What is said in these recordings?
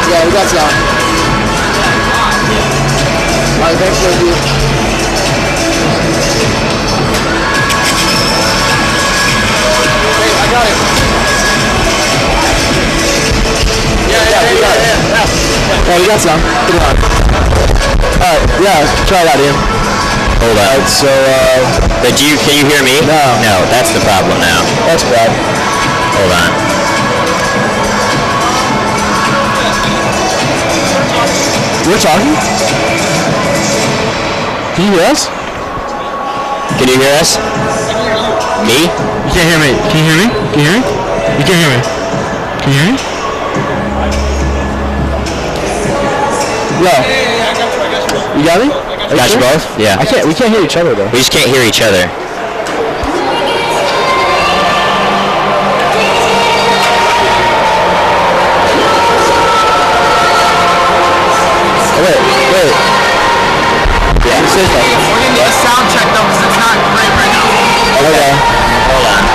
Yeah, we got sound. Alright, thanks for the view. Hey, I got it. Yeah. Oh, we got some. Put it on. Alright, yeah, try it out, Ian. Hold on. Alright, so, but can you hear me? No. No, that's the problem now. That's bad. Hold on. We're talking? Can you hear us? Can you hear us? Me? You can't hear me. Can you hear me? Can you hear me? You can't hear me. Can you hear me? Yeah. You got me? Got you both? Yeah. We can't hear each other though. We just can't hear each other. Oh, wait. Yeah. We're gonna need a sound check though because it's not great right now. Okay. Hold on.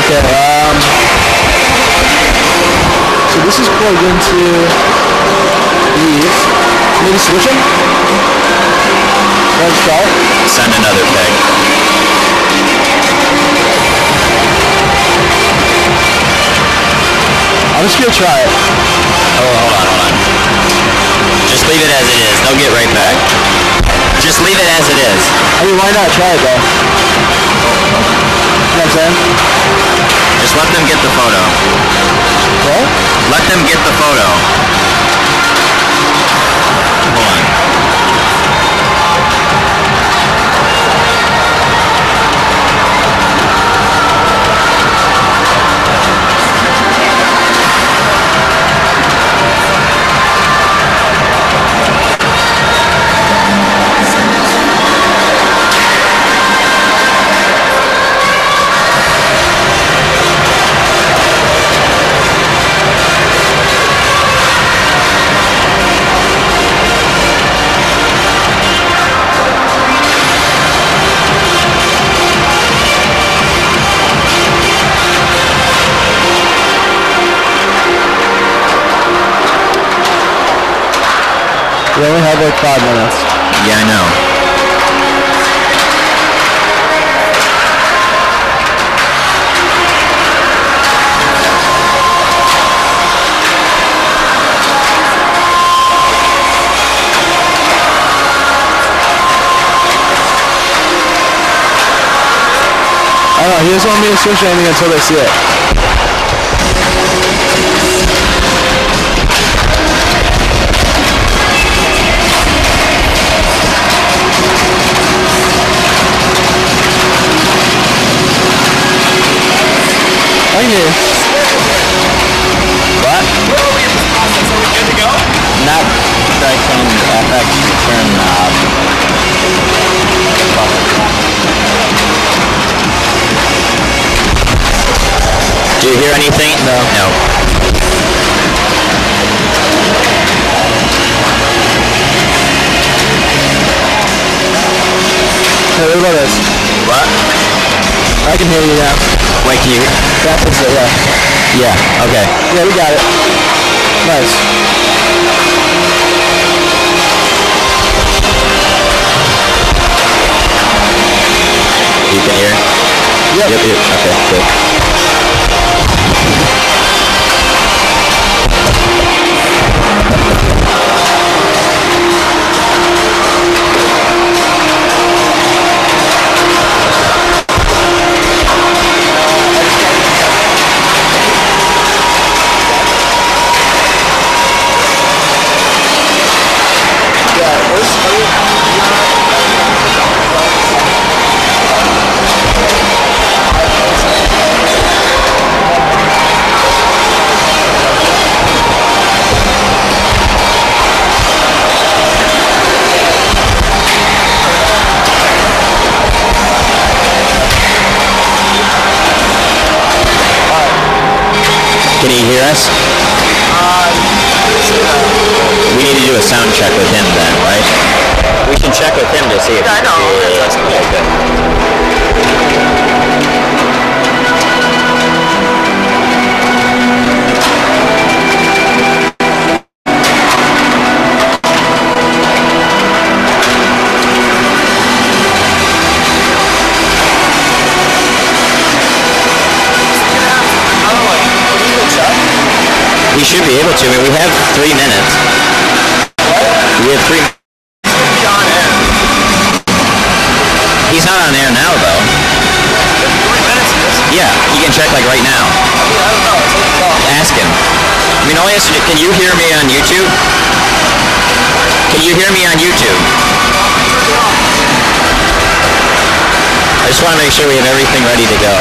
Okay, so this is plugged into these. Maybe switch them? Want to try it? Send another peg. I'm just gonna try it. Hold on. Just leave it as it is. They'll get right back. Just leave it as it is. I mean, why not try it though? You know what I'm saying? Just let them get the photo. What? Let them get the photo. Hold on. We only have like 5 minutes. Yeah, I know. I don't know, he doesn't want me to switch anything until they see it. I can hear you. What? Where are we in this process? Are we good to go? Not that I can FX return Do you hear anything? No. Hey, what about this? What? I can hear you now. Wait, can you? That fixed it, yeah. Yeah, okay. Yeah, we got it. Nice. You can hear? Yep. Okay, good. Can you hear us? We need to do a sound check with him then, right? We can check with him to see if... Yeah, I know. Okay, good. We should be able to. I mean, we have 3 minutes. We have 3 minutes. He's not on air now, though. 3 minutes is. Yeah, he can check like right now. I don't know. Ask him. I mean, all he has to do, can you hear me on YouTube? Can you hear me on YouTube? I just want to make sure we have everything ready to go.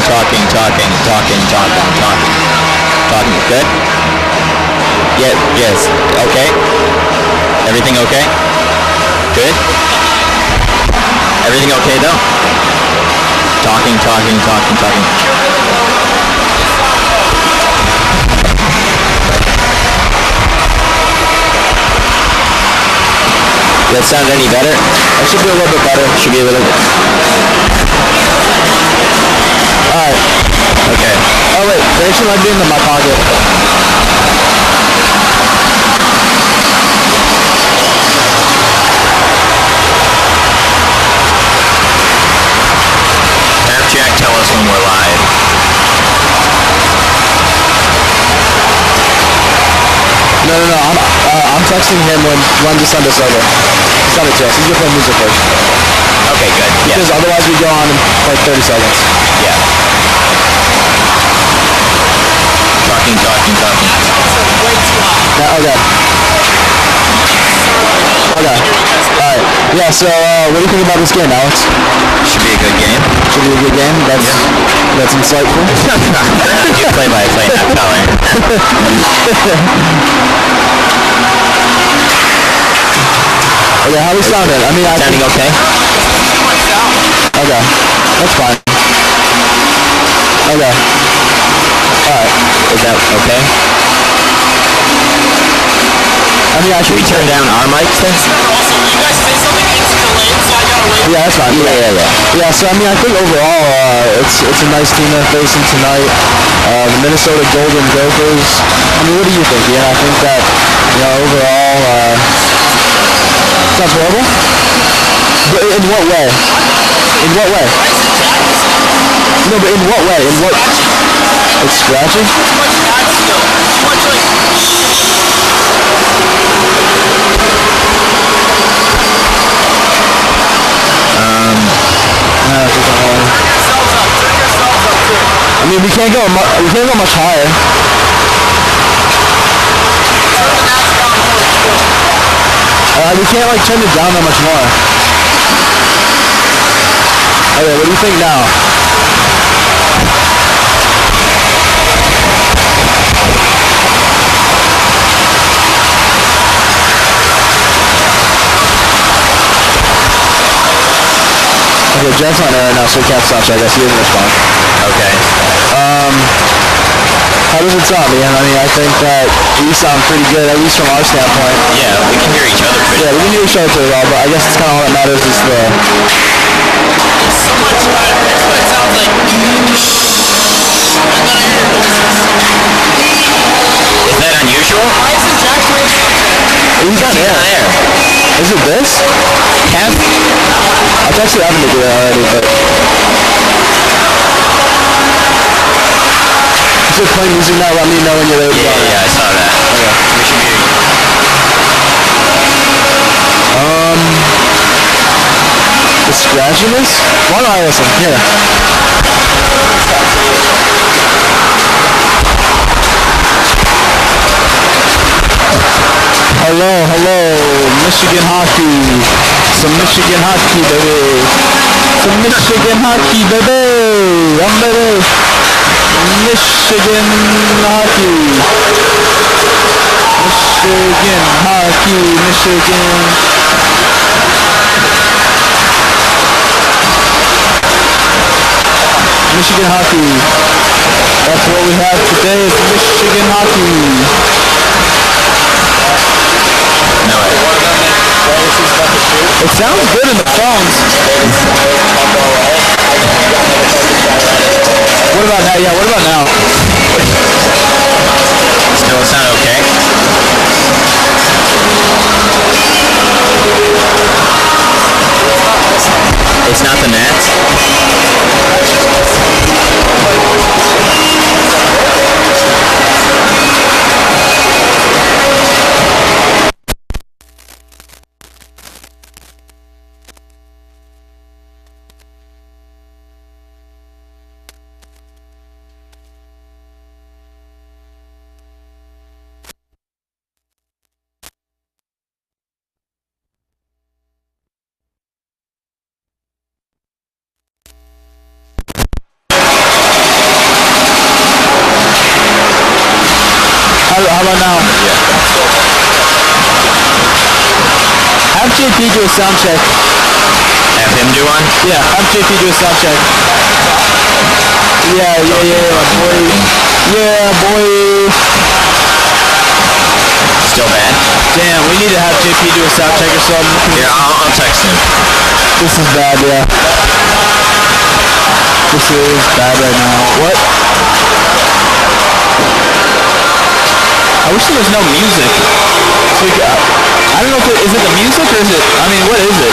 Talking. Good? Yeah, yes. Okay. Everything okay? Good? Everything okay though? Talking. That sound any better? That should be a little bit better. Should be a little bit. Alright. Okay. Oh wait, they actually might be in my pocket. Tap Jack, tell us when we're live. No. I'm texting him when to send us over. Send it to us. He's gonna play music first. Okay, good. Because otherwise we go on in like 30 seconds. Yeah. Talking. Okay. Alright. Yeah, so what do you think about this game, Alex? Should be a good game. Should be a good game? That's insightful. You play by play, not color. Okay, how we sounding? I mean, sounding okay? Okay, that's fine. Okay. Alright. Is that okay? I mean, Should we turn down our mics then? Also, you guys say something into the lane, so I gotta wait. Yeah, that's fine. Yeah. Yeah, so I mean, I think overall, it's a nice team they're facing tonight. The Minnesota Golden Gophers. I mean, what do you think, Ian? I think that, overall, sounds horrible? But in what way? In what way? No, but in what way? In what? It's scratchy? I mean, we can't go much higher. We can't like turn it down that much more. Okay, what do you think now? Okay, Jeff's on air right now, so he can't stop, so I guess he doesn't respond. Okay. How does it sound, Ian? I mean, I think that we sound pretty good, at least from our standpoint. Yeah, we can hear each other pretty Yeah, we can hear each other pretty well, but I guess it's kind of all that matters is the... It's so much better, but it sounds like... Is that unusual? Why isn't Jack doing something? He's on air. Is it this? Kev? I texted Evan to do it already, but... If you're playing music now, let me know when you're ready to go. Yeah, I saw that. Okay. We should hear you. The scratchiness? Why don't I listen? Here. Hello, Michigan hockey. Some Michigan hockey, baby. Some Michigan hockey, baby. I'm ready. Michigan hockey. Michigan hockey, Michigan. Michigan hockey. That's what we have today is Michigan hockey. No way. It sounds good in the phones. What about now? Yeah, what about now? Still sound okay? It's not the Nats? How about now? Have JP do a sound check. Have him do one? Yeah, have JP do a sound check. Yeah, boy. Yeah, boy. Still bad? Damn, we need to have JP do a sound check or something. Here, I'll text him. This is bad, yeah. This is bad right now. What? I wish there was no music. So we could, I don't know if is it the music or is it, I mean, what is it?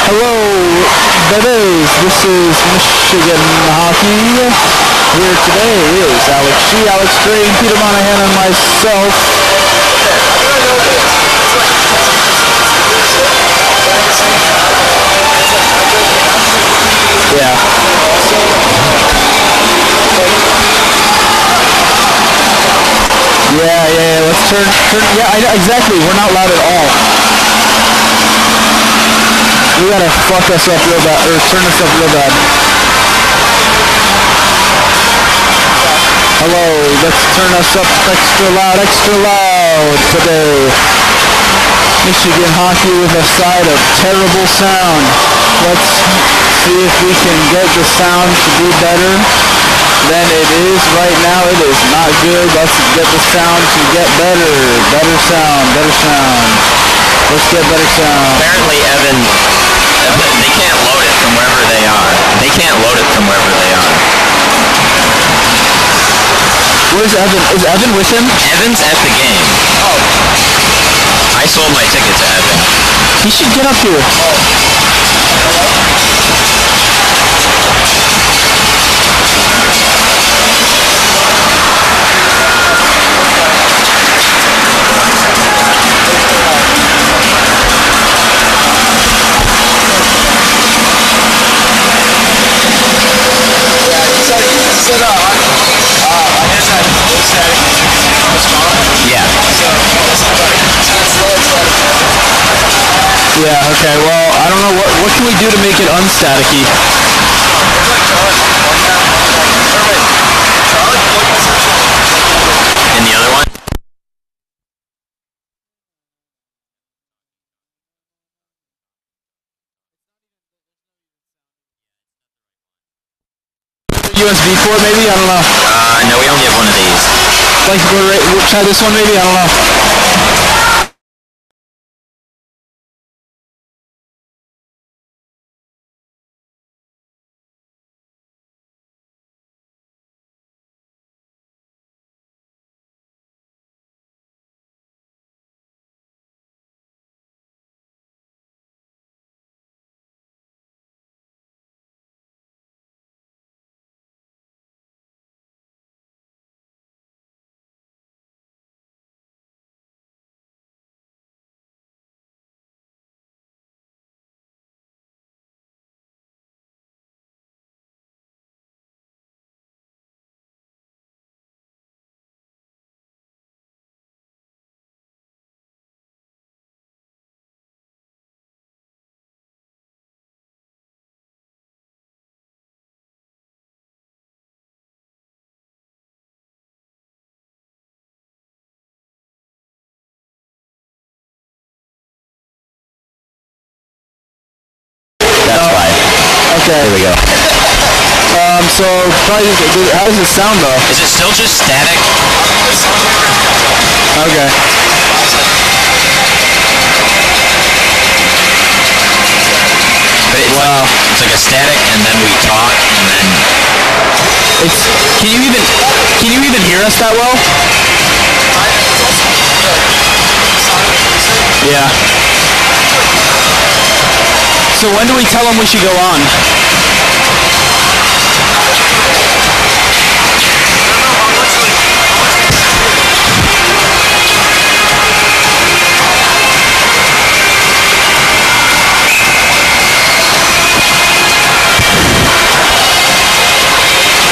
Hello, babies. This is Michigan Hockey. Here today is Alex G, Alex Gray, Peter Monahan, and myself. Yeah. Yeah, let's turn, yeah, I know, exactly, we're not loud at all. We gotta fuck us up real bad, or turn us up real bad. Hello, let's turn us up extra loud today. Michigan hockey with a side of terrible sound. Let's see if we can get the sound to be better than it is right now. It is not good. Let's get the sound to get better. Better sound. Let's get better sound. Apparently, Evan, they can't load it from wherever they are. Where's Evan? Is Evan with him? Evan's at the game. Oh. I sold my ticket to Evan. He should get up here. Yeah, okay, well, I don't know, what can we do to make it unstaticky? And the other one? USB port maybe? I don't know. No, we only have one of these. Like, we'll try this one maybe? I don't know. Okay. Here we go. So probably, how does it sound though? Is it still just static? Okay. But it's wow. It's like a static, and then we talk, and then it's. Can you even hear us that well? Yeah. So when do we tell them we should go on?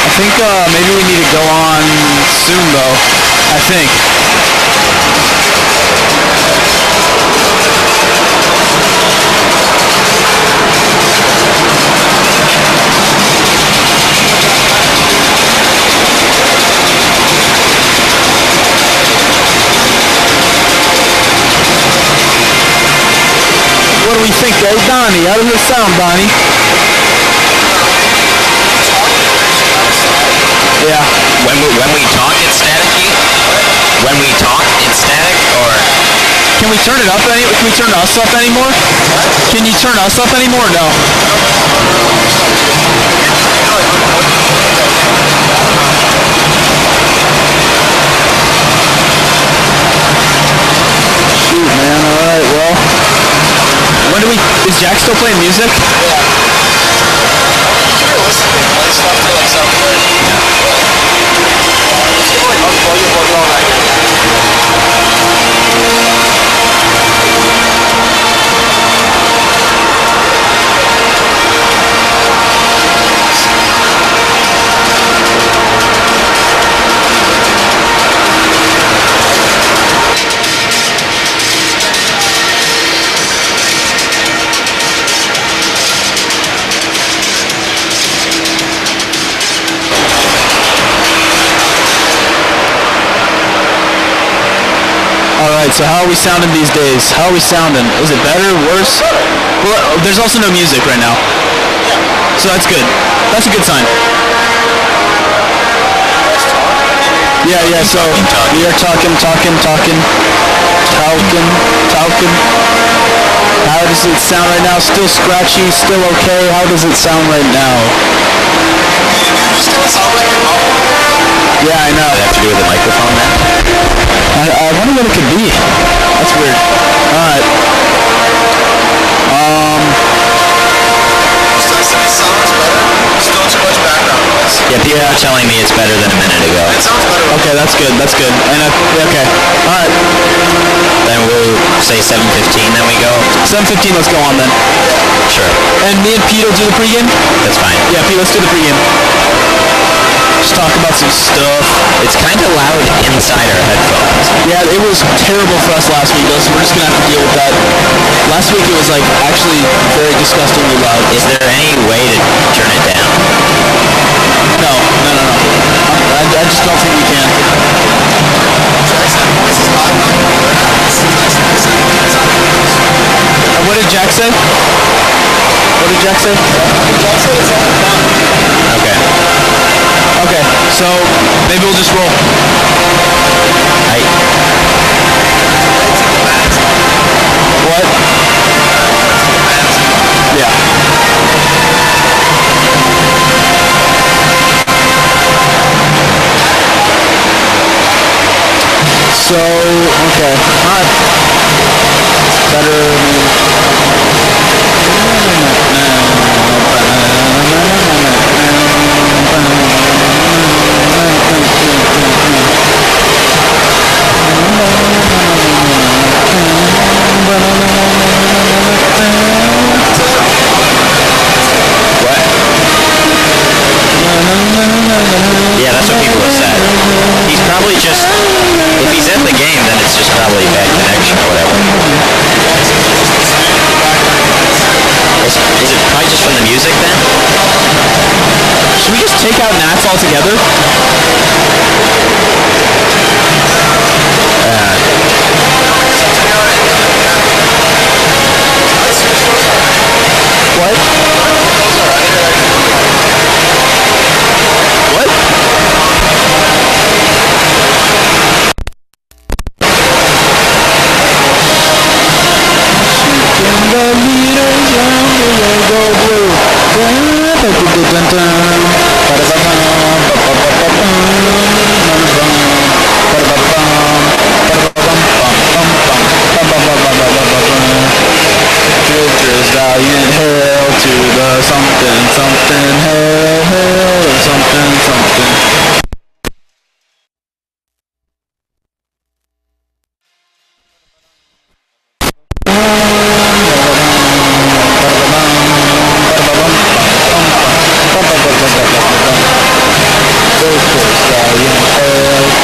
I think maybe we need to go on soon though. I think. What do we think? Hey Donnie, how does it sound, Donnie? Yeah. When we talk, it's staticky. When we talk, it's static. Or can we turn it up? Can we turn us up anymore? Can you turn us up anymore? No. Shoot, man. All right. Well, when do we? Is Jack still playing music? Yeah. Play stuff to like sound good. Alright, so how are we sounding these days? How are we sounding? Is it better, worse? Well, there's also no music right now. So that's good. That's a good sign. Yeah, so we are talking. How does it sound right now? Still scratchy, still okay? How does it sound right now? Yeah, I know. does it have to do with the microphone then? I wonder what it could be. That's weird. Alright. Sounds better. Still too much background noise. Yeah, people are telling me it's better than a minute ago. It sounds better. Okay, that's good. And okay. Alright. Then we'll say 7:15, then we go. 7:15, let's go on then. Sure. And me and Pete will do the pregame? That's fine. Yeah, Pete, let's do the pregame. Just talk about some stuff. It's kind of loud inside our headphones. Yeah, it was terrible for us last week, so we're just going to have to deal with that. Last week it was like actually very disgustingly loud. Is there any way to turn it down? No. I just don't think we can. And what did Jack say? Okay, so maybe we'll just roll. What? Yeah. So, okay. Alright. Yeah, that's what people have said. He's probably just, if he's at the game, then it's just probably bad connection or whatever. Is it probably just from the music then? Should we just take out Nats altogether? What? something, something, hell, hell, or something, something.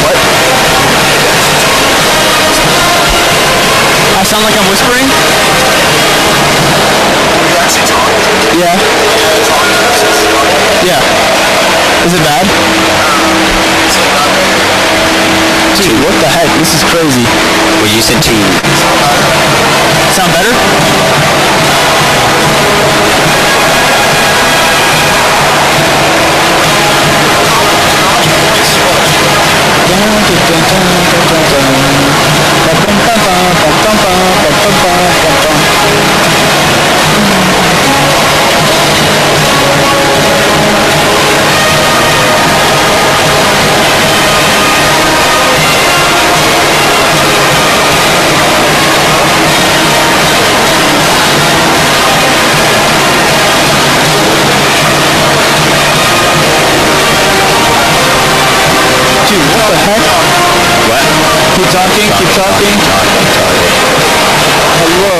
What? I sound like I'm whispering? Yeah. Yeah. Is it bad? Dude, what the heck? This is crazy. Well, you said 2. Sound better? Dude, what the heck? What? Keep talking, keep talking. Hello,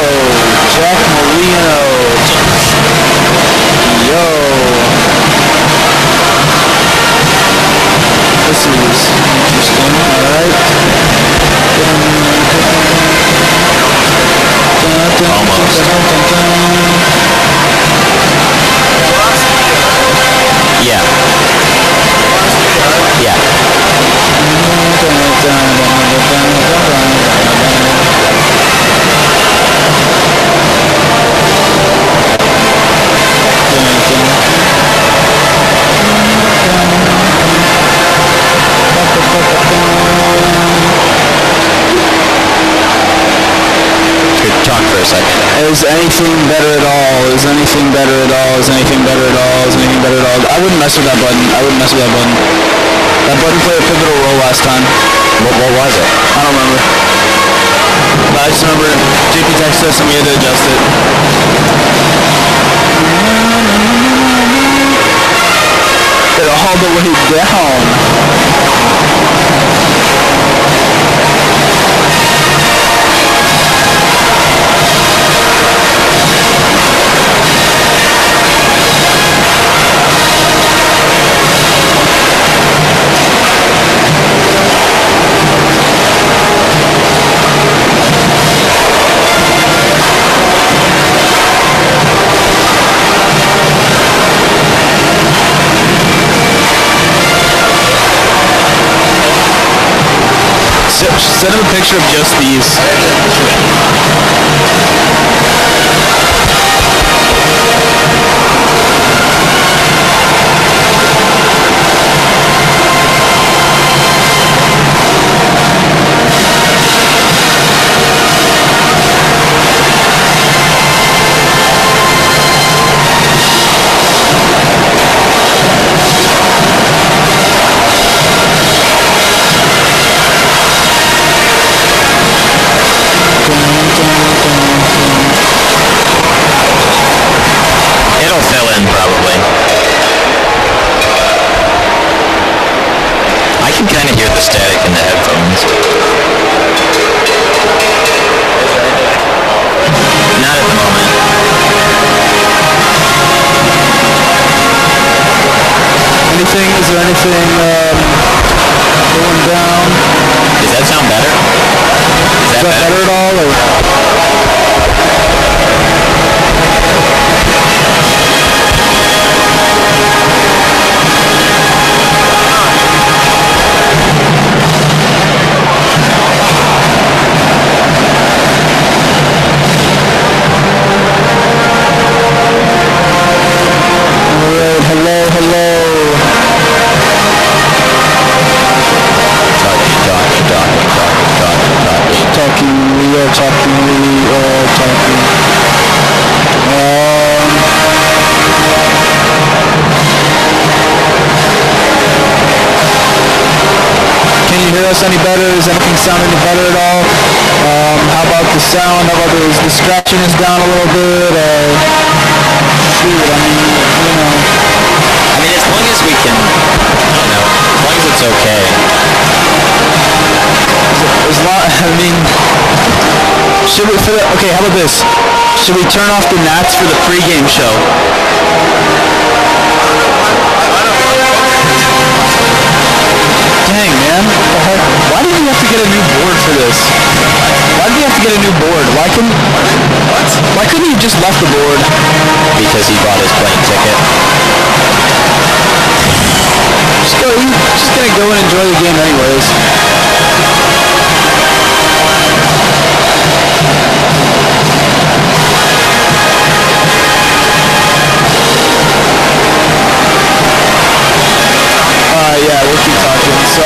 Jack Marino. Yo. This is interesting, alright. Almost. Yeah. Yeah. Good talk for a second. Is anything better at all? Is anything better at all? Is anything better at all? Is anything better at all? I wouldn't mess with that button. I wouldn't mess with that button. That button played a pivotal role last time. What was it? I don't remember. But I just remember JP texted us and we had to adjust it. It all the way down. Send him a picture of just these. It'll fill in probably. I can kind of hear the static in the headphones. Not at the moment. Anything? Is there anything going down? Does that sound better? Is that better at all? Or? Any better? Is anything sound any better at all? How about the sound? How about the scratchiness down a little bit? Shoot, I mean, you know. Okay, how about this? Should we turn off the gnats for the pregame show? Dang, man. What the heck? Why did you have to get a new board for this? Why did you have to get a new board? Why couldn't you just left the board? Because he bought his plane ticket. Just gonna go and enjoy the game anyways. Yeah, we'll keep talking. So,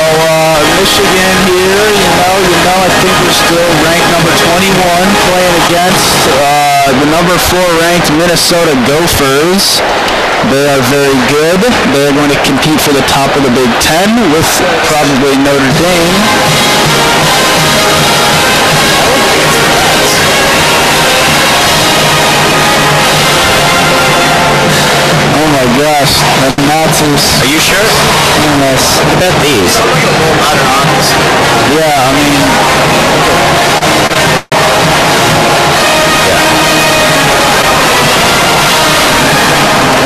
Michigan here, you know, I think we're still ranked number 21, playing against the number 4 ranked Minnesota Gophers. They are very good. They're going to compete for the top of the Big Ten with probably Notre Dame. Oh my gosh, that Nazis. Are you sure? Yes. I bet these. Yeah, I mean. Yeah.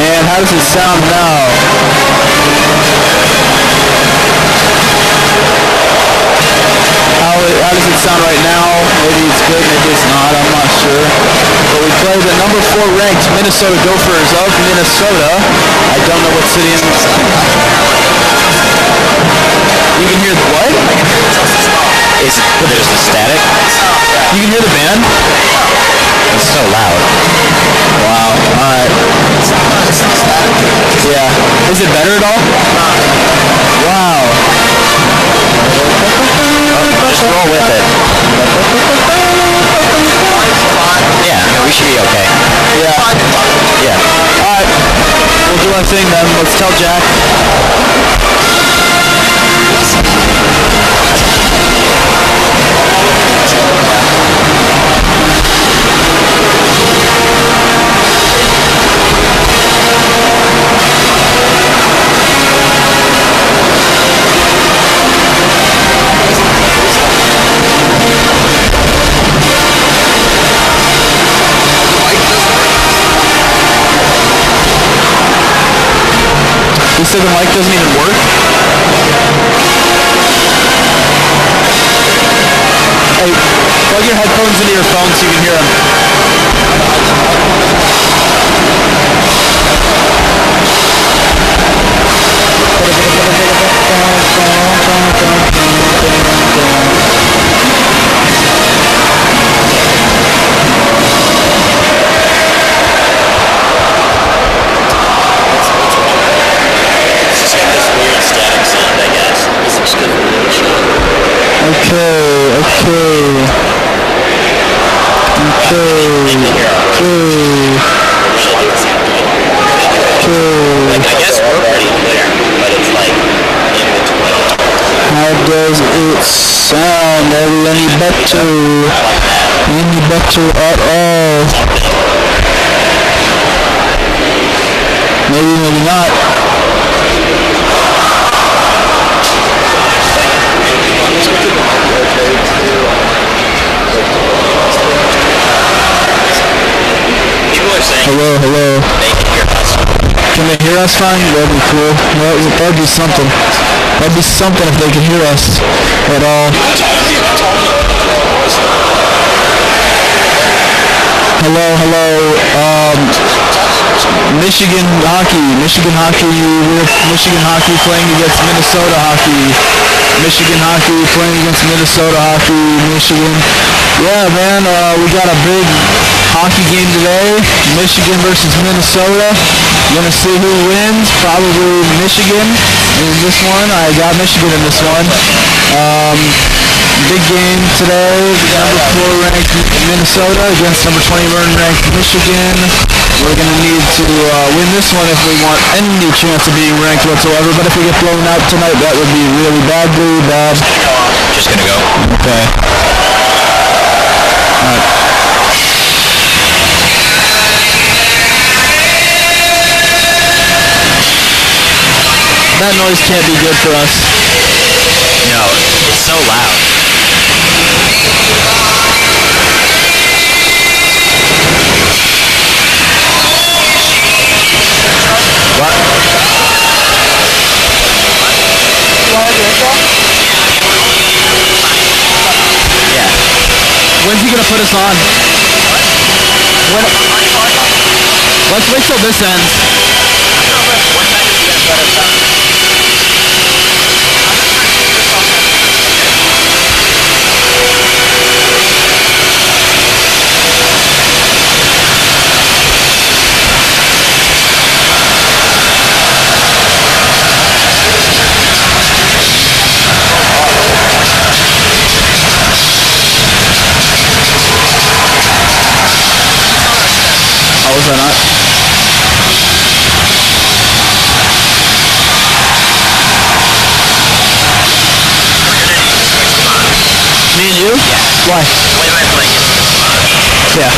And how does it sound now? How does it sound right now? Maybe it's good, maybe it's not, I'm not sure. But we play the number 4 ranked Minnesota Gophers of Minnesota. I don't know what city in You can hear the what? There's the static. You can hear the band? It's so loud. Wow, alright. Yeah. Is it better at all? Wow. Just roll with it. Yeah, we should be okay. Yeah. Yeah. Alright. We'll do our thing then. Let's tell Jack. You said the mic doesn't even work? Hey, plug your headphones into your phone so you can hear them. I guess we're pretty clear, but it's like in between. How does it sound? Any better? Any better at all? Maybe, maybe not. Hello, hello. They can hear us. Can they hear us fine? That'd be cool. That'd be something. That'd be something if they could hear us at all. Hello, hello. Michigan hockey. Michigan hockey playing against Minnesota hockey. Michigan hockey playing against Minnesota hockey. Michigan. Yeah, man, we got a big hockey game today. Michigan versus Minnesota. Gonna see who wins. Probably Michigan in this one. I got Michigan in this one. Big game today. Number 4 ranked Minnesota against number 21 ranked Michigan. We're gonna need to win this one if we want any chance of being ranked whatsoever. But if we get blown out tonight, that would be really bad. Just gonna go. Okay. Alright. That noise can't be good for us. No, it's so loud. What? Yeah. When's he gonna put us on? When? Let's wait till this ends. What time is he gonna put us on? Oh, was that not? Me and you? Yeah. Why? We might play it. Yeah.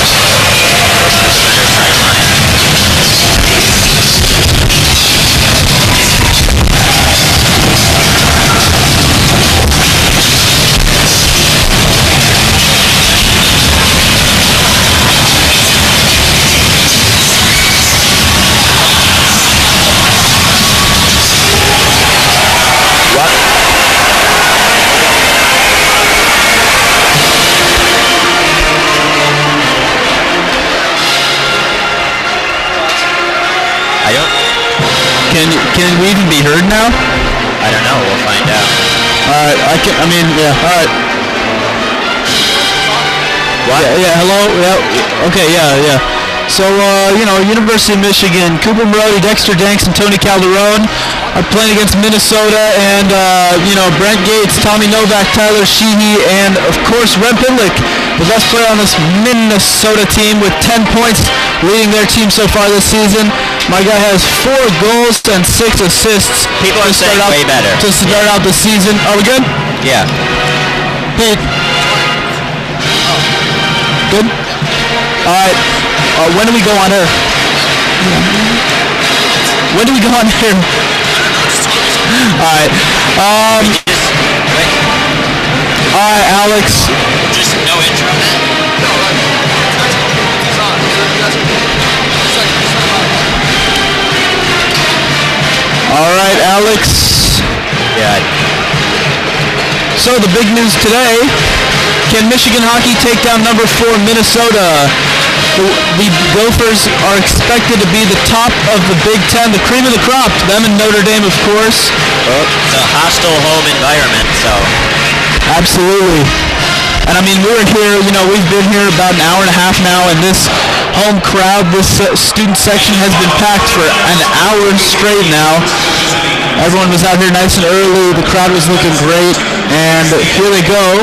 What? I don't. Can we even be heard now? I don't know. We'll find out. Alright, yeah, alright. What? Yeah, hello? Yeah, okay, yeah. So, University of Michigan, Cooper Marody, Dexter Danks, and Tony Calderone are playing against Minnesota, and, Brent Gates, Tommy Novak, Tyler Sheehy, and, of course, Rem Pitlick, the best player on this Minnesota team with 10 points, leading their team so far this season. My guy has 4 goals and 6 assists. People are saying way better. To start out the season. Are we good? Yeah. Pete. Good? Alright. When do we go on air? When do we go on air? Alright. Alright, Alex. Just no intro. Alright, Alex. Yeah. So the big news today, can Michigan hockey take down number 4 Minnesota? The Gophers are expected to be the top of the Big Ten, the cream of the crop, them and Notre Dame, of course. Well, it's a hostile home environment, so. Absolutely. And I mean, we're here, we've been here about an hour and a half now, and this home crowd, this student section has been packed for an hour straight now. Everyone was out here nice and early. The crowd was looking great, and here they go.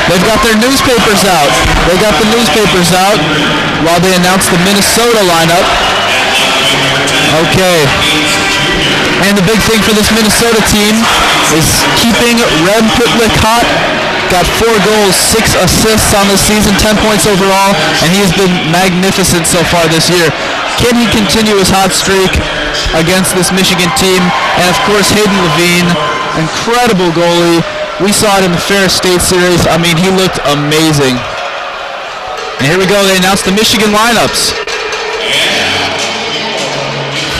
They've got their newspapers out. They got the newspapers out while they announce the Minnesota lineup. Okay. And the big thing for this Minnesota team is keeping Rem Pitlick hot. Got 4 goals, 6 assists on the season, 10 points overall, and he has been magnificent so far this year. Can he continue his hot streak against this Michigan team? And of course, Hayden Levine, incredible goalie. We saw it in the Ferris State Series. I mean, he looked amazing. And here we go. They announced the Michigan lineups.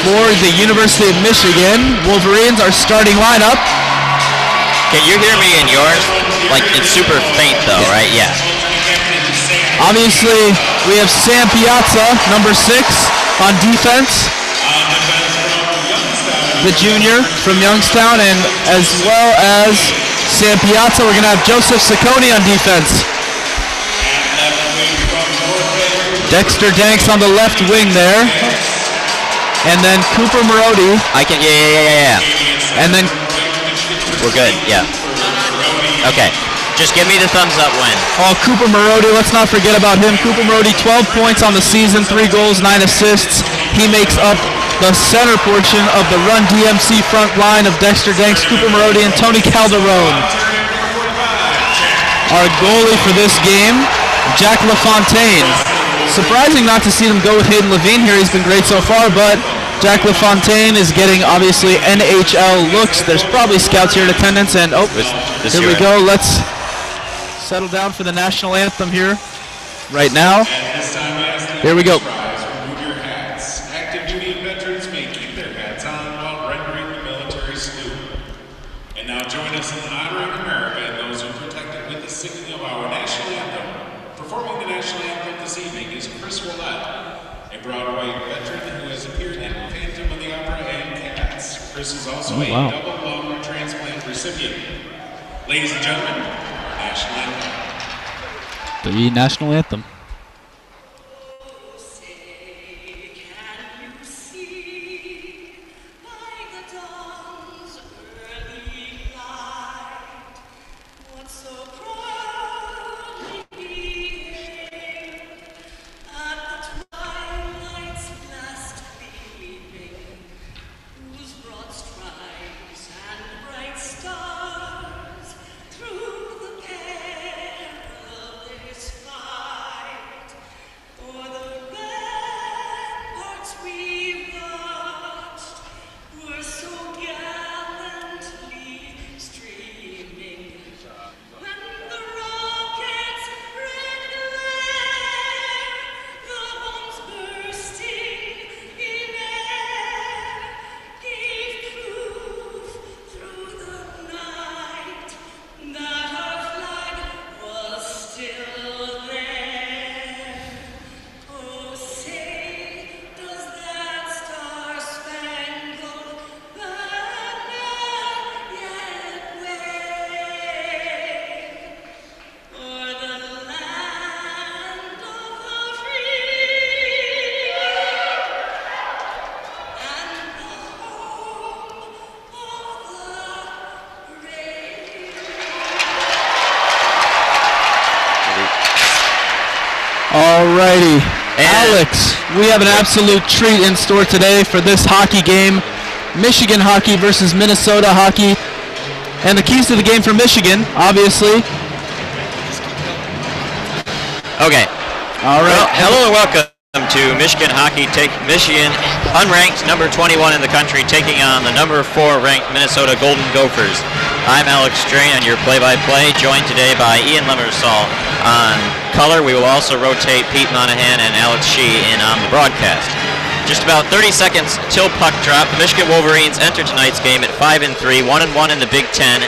For the University of Michigan, Wolverines are starting lineup. Can you hear me in yours? Like, it's super faint though, right? Yeah. Obviously, we have Sam Piazza, number 6, on defense. The junior from Youngstown, and as well as Sam Piazza, we're going to have Joseph Ciccone on defense. Dexter Danks on the left wing there. And then Cooper Marody. Yeah. And then... We're good, yeah. Okay. Just give me the thumbs up when. Oh, Cooper Marody, let's not forget about him. Cooper Marody, 12 points on the season, 3 goals, 9 assists. He makes up the center portion of the Run DMC front line of Dexter Danks, Cooper Marody, and Tony Calderone. Our goalie for this game, Jack LaFontaine. Surprising not to see them go with Hayden Levine here. He's been great so far, but Jack LaFontaine is getting, obviously, NHL looks. There's probably scouts here in attendance, and here we go. Let's settle down for the national anthem here right now. Here we go. And now join us in honoring America and those who protect it with the singing of our national anthem. Performing the national anthem this evening is Chris Willett, a Broadway veteran who has appeared in Phantom of the Opera and Cats. Chris is also a double lung transplant recipient. Ladies and gentlemen, national anthem. The national anthem. Alrighty, Alex, we have an absolute treat in store today for this hockey game. Michigan hockey versus Minnesota hockey. And the keys to the game for Michigan, obviously. Okay. All right. Well, hello and welcome to Michigan hockey. Michigan, unranked number 21 in the country, taking on the number 4 ranked Minnesota Golden Gophers. I'm Alex Strain on your play-by-play, joined today by Ian Lemersall on color. We will also rotate Pete Monahan and Alex Shee in on the broadcast. Just about 30 seconds till puck drop. The Michigan Wolverines enter tonight's game at 5-3, 1-1 in the Big Ten.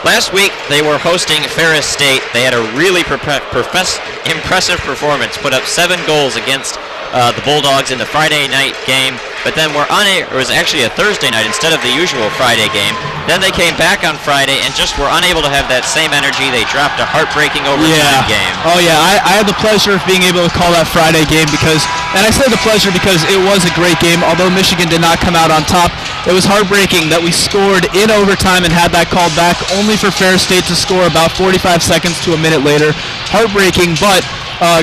Last week they were hosting Ferris State. They had a really impressive performance, put up 7 goals against the Bulldogs in the Friday night game, but then it was actually a Thursday night instead of the usual Friday game. Then they came back on Friday and just were unable to have that same energy. They dropped a heartbreaking overtime game. Oh yeah, I had the pleasure of being able to call that Friday game and I say the pleasure because it was a great game. Although Michigan did not come out on top, it was heartbreaking that we scored in overtime and had that called back, only for Ferris State to score about 45 seconds to a minute later. Heartbreaking, but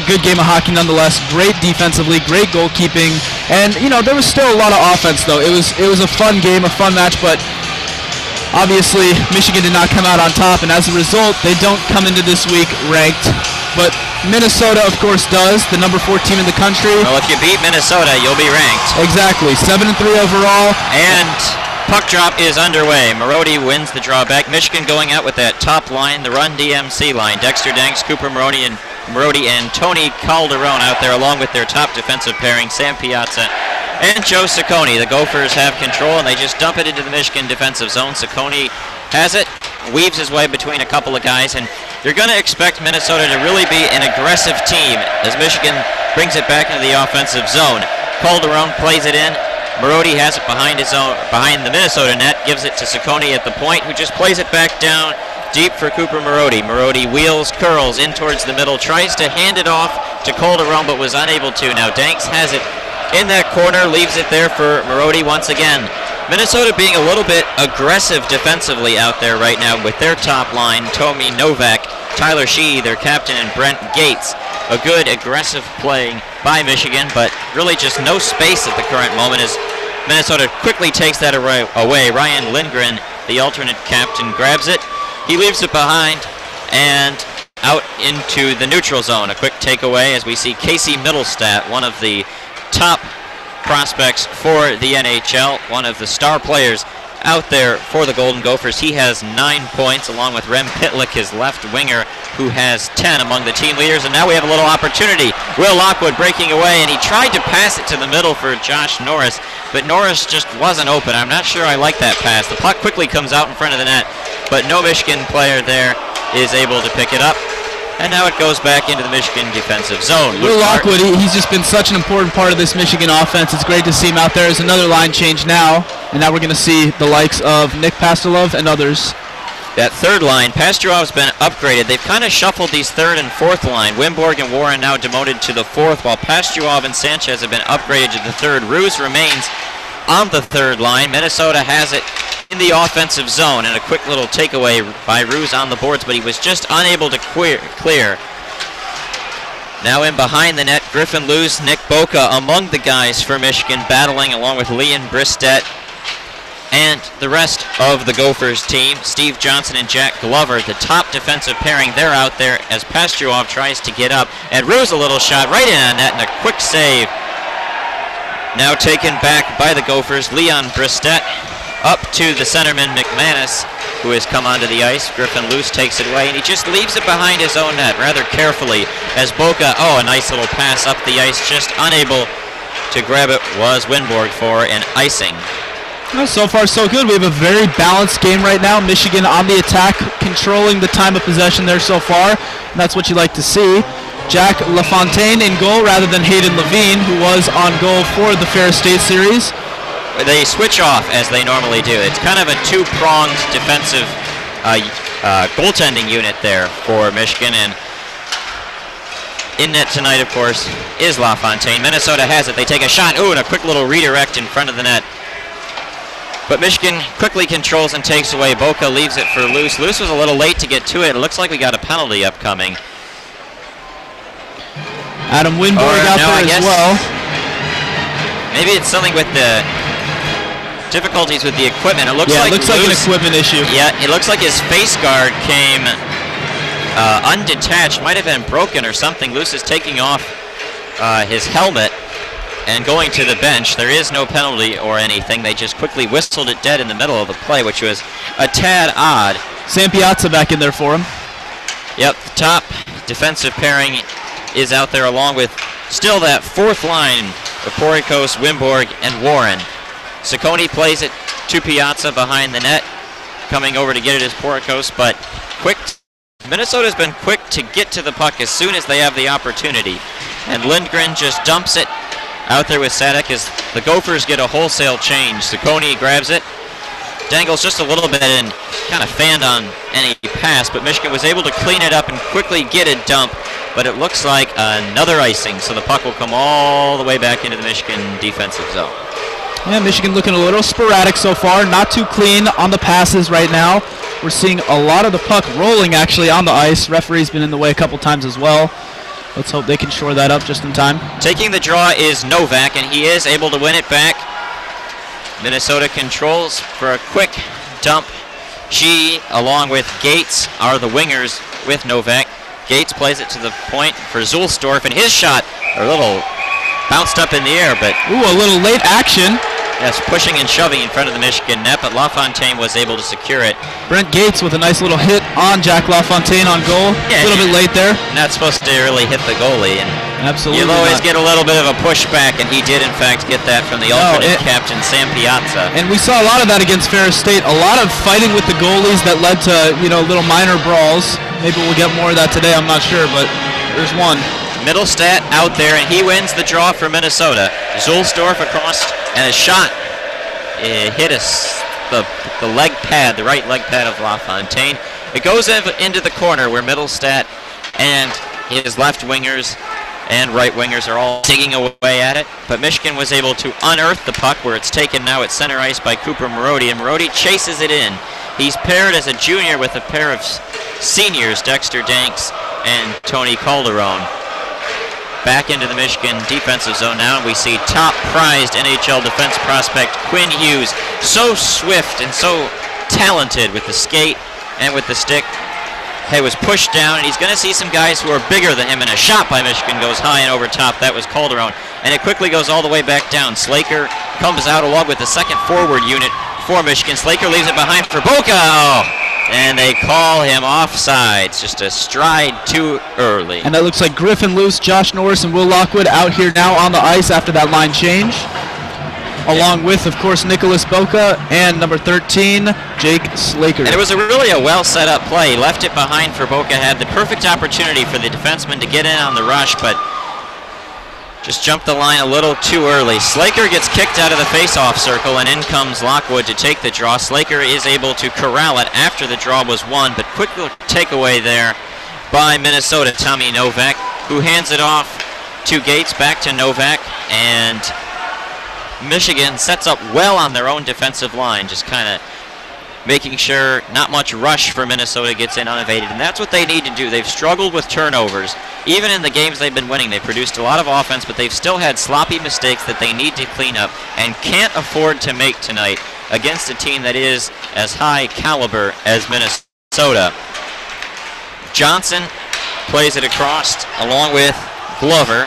good game of hockey nonetheless. Great defensively, great goalkeeping, and there was still a lot of offense though. It was a fun game, a fun match, but obviously Michigan did not come out on top, and as a result, they don't come into this week ranked. But Minnesota, of course, does, the number 4 team in the country. Well, if you beat Minnesota, you'll be ranked. Exactly, 7-3 overall. And puck drop is underway. Marody wins the drawback. Michigan going out with that top line, the Run DMC line. Dexter Danks, Cooper Marody, and Tony Calderon out there, along with their top defensive pairing, Sam Piazza and Joe Ciccone. The Gophers have control, and they just dump it into the Michigan defensive zone. Ciccone has it, weaves his way between a couple of guys, and you're going to expect Minnesota to really be an aggressive team as Michigan brings it back into the offensive zone. Calderon plays it in. Marody has it behind the Minnesota net, gives it to Ciccone at the point, who just plays it back down deep for Cooper Marody. Marody wheels, curls in towards the middle, tries to hand it off to Calderon, but was unable to. Now Danks has it in that corner, leaves it there for Marody once again. Minnesota being a little bit aggressive defensively out there right now with their top line, Tomi Novak, Tyler Shee, their captain, and Brent Gates. A good aggressive playing by Michigan, but really just no space at the current moment as Minnesota quickly takes that away. Ryan Lindgren, the alternate captain, grabs it. He leaves it behind and out into the neutral zone. A quick takeaway as we see Casey Middlestat, one of the top prospects for the NHL, one of the star players out there for the Golden Gophers. He has 9 points, along with Rem Pitlick, his left winger, who has 10 among the team leaders. And now we have a little opportunity. Will Lockwood breaking away, and he tried to pass it to the middle for Josh Norris, but Norris just wasn't open. I'm not sure I like that pass. The puck quickly comes out in front of the net, but no Michigan player there is able to pick it up. And now it goes back into the Michigan defensive zone. Will Lockwood, he's just been such an important part of this Michigan offense. It's great to see him out there. There's another line change now, and now we're going to see the likes of Nick Pastelov and others. That third line, Pasturov's been upgraded. They've kind of shuffled these third and fourth line. Wimborg and Warren now demoted to the fourth, while Pasturov and Sanchez have been upgraded to the third. Ruse remains on the third line. Minnesota has it in the offensive zone, and a quick little takeaway by Ruse on the boards, but he was just unable to clear. Now in behind the net, Griffin Lewis, Nick Boca among the guys for Michigan, battling along with Leon Bristet and the rest of the Gophers team. Steve Johnson and Jack Glover, the top defensive pairing, they're out there as Pasturov tries to get up, and Ruse a little shot right in on net, and a quick save. Now taken back by the Gophers, Leon Bristet up to the centerman McManus, who has come onto the ice. Griffin Luce takes it away, and he just leaves it behind his own net rather carefully as Boca, a nice little pass up the ice, just unable to grab it was Winborg for an icing. Well, so far so good. We have a very balanced game right now. Michigan on the attack, controlling the time of possession there so far, and that's what you like to see. Jack LaFontaine in goal rather than Hayden Levine, who was on goal for the Ferris State series. They switch off as they normally do. It's kind of a two-pronged defensive goaltending unit there for Michigan, and in net tonight, of course, is LaFontaine. Minnesota has it. They take a shot. And a quick little redirect in front of the net. But Michigan quickly controls and takes away. Boca leaves it for Luce. Luce was a little late to get to it. It looks like we got a penalty upcoming. Adam Winborg out there as well. Maybe it's something with the difficulties with the equipment. It looks like it looks like an equipment issue. Yeah, it looks like his face guard came undetached. Might have been broken or something. Luce is taking off his helmet and going to the bench. There is no penalty or anything. They just quickly whistled it dead in the middle of the play, which was a tad odd. Sam Piazza back in there for him. Yep, the top defensive pairing is out there along with still that fourth line of Porikos, Wimborg, and Warren. Ciccone plays it to Piazza behind the net. Coming over to get it is Porikos, but quick. Minnesota's been quick to get to the puck as soon as they have the opportunity. And Lindgren just dumps it out there with Sadek as the Gophers get a wholesale change. Ciccone grabs it, dangles just a little bit and kind of fanned on any pass, but Michigan was able to clean it up and quickly get a dump, but it looks like another icing, so the puck will come all the way back into the Michigan defensive zone. Yeah, Michigan looking a little sporadic so far, not too clean on the passes right now. We're seeing a lot of the puck rolling actually on the ice. Referee's been in the way a couple times as well. Let's hope they can shore that up just in time. Taking the draw is Novak, and he is able to win it back. Minnesota controls for a quick dump. She, along with Gates, are the wingers with Novak. Gates plays it to the point for Zulstorf, and his shot a little bounced up in the air, but a little late action. Yes, pushing and shoving in front of the Michigan net, but LaFontaine was able to secure it. Brent Gates with a nice little hit on Jack LaFontaine on goal. Yeah, a little bit late there. Not supposed to really hit the goalie, and absolutely you'll always get a little bit of a pushback, and he did in fact get that from the alternate captain, Sam Piazza. And we saw a lot of that against Ferris State. A lot of fighting with the goalies that led to little minor brawls. Maybe we'll get more of that today. I'm not sure, but there's one. Middlestat out there, and he wins the draw for Minnesota. Zulstorf across, and a shot hit the leg pad, the right leg pad of LaFontaine. It goes into the corner where Middlestat and his left wingers and right wingers are all digging away at it, but Michigan was able to unearth the puck where it's taken now at center ice by Cooper Marody, and Marody chases it in. He's paired as a junior with a pair of seniors, Dexter Danks and Tony Calderon. Back into the Michigan defensive zone now, and we see top-prized NHL defense prospect Quinn Hughes. So swift and so talented with the skate and with the stick. He was pushed down, and he's going to see some guys who are bigger than him, and a shot by Michigan goes high and over top. That was Calderon, and it quickly goes all the way back down. Slaker comes out along with the second forward unit for Michigan. Slaker leaves it behind for Boca. Oh, and they call him offside. It's just a stride too early. And that looks like Griffin Luce, Josh Norris, and Will Lockwood out here now on the ice after that line change. Along with, of course, Nicholas Boca and number 13, Jake Slaker. And it was really a well set up play. He left it behind for Boca, had the perfect opportunity for the defenseman to get in on the rush, but just jumped the line a little too early. Slaker gets kicked out of the face-off circle, and in comes Lockwood to take the draw. Slaker is able to corral it after the draw was won, but quick takeaway there by Minnesota, Tommy Novak, who hands it off to Gates, back to Novak, and Michigan sets up well on their own defensive line, just kind of making sure not much rush for Minnesota gets in unevaded, and that's what they need to do. They've struggled with turnovers. Even in the games they've been winning, they've produced a lot of offense, but they've still had sloppy mistakes that they need to clean up and can't afford to make tonight against a team that is as high caliber as Minnesota. Johnson plays it across along with Glover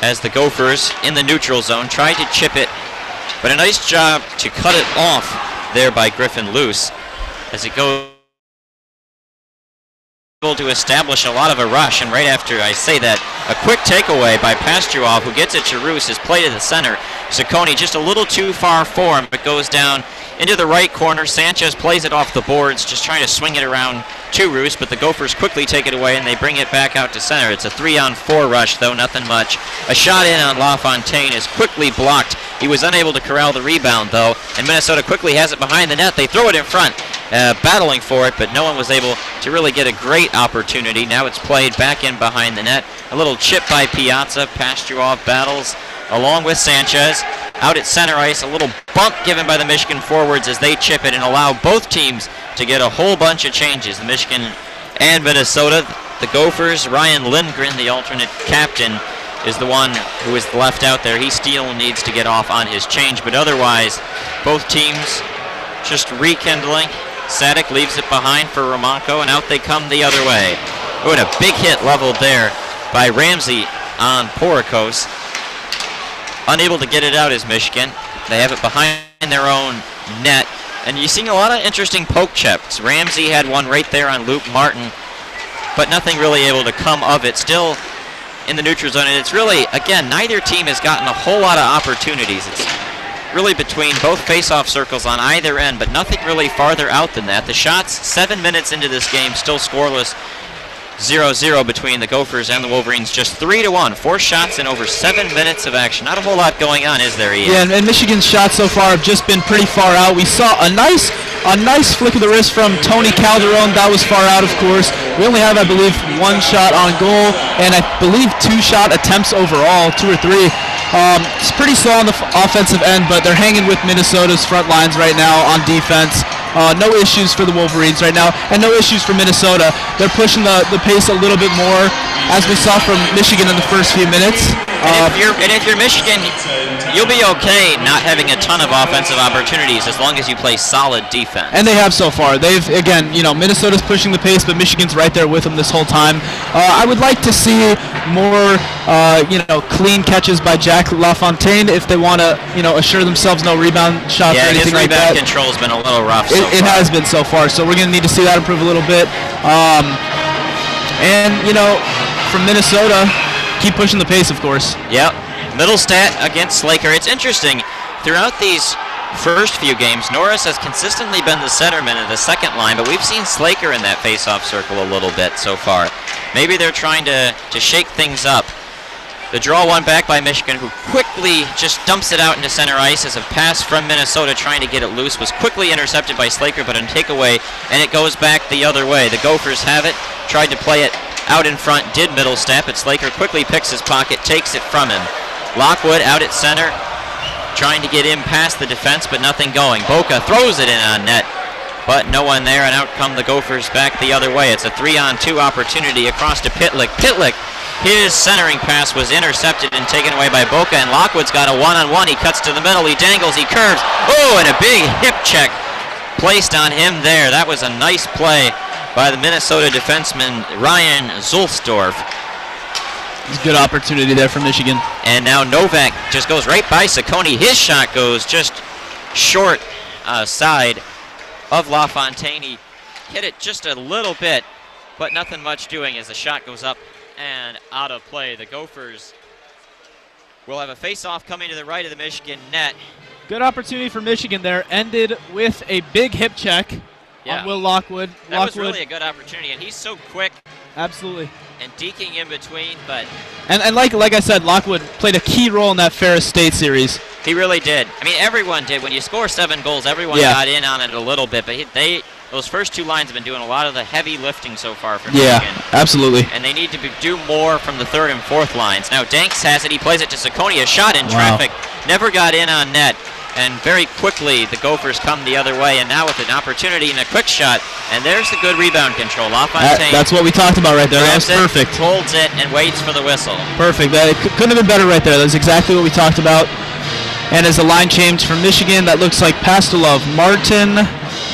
as the Gophers in the neutral zone tried to chip it, but a nice job to cut it off there by Griffin Luce as it goes able to establish a lot of a rush, and right after I say that, a quick takeaway by Pastuov, who gets it to Roos, his play to the center. Ciccone just a little too far for him, but goes down into the right corner. Sanchez plays it off the boards, just trying to swing it around to Roos, but the Gophers quickly take it away and they bring it back out to center. It's a 3-on-4 rush, though, nothing much. A shot in on LaFontaine is quickly blocked. He was unable to corral the rebound, though, and Minnesota quickly has it behind the net. They throw it in front, battling for it, but no one was able to really get a great opportunity. Now it's played back in behind the net. A little chip by Piazza. Pastuov battles along with Sanchez. Out at center ice, a little bump given by the Michigan forwards as they chip it and allow both teams to get a whole bunch of changes. The Michigan and Minnesota. The Gophers, Ryan Lindgren, the alternate captain, is the one who is left out there. He still needs to get off on his change, but otherwise, both teams just rekindling. Sadik leaves it behind for Romanko, and out they come the other way. Oh, and a big hit leveled there by Ramsey on Porikos. Unable to get it out is Michigan. They have it behind their own net, and you're seeing a lot of interesting poke checks. Ramsey had one right there on Luke Martin, but nothing really able to come of it. Still in the neutral zone, and it's really, again, neither team has gotten a whole lot of opportunities. It's really between both face-off circles on either end, but nothing really farther out than that. The shots 7 minutes into this game still scoreless. 0-0 between the Gophers and the Wolverines, just 3-1. 4 shots in over 7 minutes of action. Not a whole lot going on, is there, Ian? Yeah, and Michigan's shots so far have just been pretty far out. We saw a nice flick of the wrist from Tony Calderon. That was far out, of course. We only have, I believe, 1 shot on goal, and I believe 2 shot attempts overall, 2 or 3. It's pretty slow on the offensive end, but they're hanging with Minnesota's front lines right now on defense. No issues for the Wolverines right now, and no issues for Minnesota. They're pushing the pace a little bit more, as we saw from Michigan in the first few minutes. And if you're Michigan, you'll be okay not having a ton of offensive opportunities as long as you play solid defense. And they have so far. They've, again, Minnesota's pushing the pace, but Michigan's right there with them this whole time. I would like to see more, clean catches by Jack LaFontaine if they want to, assure themselves no rebound shots or anything like that. Yeah, his rebound control's been a little rough so far. It has been so far, so we're going to need to see that improve a little bit. From Minnesota, keep pushing the pace, of course. Yep. Middlestat against Slaker. It's interesting. Throughout these first few games, Norris has consistently been the centerman of the second line, but we've seen Slaker in that face-off circle a little bit so far. Maybe they're trying to shake things up. The draw one back by Michigan, who quickly just dumps it out into center ice as a pass from Minnesota trying to get it loose. Was quickly intercepted by Slaker, but on takeaway, and it goes back the other way. The Gophers have it, tried to play it out in front, did Middlestat, but Slaker quickly picks his pocket, takes it from him. Lockwood out at center, trying to get in past the defense, but nothing going. Boca throws it in on net, but no one there, and out come the Gophers back the other way. It's a 3-on-2 opportunity across to Pitlick. Pitlick, his centering pass was intercepted and taken away by Boca, and Lockwood's got a 1-on-1. He cuts to the middle, he dangles, he curves. Oh, and a big hip check placed on him there. That was a nice play by the Minnesota defenseman Ryan Zulsdorf. Good opportunity there for Michigan. And now Novak just goes right by Ciccone. His shot goes just short side of LaFontaine. He hit it just a little bit, but nothing much doing as the shot goes up and out of play. The Gophers will have a face-off coming to the right of the Michigan net. Good opportunity for Michigan there. Ended with a big hip check on Will Lockwood. That was really a good opportunity, and he's so quick. Absolutely. And deking in between, but... And like I said, Lockwood played a key role in that Ferris State series. He really did. I mean, everyone did. When you score 7 goals, everyone got in on it a little bit, but those first 2 lines have been doing a lot of the heavy lifting so far for Michigan. Yeah, absolutely. And they need to do more from the 3rd and 4th lines. Now Danks has it. He plays it to Ciccone. A shot in traffic. Never got in on net. And very quickly, the Gophers come the other way. And now with an opportunity and a quick shot. And there's the good rebound control. LaFontaine. That's what we talked about right there. That was perfect. Holds it and waits for the whistle. Perfect. That couldn't have been better right there. That's exactly what we talked about. And as the line change from Michigan, that looks like Pastelov. Martin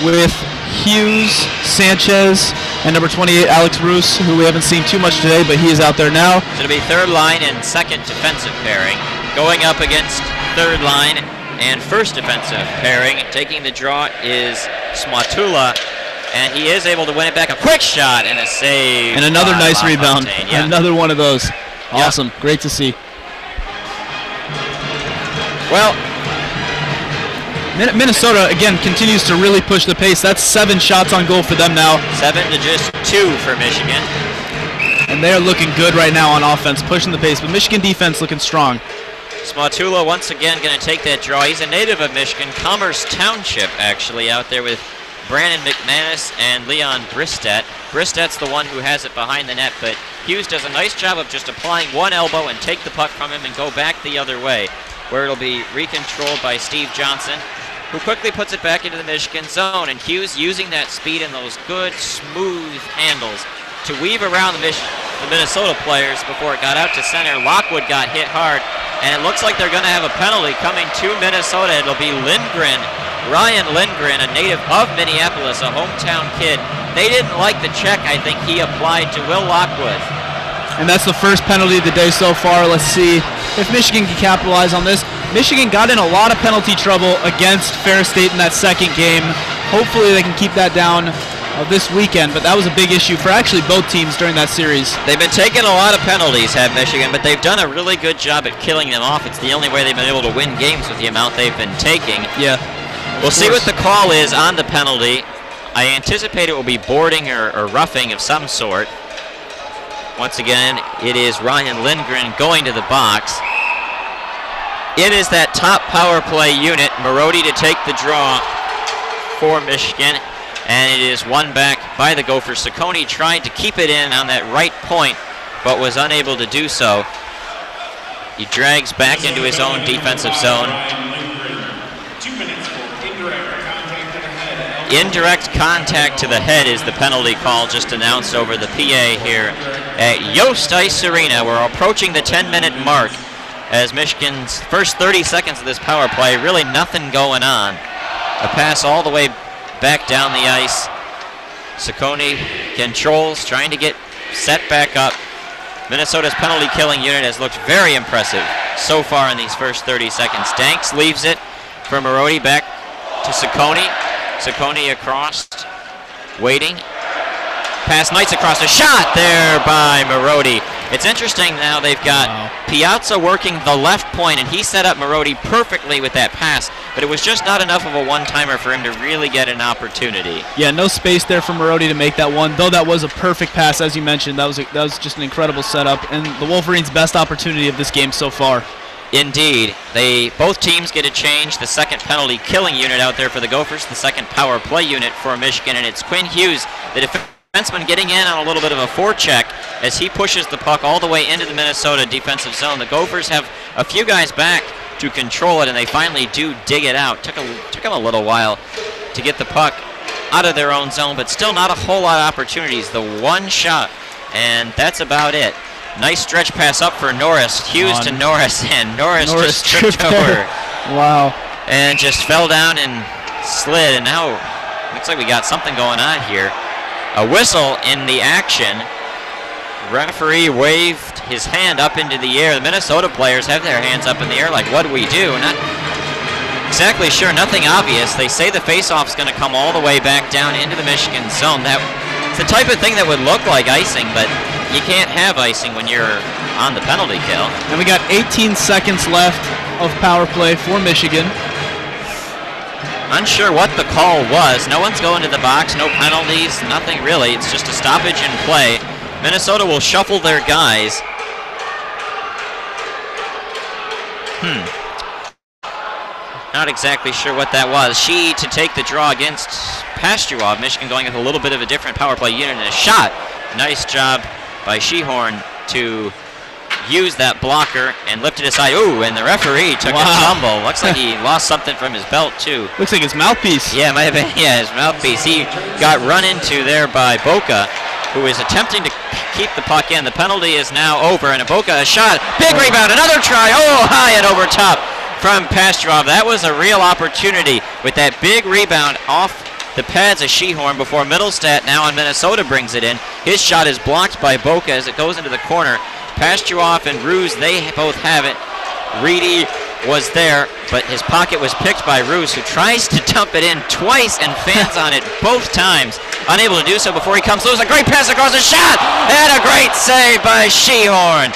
with Hughes, Sanchez, and number 28, Alex Roos, who we haven't seen too much today, but he is out there now. So it'll be 3rd line and 2nd defensive pairing. Going up against 3rd line and 1st defensive pairing. Taking the draw is Smatula, and he is able to win it back. A quick shot and a save. And another nice rebound. Yeah. Another one of those. Awesome. Great to see. Well, Minnesota, again, continues to really push the pace. That's 7 shots on goal for them now. 7 to just 2 for Michigan. And they're looking good right now on offense, pushing the pace. But Michigan defense looking strong. Smatula once again going to take that draw. He's a native of Michigan, Commerce Township, actually, out there with Brandon McManus and Leon Bristet. Bristet's the one who has it behind the net, but Hughes does a nice job of just applying one elbow and take the puck from him and go back the other way, where it'll be recontrolled by Steve Johnson, who quickly puts it back into the Michigan zone. And Hughes using that speed and those good, smooth handles to weave around the Minnesota players before it got out to center. Lockwood got hit hard, and it looks like they're going to have a penalty coming to Minnesota. It'll be Lindgren, Ryan Lindgren, a native of Minneapolis, a hometown kid. They didn't like the check, I think, he applied to Will Lockwood. And that's the first penalty of the day so far. Let's see if Michigan can capitalize on this. Michigan got in a lot of penalty trouble against Ferris State in that 2nd game. Hopefully they can keep that down this weekend, but that was a big issue for actually both teams during that series. They've been taking a lot of penalties, have Michigan, but they've done a really good job at killing them off. It's the only way they've been able to win games with the amount they've been taking. Yeah. We'll see what the call is on the penalty. I anticipate it will be boarding or roughing of some sort. Once again, it is Ryan Lindgren going to the box. It is that top power play unit, Marody, to take the draw for Michigan, and it is won back by the Gophers. Ciccone tried to keep it in on that right point, but was unable to do so. He drags back into his own defensive zone. Indirect contact to the head is the penalty call just announced over the PA here at Yost Ice Arena. We're approaching the 10-minute mark as Michigan's first 30 seconds of this power play, really nothing going on. A pass all the way back down the ice. Ciccone controls, trying to get set back up. Minnesota's penalty killing unit has looked very impressive so far in these first 30 seconds. Danks leaves it for Marody, back to Ciccone. Ciccone across, waiting. Pass Knights across, a shot there by Marody. It's interesting now they've got Piazza working the left point, and he set up Marody perfectly with that pass, but it was just not enough of a one-timer for him to really get an opportunity. Yeah, no space there for Marody to make that one, though that was a perfect pass, as you mentioned. That was just an incredible setup, and the Wolverines' best opportunity of this game so far. Indeed. Both teams get a change. The 2nd penalty killing unit out there for the Gophers, the 2nd power play unit for Michigan, and it's Quinn Hughes, the defenseman, getting in on a little bit of a forecheck as he pushes the puck all the way into the Minnesota defensive zone. The Gophers have a few guys back to control it, and they finally do dig it out. Took them a little while to get the puck out of their own zone, but still not a whole lot of opportunities. The one shot, and that's about it. Nice stretch pass up for Norris. Hughes to Norris, and Norris just tripped over. Wow. And just fell down and slid, and now looks like we got something going on here. A whistle in the action. Referee waved his hand up into the air. The Minnesota players have their hands up in the air like, what do we do? Not exactly sure. Nothing obvious. They say the face-off's going to come all the way back down into the Michigan zone. It's the type of thing that would look like icing, but you can't have icing when you're on the penalty kill. And we got 18 seconds left of power play for Michigan. Unsure what the call was. No one's going to the box, no penalties, nothing really. It's just a stoppage in play. Minnesota will shuffle their guys. Not exactly sure what that was. She to take the draw against Pastuov. Michigan going with a little bit of a different power play unit and a shot. Nice job by Shehorn to use that blocker and lift it aside. Ooh, and the referee took a tumble. Looks like he lost something from his belt, too. Looks like his mouthpiece. Yeah, it might have been, his mouthpiece. He got run into there by Boca, who is attempting to keep the puck in. The penalty is now over, and Boca a shot. Big rebound, another try. Oh, high and over top from Pastrov. That was a real opportunity with that big rebound off the pads of Shehorn before Middlestat now on Minnesota brings it in. His shot is blocked by Boca as it goes into the corner. Pastrov and Ruse, they both have it. Reedy was there, but his pocket was picked by Ruse, who tries to dump it in twice and fans on it both times. Unable to do so before he comes loose. A great pass across the shot, and a great save by Shehorn.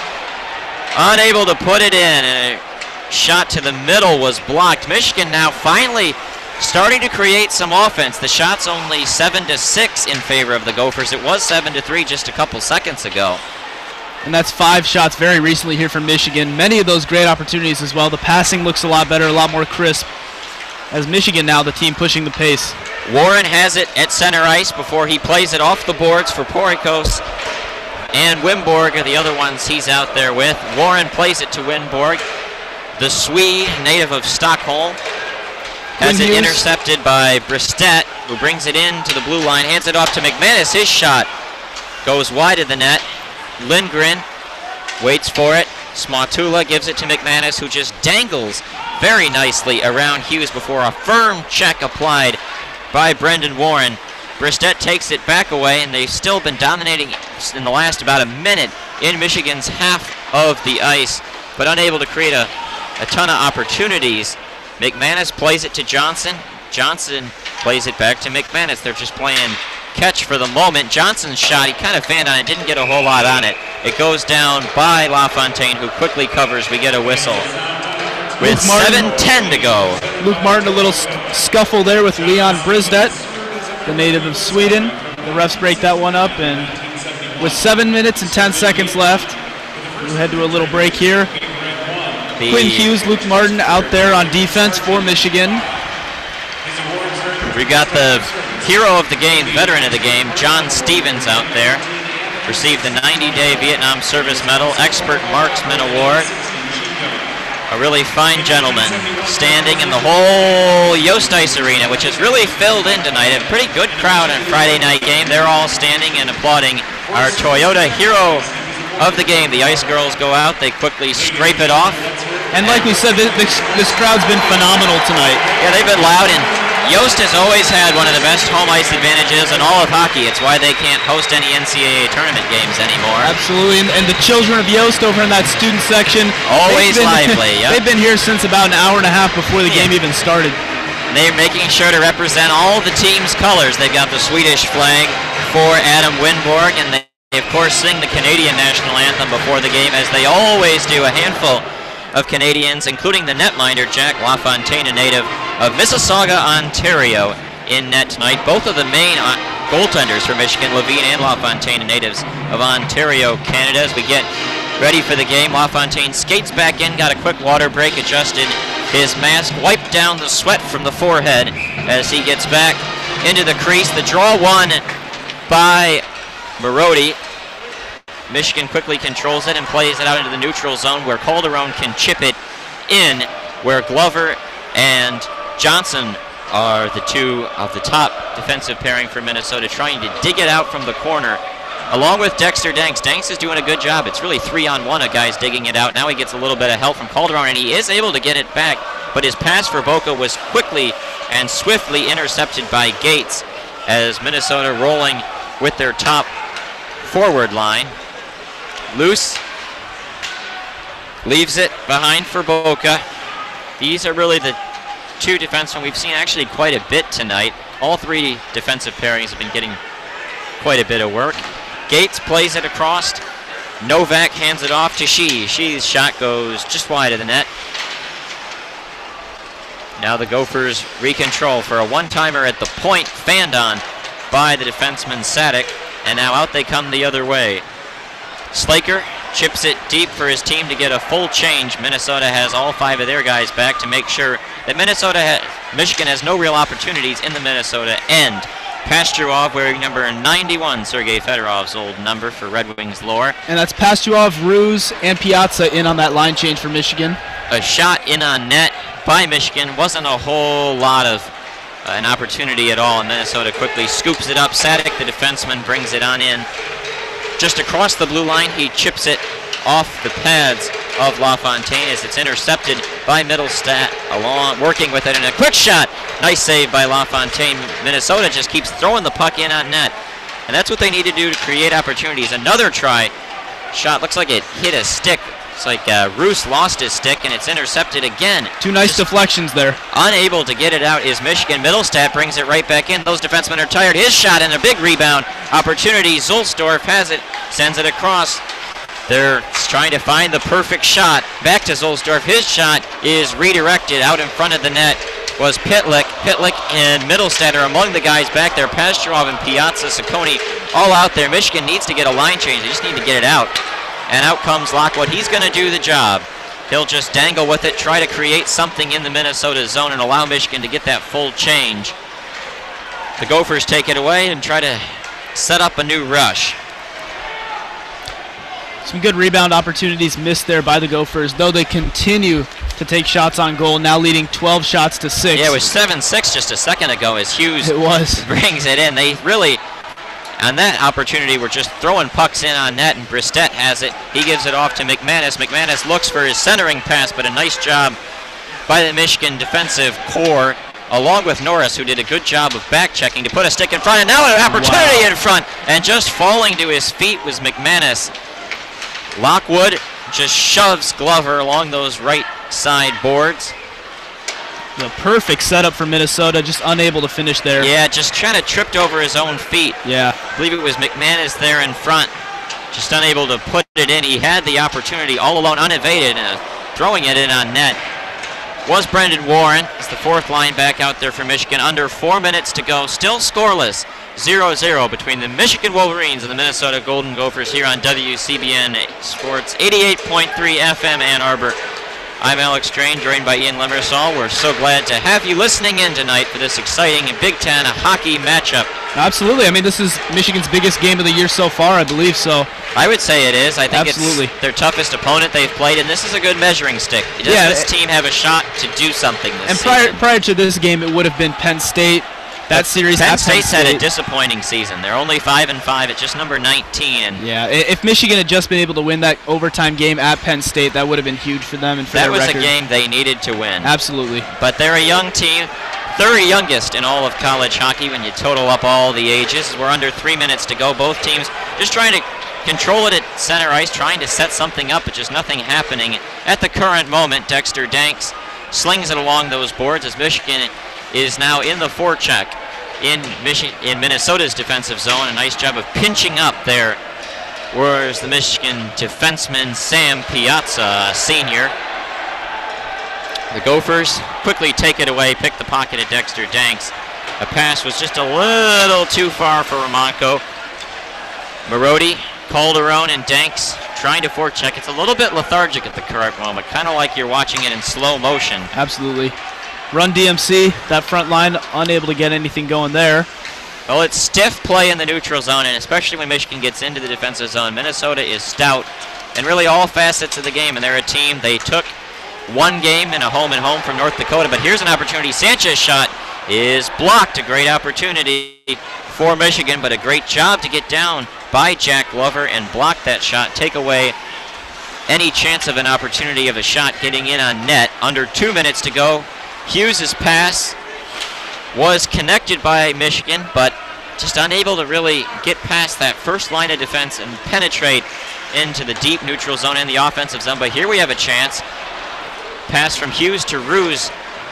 Unable to put it in, and a shot to the middle was blocked. Michigan now finally starting to create some offense. The shot's only 7-6 in favor of the Gophers. It was 7-3 just a couple seconds ago. And that's 5 shots very recently here from Michigan. Many of those great opportunities as well. The passing looks a lot better, a lot more crisp. As Michigan now the team pushing the pace. Warren has it at center ice before he plays it off the boards for Porikos. And Wimborg are the other ones he's out there with. Warren plays it to Wimborg. The Swede, native of Stockholm, has it intercepted by Bristet, who brings it into the blue line, hands it off to McManus. His shot goes wide of the net. Lindgren waits for it. Smatula gives it to McManus, who just dangles very nicely around Hughes before a firm check applied by Brendan Warren. Bristet takes it back away, and they've still been dominating in the last about a minute in Michigan's half of the ice, but unable to create a ton of opportunities. McManus plays it to Johnson. Johnson plays it back to McManus. They're just playing catch for the moment. Johnson's shot, he kind of fanned on it, didn't get a whole lot on it. It goes down by LaFontaine, who quickly covers. We get a whistle with 7:10 to go. Luke Martin, a little scuffle there with Leon Brisdet, the native of Sweden. The refs break that one up, and with 7 minutes and 10 seconds left, we'll head to a little break here. Quinn Hughes, Luke Martin out there on defense for Michigan. We got the hero of the game, veteran of the game, John Stevens out there. Received the 90-day Vietnam Service Medal, Expert Marksman Award. A really fine gentleman standing in the whole Yost Ice Arena, which is really filled in tonight. A pretty good crowd on Friday night game. They're all standing and applauding our Toyota hero of the game. The Ice Girls go out, they quickly scrape it off. And like we said, this crowd's been phenomenal tonight. Yeah, they've been loud, and Yost has always had one of the best home ice advantages in all of hockey. It's why they can't host any NCAA tournament games anymore. Absolutely, and the children of Yost over in that student section. Always lively, yep. They've been here since about an hour and a half before the game even started. They're making sure to represent all the team's colors. They've got the Swedish flag for Adam Wimborg, and they of course sing the Canadian national anthem before the game, as they always do. A handful of Canadians, including the netminder Jack LaFontaine, a native of Mississauga, Ontario, in net tonight. Both of the main goaltenders for Michigan, Levine and LaFontaine, natives of Ontario, Canada. As we get ready for the game, LaFontaine skates back in, got a quick water break, adjusted his mask, wiped down the sweat from the forehead as he gets back into the crease. The draw won by Marody. Michigan quickly controls it and plays it out into the neutral zone, where Calderon can chip it in, where Glover and Johnson are the two of the top defensive pairing for Minnesota, trying to dig it out from the corner, along with Dexter Danks. Danks is doing a good job. It's really 3-on-1 of guys digging it out. Now he gets a little bit of help from Calderon, and he is able to get it back, but his pass for Boca was quickly and swiftly intercepted by Gates, as Minnesota rolling with their top forward line. Loose leaves it behind for Boca. These are really the two defensemen we've seen actually quite a bit tonight. All three defensive pairings have been getting quite a bit of work. Gates plays it across. Novak hands it off to She. She's shot goes just wide of the net. Now the Gophers recontrol for a one-timer at the point, fanned on by the defenseman Sadek, and now out they come the other way. Slaker chips it deep for his team to get a full change. Minnesota has all five of their guys back to make sure that Michigan has no real opportunities in the Minnesota end. Pastuov wearing number 91, Sergei Fedorov's old number for Red Wings lore. And that's Pastuov, Ruse, and Piazza in on that line change for Michigan. A shot in on net by Michigan. Wasn't a whole lot of an opportunity at all, and Minnesota quickly scoops it up. Sadek, the defenseman, brings it on in. Just across the blue line, he chips it off the pads of LaFontaine as it's intercepted by Middlestat, working with it in a quick shot. Nice save by LaFontaine. Minnesota just keeps throwing the puck in on net, and that's what they need to do to create opportunities. Another try. Shot looks like it hit a stick. It's like Roos lost his stick, and it's intercepted again. Two nice deflections there. Unable to get it out is Michigan. Middlestat brings it right back in. Those defensemen are tired. His shot and a big rebound opportunity. Zulsdorf has it, sends it across. They're trying to find the perfect shot. Back to Zulsdorf. His shot is redirected out in front of the net. Was Pitlick. Pitlick and Middlestat are among the guys back there. Pastuov and Piazza, Saccone all out there. Michigan needs to get a line change. They just need to get it out. And out comes Lockwood. He's going to do the job. He'll just dangle with it, try to create something in the Minnesota zone and allow Michigan to get that full change. The Gophers take it away and try to set up a new rush. Some good rebound opportunities missed there by the Gophers, though they continue to take shots on goal, now leading 12 shots to 6. Yeah, it was 7-6 just a second ago as Hughes brings it in. They really, on that opportunity, were just throwing pucks in on net, and Bristet has it. He gives it off to McManus. McManus looks for his centering pass, but a nice job by the Michigan defensive core, along with Norris, who did a good job of back-checking to put a stick in front, and now an opportunity in front, and just falling to his feet was McManus. Lockwood just shoves Glover along those right side boards. The perfect setup for Minnesota, just unable to finish there. Yeah, just kind of tripped over his own feet. Yeah. I believe it was McManus there in front, just unable to put it in. He had the opportunity all alone, unevaded, and throwing it in on net was Brendan Warren. It's the fourth line back out there for Michigan. Under 4 minutes to go, still scoreless. 0-0 between the Michigan Wolverines and the Minnesota Golden Gophers here on WCBN Sports 88.3 FM Ann Arbor. I'm Alex Drain, joined by Ian Lemersall. We're so glad to have you listening in tonight for this exciting Big Ten hockey matchup. Absolutely. I mean, this is Michigan's biggest game of the year so far, I believe so. I would say it is. I think Absolutely. It's their toughest opponent they've played, and this is a good measuring stick. Does this team have a shot to do something this season? Prior to this game, it would have been Penn State. That series Penn State's had a disappointing season. They're only 5-5 at just number 19. And yeah, if Michigan had just been able to win that overtime game at Penn State, that would have been huge for them and for their record. That was a game they needed to win. Absolutely. But they're a young team, third youngest in all of college hockey when you total up all the ages. We're under 3 minutes to go. Both teams just trying to control it at center ice, trying to set something up, but just nothing happening. At the current moment, Dexter Danks slings it along those boards as Michigan is now in the forecheck in Minnesota's defensive zone. A nice job of pinching up there. Whereas the Michigan defenseman Sam Piazza, senior. The Gophers quickly take it away, pick the pocket of Dexter Danks. A pass was just a little too far for Ramonko. Marody, Calderon, and Danks trying to forecheck. It's a little bit lethargic at the current moment, kind of like you're watching it in slow motion. Absolutely. Run DMC, that front line, unable to get anything going there. Well, it's stiff play in the neutral zone, and especially when Michigan gets into the defensive zone. Minnesota is stout in really all facets of the game, and they're a team. They took one game in a home-and-home from North Dakota, but here's an opportunity. Sanchez's shot is blocked. A great opportunity for Michigan, but a great job to get down by Jack Glover and block that shot, take away any chance of an opportunity of a shot getting in on net. Under 2 minutes to go. Hughes' pass was connected by Michigan, but just unable to really get past that first line of defense and penetrate into the deep neutral zone and the offensive zone. But here we have a chance. Pass from Hughes to Ruse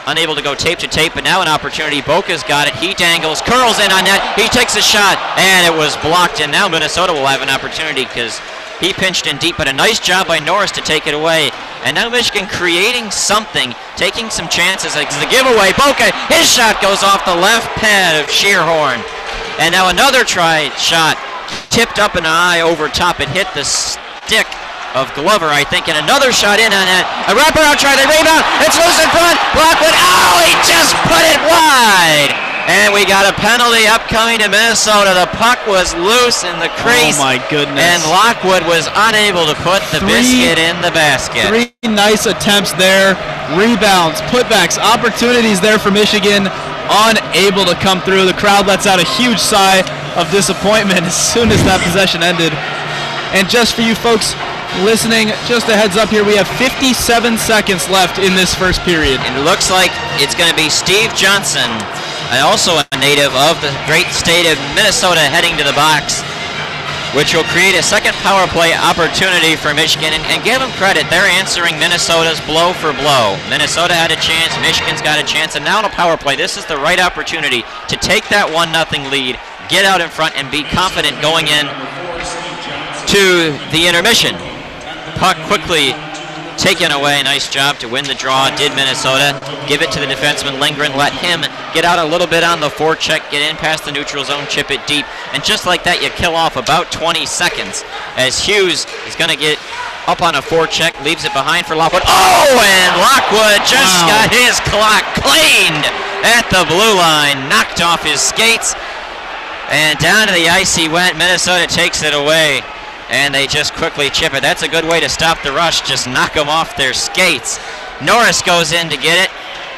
unable to go tape to tape, but now an opportunity. Boca's got it. He dangles, curls in on net. He takes a shot, and it was blocked. And now Minnesota will have an opportunity because he pinched in deep, but a nice job by Norris to take it away. And now Michigan creating something, taking some chances. It's the giveaway. Boca, his shot goes off the left pad of Shearhorn. And now another try shot, tipped up an eye over top. It hit the stick of Glover, I think, and another shot in on that. A wraparound try, the rebound, it's loose in front. Lockwood, oh, he just put it wide. And we got a penalty upcoming to Minnesota. The puck was loose in the crease. Oh my goodness. And Lockwood was unable to put the biscuit in the basket. 3 nice attempts there. Rebounds, putbacks, opportunities there for Michigan. Unable to come through. The crowd lets out a huge sigh of disappointment as soon as that possession ended. And just for you folks listening, just a heads up here, we have 57 seconds left in this first period. And it looks like it's going to be Steve Johnson, also a native of the great state of Minnesota, heading to the box, which will create a second power play opportunity for Michigan. And give them credit, they're answering Minnesota's blow for blow. Minnesota had a chance, Michigan's got a chance, and now in a power play, this is the right opportunity to take that 1-0 lead, get out in front, and be confident going in to the intermission. Puck quickly taken away. Nice job to win the draw, did Minnesota. Give it to the defenseman Lindgren, let him get out a little bit on the forecheck, get in past the neutral zone, chip it deep, and just like that you kill off about 20 seconds as Hughes is going to get up on a forecheck, leaves it behind for Lockwood. Oh, and Lockwood just got his clock cleaned at the blue line, knocked off his skates, and down to the ice he went. Minnesota takes it away, and they just quickly chip it. That's a good way to stop the rush, just knock them off their skates. Norris goes in to get it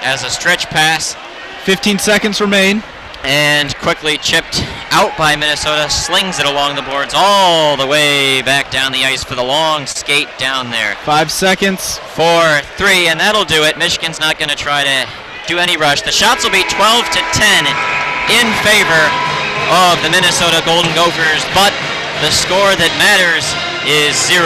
as a stretch pass. 15 seconds remain. And quickly chipped out by Minnesota, slings it along the boards all the way back down the ice for the long skate down there. 5 seconds. 4, 3, and that'll do it. Michigan's not going to try to do any rush. The shots will be 12-10 in favor of the Minnesota Golden Gophers, but the score that matters is 0-0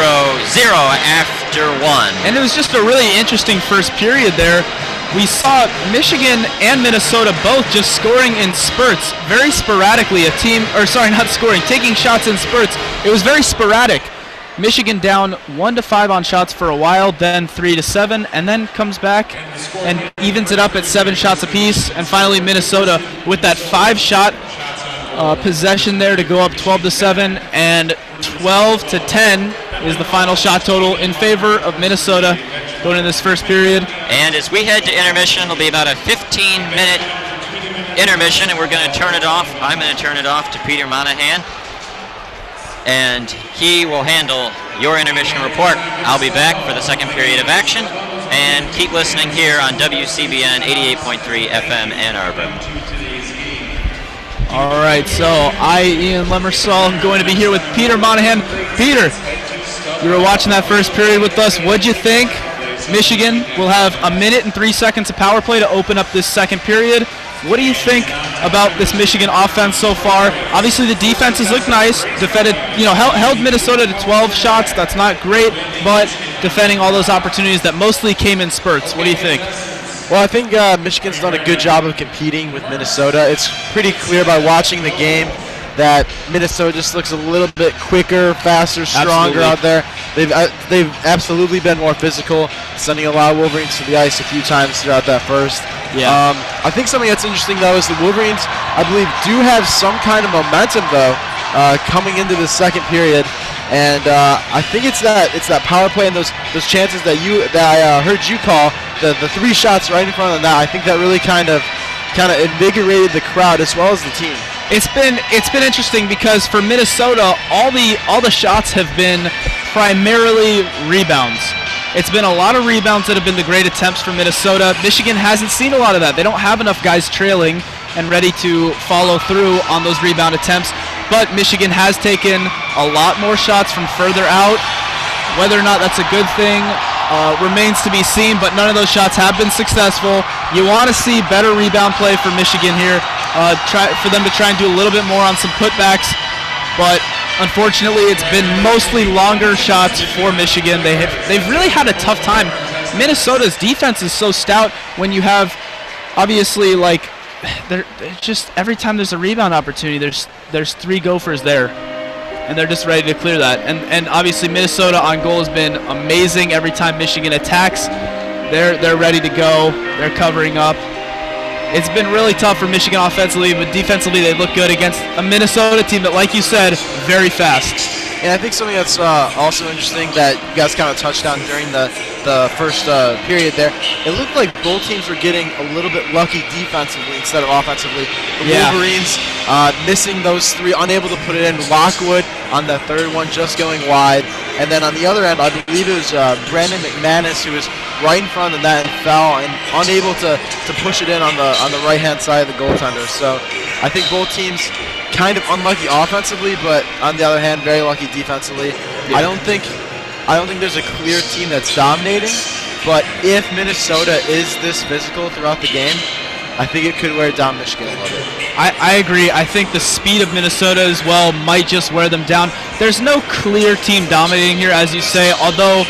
after 1. And it was just a really interesting first period there. We saw Michigan and Minnesota both just scoring in spurts, very sporadically. Taking shots in spurts. It was very sporadic. Michigan down 1-5 on shots for a while, then 3-7, and then comes back and evens it up at 7 shots apiece. And finally Minnesota with that 5-shot possession there to go up 12-7, and 12-10 is the final shot total in favor of Minnesota going in this first period. And as we head to intermission, it'll be about a 15-minute intermission, and we're going to turn it off. I'm going to turn it off to Peter Monahan, and he will handle your intermission report. I'll be back for the second period of action, and keep listening here on WCBN 88.3 FM Ann Arbor. All right, so Ian Lemersall, am going to be here with Peter Monahan. Peter, you were watching that first period with us. What'd you think? Michigan will have 1 minute and 3 seconds of power play to open up this second period. What do you think about this Michigan offense so far? Obviously, the defenses look nice. Held Minnesota to 12 shots. That's not great, but defending all those opportunities that mostly came in spurts. What do you think? Well, I think Michigan's done a good job of competing with Minnesota. It's pretty clear by watching the game that Minnesota just looks a little bit quicker, faster, stronger out there. They've absolutely been more physical, sending a lot of Wolverines to the ice a few times throughout that first. Yeah. I think something that's interesting, though, is the Wolverines, I believe, do have some kind of momentum, though, coming into the second period. And I think it's that power play and those chances that I heard you call, the 3 shots right in front of the net. I think that really kind of invigorated the crowd as well as the team. It's been interesting because for Minnesota, all the shots have been primarily rebounds. It's been a lot of rebounds that have been the great attempts for Minnesota. Michigan hasn't seen a lot of that. They don't have enough guys trailing and ready to follow through on those rebound attempts. But Michigan has taken a lot more shots from further out. Whether or not that's a good thing remains to be seen, but none of those shots have been successful. You want to see better rebound play for Michigan here, for them to try and do a little bit more on some putbacks, but unfortunately it's been mostly longer shots for Michigan. They've really had a tough time. Minnesota's defense is so stout when you have obviously, like, they're just every time there's a rebound opportunity, there's 3 Gophers there, and they're just ready to clear that. And obviously Minnesota on goal has been amazing. Every time Michigan attacks, they're ready to go. They're covering up. It's been really tough for Michigan offensively, but defensively they look good against a Minnesota team that, like you said, very fast. And I think something that's also interesting that you guys kind of touched on during the first period there, it looked like both teams were getting a little bit lucky defensively instead of offensively. The Wolverines missing those 3, unable to put it in. Lockwood on the third one just going wide. And then on the other end, I believe it was Brandon McManus who was right in front of the net and fell and unable to push it in on the right-hand side of the goaltender. So I think both teams kind of unlucky offensively, but on the other hand, very lucky defensively. Yeah. I don't think there's a clear team that's dominating, but if Minnesota is this physical throughout the game, I think it could wear down Michigan a little bit. I agree. I think the speed of Minnesota as well might just wear them down. There's no clear team dominating here, as you say, although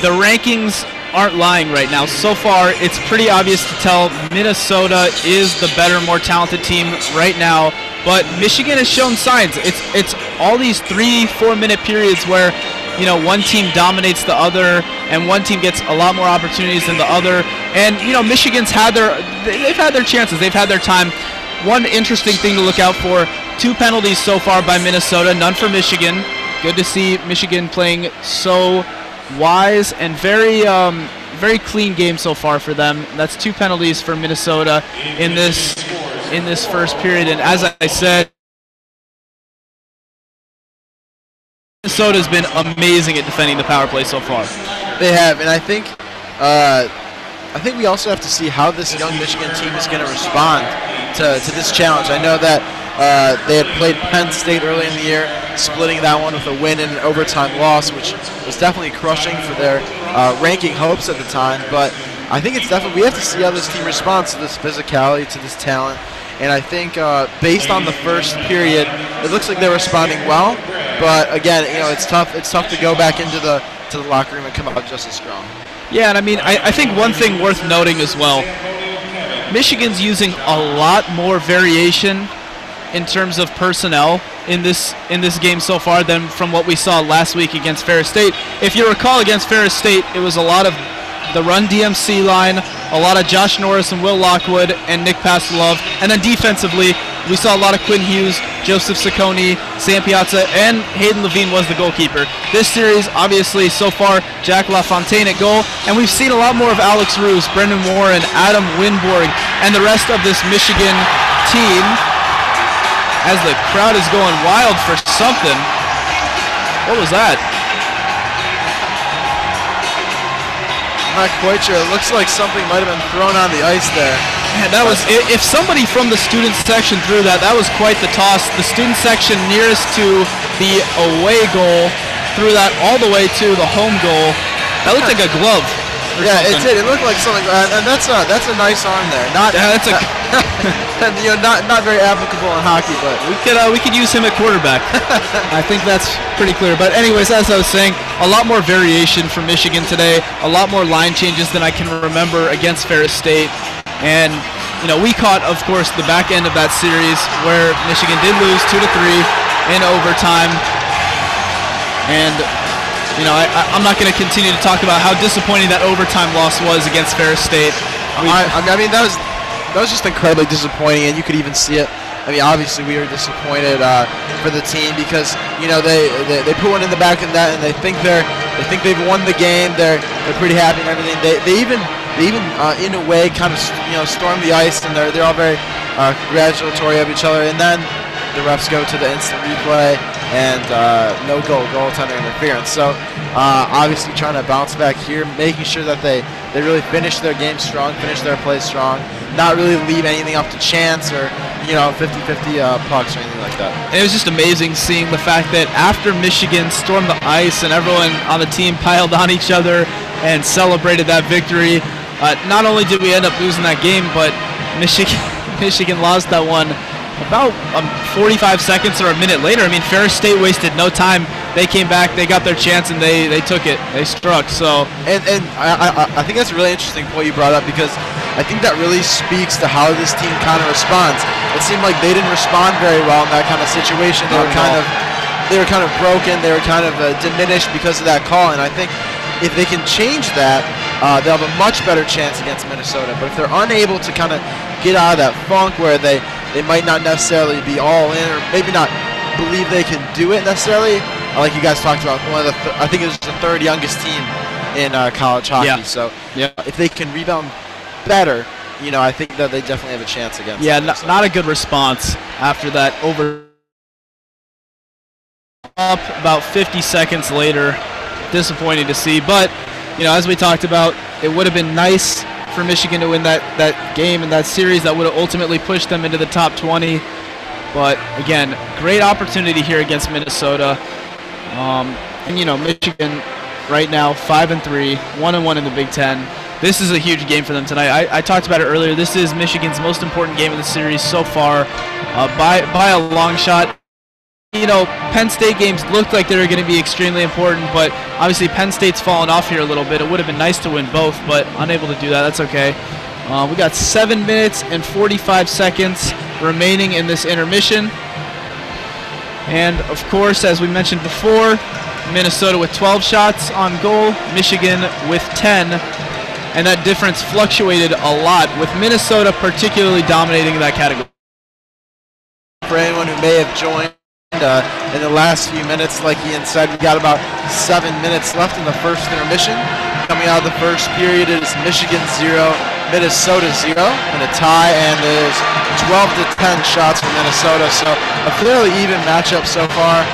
the rankings aren't lying right now. So far, it's pretty obvious to tell Minnesota is the better, more talented team right now. But Michigan has shown signs. It's all these 3-4 minute periods where, you know, one team dominates the other and one team gets a lot more opportunities than the other. And, you know, Michigan's they've had their chances. They've had their time. One interesting thing to look out for, 2 penalties so far by Minnesota, none for Michigan. Good to see Michigan playing so wise and very clean game so far for them. That's 2 penalties for Minnesota in this first period. And as I said, Minnesota's been amazing at defending the power play so far. They have, and I think we also have to see how this young Michigan team is going to respond to this challenge. I know that they had played Penn State early in the year, splitting that one with a win and an overtime loss, which was definitely crushing for their ranking hopes at the time. But I think it's definitely, we have to see how this team responds to this physicality, to this talent. And I think based on the first period, it looks like they're responding well. But again, you know, it's tough to go back into the locker room and come out just as strong. Yeah, and I mean, I think one thing worth noting as well, Michigan's using a lot more variation in terms of personnel in this game so far than from what we saw last week against Ferris State. If you recall, against Ferris State, it was a lot of the run DMC line, a lot of Josh Norris and Will Lockwood and Nick Pastelov, and then defensively, we saw a lot of Quinn Hughes, Joseph Ciccone, Sam Piazza, and Hayden Levine was the goalkeeper. This series, obviously, so far, Jack LaFontaine at goal, and we've seen a lot more of Alex Roos, Brendan Warren, Adam Winborg, and the rest of this Michigan team as the crowd is going wild for something. What was that? Not quite sure. It looks like something might have been thrown on the ice there. Man, that was, if somebody from the student section threw that, that was quite the toss. The student section nearest to the away goal threw that all the way to the home goal. That looked like a glove. Yeah, it did. It looked like something, and that's a nice arm there. That's a you know, not very applicable in hockey, but we could use him at quarterback. I think that's pretty clear. But anyways, as I was saying, a lot more variation from Michigan today. A lot more line changes than I can remember against Ferris State. And you know, we caught, of course, the back end of that series where Michigan did lose 2-3 in overtime. And you know, I'm not going to continue to talk about how disappointing that overtime loss was against Ferris State. I mean, that was just incredibly disappointing, and you could even see it. I mean, obviously we were disappointed for the team because, you know, they put one in the back of the net and they think they've won the game. They're pretty happy and everything. They even in a way kind of, you know, storm the ice, and they're all very congratulatory of each other, and then the refs go to the instant replay and no goaltender interference. So obviously trying to bounce back here, making sure that they really finish their game strong, finish their play strong, not really leave anything up to chance or, you know, 50-50 pucks or anything like that. And it was just amazing seeing the fact that after Michigan stormed the ice and everyone on the team piled on each other and celebrated that victory, not only did we end up losing that game, but Michigan lost that one about 45 seconds or a minute later. I mean, Ferris State wasted no time. They came back, they got their chance, and they took it. They struck. So, and I think that's a really interesting point you brought up, because I think that really speaks to how this team kind of responds. It seemed like they didn't respond very well in that kind of situation. They were kind of broken. They were kind of diminished because of that call. And I think if they can change that, they'll have a much better chance against Minnesota. But if they're unable to kind of get out of that funk where they might not necessarily be all in, or maybe not believe they can do it necessarily, like you guys talked about, I think it was the third youngest team in college hockey. Yeah. So if they can rebound better, I think that they definitely have a chance against. Yeah, not a good response after that up about 50 seconds later. Disappointing to see, but as we talked about, it would have been nice for Michigan to win that game and that series. That would have ultimately pushed them into the top 20. But again, great opportunity here against Minnesota. And Michigan right now 5-3, 1-1 in the Big Ten. This is a huge game for them tonight. I talked about it earlier. This is Michigan's most important game of the series so far, by a long shot. Penn State games looked like they were going to be extremely important, but obviously Penn State's fallen off here a little bit. It would have been nice to win both, but unable to do that. That's okay. We got 7 minutes and 45 seconds remaining in this intermission. And, of course, as we mentioned before, Minnesota with 12 shots on goal, Michigan with 10. And that difference fluctuated a lot, with Minnesota particularly dominating that category. For anyone who may have joined in the last few minutes, like Ian said, we got about 7 minutes left in the first intermission. Coming out of the first period, it is Michigan 0, Minnesota 0, and a tie, and there's 12-10 shots for Minnesota, so a fairly even matchup so far.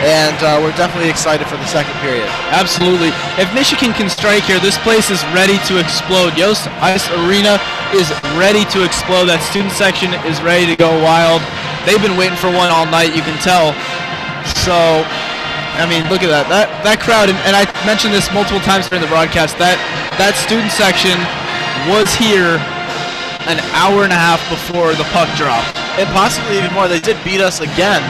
And we're definitely excited for the second period. Absolutely. If Michigan can strike here, this place is ready to explode. Yost Ice Arena is ready to explode. That student section is ready to go wild. They've been waiting for one all night, you can tell. So, I mean, look at that. That crowd, and I mentioned this multiple times during the broadcast, that student section was here an hour and a half before the puck dropped. And possibly even more. They did beat us again.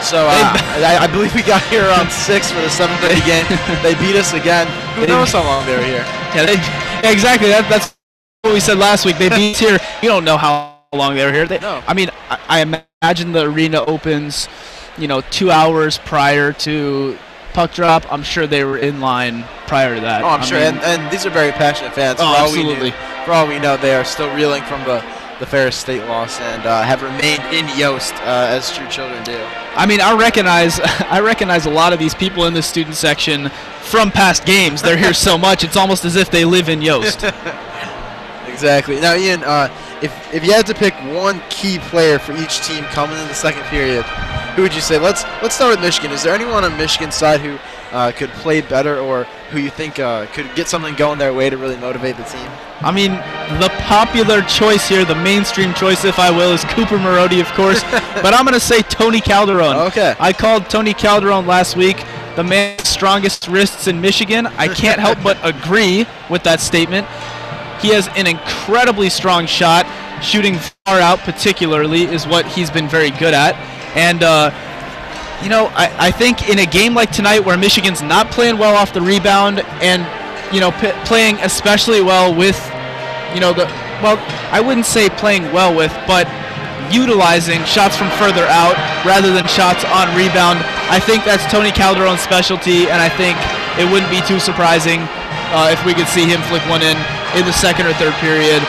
So I believe we got here around 6 for the 7:30 game. They beat us again. Who knows how long they were here? Yeah, exactly. That's what we said last week. They beat us here. You don't know how long they were here. No. I mean, I imagine the arena opens, 2 hours prior to puck drop. I'm sure they were in line prior to that. Oh, I'm sure. And these are very passionate fans. Oh, absolutely. For all we know, they are still reeling from the Ferris State loss and have remained in Yost as true children do. I mean, I recognize a lot of these people in the student section from past games. They're here so much, it's almost as if they live in Yost. Exactly. Now, Ian, if you had to pick one key player for each team coming in the second period, who would you say? Let's start with Michigan. Is there anyone on Michigan's side who could play better, or who you think could get something going their way to really motivate the team? I mean, the popular choice here, the mainstream choice, if I will, is Cooper Marody, of course. But I'm going to say Tony Calderon. Okay. I called Tony Calderon last week the man's strongest wrists in Michigan. I can't help but agree with that statement. He has an incredibly strong shot. Shooting far out particularly is what he's been very good at. And, I think in a game like tonight where Michigan's not playing well off the rebound and, playing especially well with, I wouldn't say playing well with, but utilizing shots from further out rather than shots on rebound, I think that's Tony Calderon's specialty, and I think it wouldn't be too surprising if we could see him flick one in the second or third period.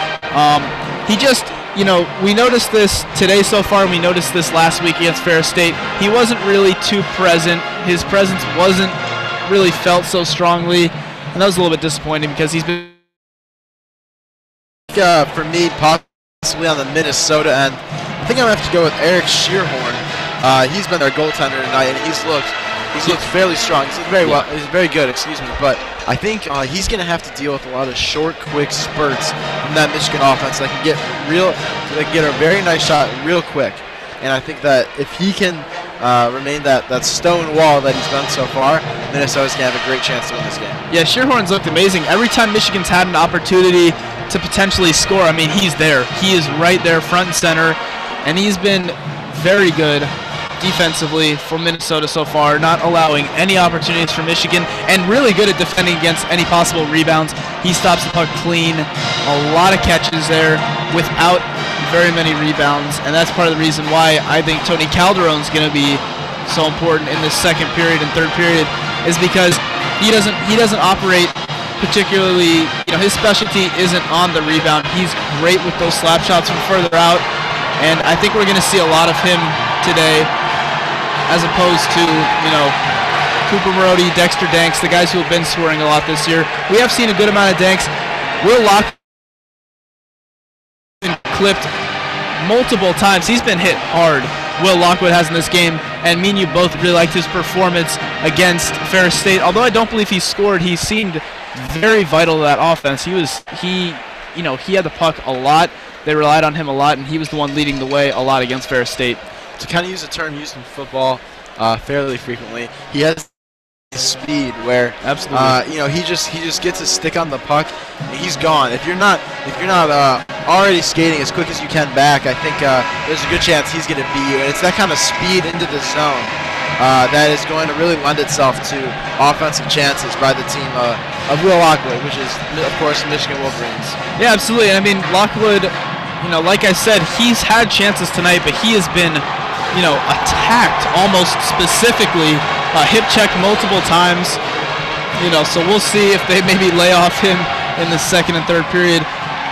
He just, we noticed this today so far, and we noticed this last week against Ferris State. He wasn't really too present. His presence wasn't really felt so strongly, and that was a little bit disappointing because he's been... For me, possibly on the Minnesota end, I think I'm going to have to go with Eric Shearhorn. He's been their goaltender tonight, and he's looked fairly strong. He's very well. He's very good, but I think he's going to have to deal with a lot of short, quick spurts from that Michigan offense that can get a very nice shot real quick. And I think that if he can remain that stone wall that he's done so far, Minnesota's going to have a great chance to win this game. Yeah, Shearhorn's looked amazing. Every time Michigan's had an opportunity to potentially score, I mean, he's there. He is right there, front and center, and he's been very good. defensively for Minnesota so far, not allowing any opportunities for Michigan, and really good at defending against any possible rebounds. He stops the puck clean, a lot of catches there without very many rebounds, and that's part of the reason why I think Tony Calderon's going to be so important in this second period and third period, is because he doesn't operate particularly, his specialty isn't on the rebound. He's great with those slap shots from further out, and I think we're going to see a lot of him today, as opposed to, Cooper Marody, Dexter Danks, the guys who have been scoring a lot this year. We have seen a good amount of Danks. Will Lockwood been clipped multiple times. He's been hit hard. Will Lockwood has in this game, and me and you both really liked his performance against Ferris State. Although I don't believe he scored, he seemed very vital to that offense. He had the puck a lot. They relied on him a lot, and he was the one leading the way a lot against Ferris State. To kind of use a term used in football fairly frequently, he has speed where he just gets his stick on the puck and he's gone. If you're not already skating as quick as you can back, I think there's a good chance he's going to beat you. And it's that kind of speed into the zone that is going to really lend itself to offensive chances by the team of Will Lockwood, which is, of course, Michigan Wolverines. Yeah, absolutely. I mean, Lockwood, like I said, he's had chances tonight, but he has been, attacked almost specifically, hip checked multiple times. So we'll see if they maybe lay off him in the second and third period.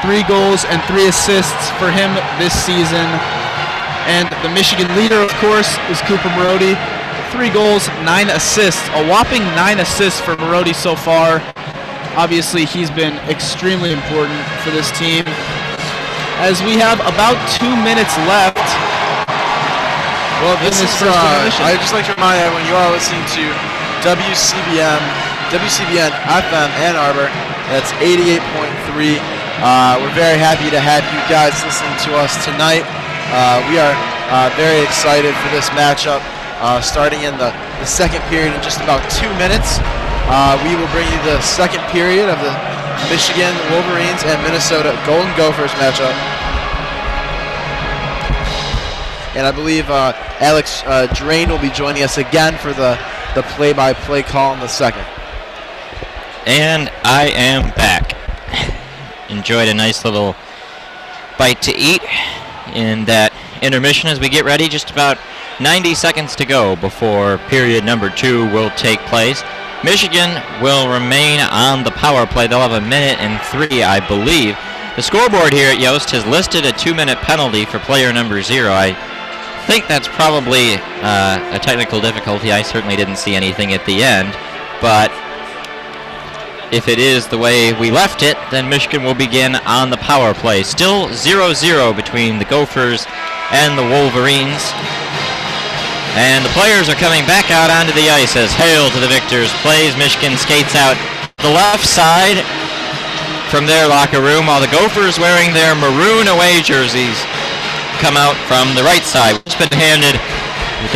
3 goals and 3 assists for him this season. And the Michigan leader, of course, is Cooper Marody. 3 goals, 9 assists, a whopping 9 assists for Marody so far. Obviously, he's been extremely important for this team. As we have about 2 minutes left. Well, this is I'd just like to remind everyone you are listening to WCBN FM Ann Arbor. That's 88.3. We're very happy to have you guys listening to us tonight. We are very excited for this matchup. Starting in the second period in just about 2 minutes. We will bring you the second period of the Michigan Wolverines and Minnesota Golden Gophers matchup. And I believe Alex Drain will be joining us again for the play-by-play call in the second. And I am back. Enjoyed a nice little bite to eat in that intermission as we get ready. Just about 90 seconds to go before period number 2 will take place. Michigan will remain on the power play. They'll have 1 minute and 3, I believe. The scoreboard here at Yost has listed a 2-minute penalty for player number 0. I think that's probably a technical difficulty. I certainly didn't see anything at the end, but if it is the way we left it, then Michigan will begin on the power play. Still 0-0 between the Gophers and the Wolverines. And the players are coming back out onto the ice as Hail to the Victors plays. Michigan skates out the left side from their locker room, while the Gophers, wearing their maroon away jerseys, come out from the right side. It's been handed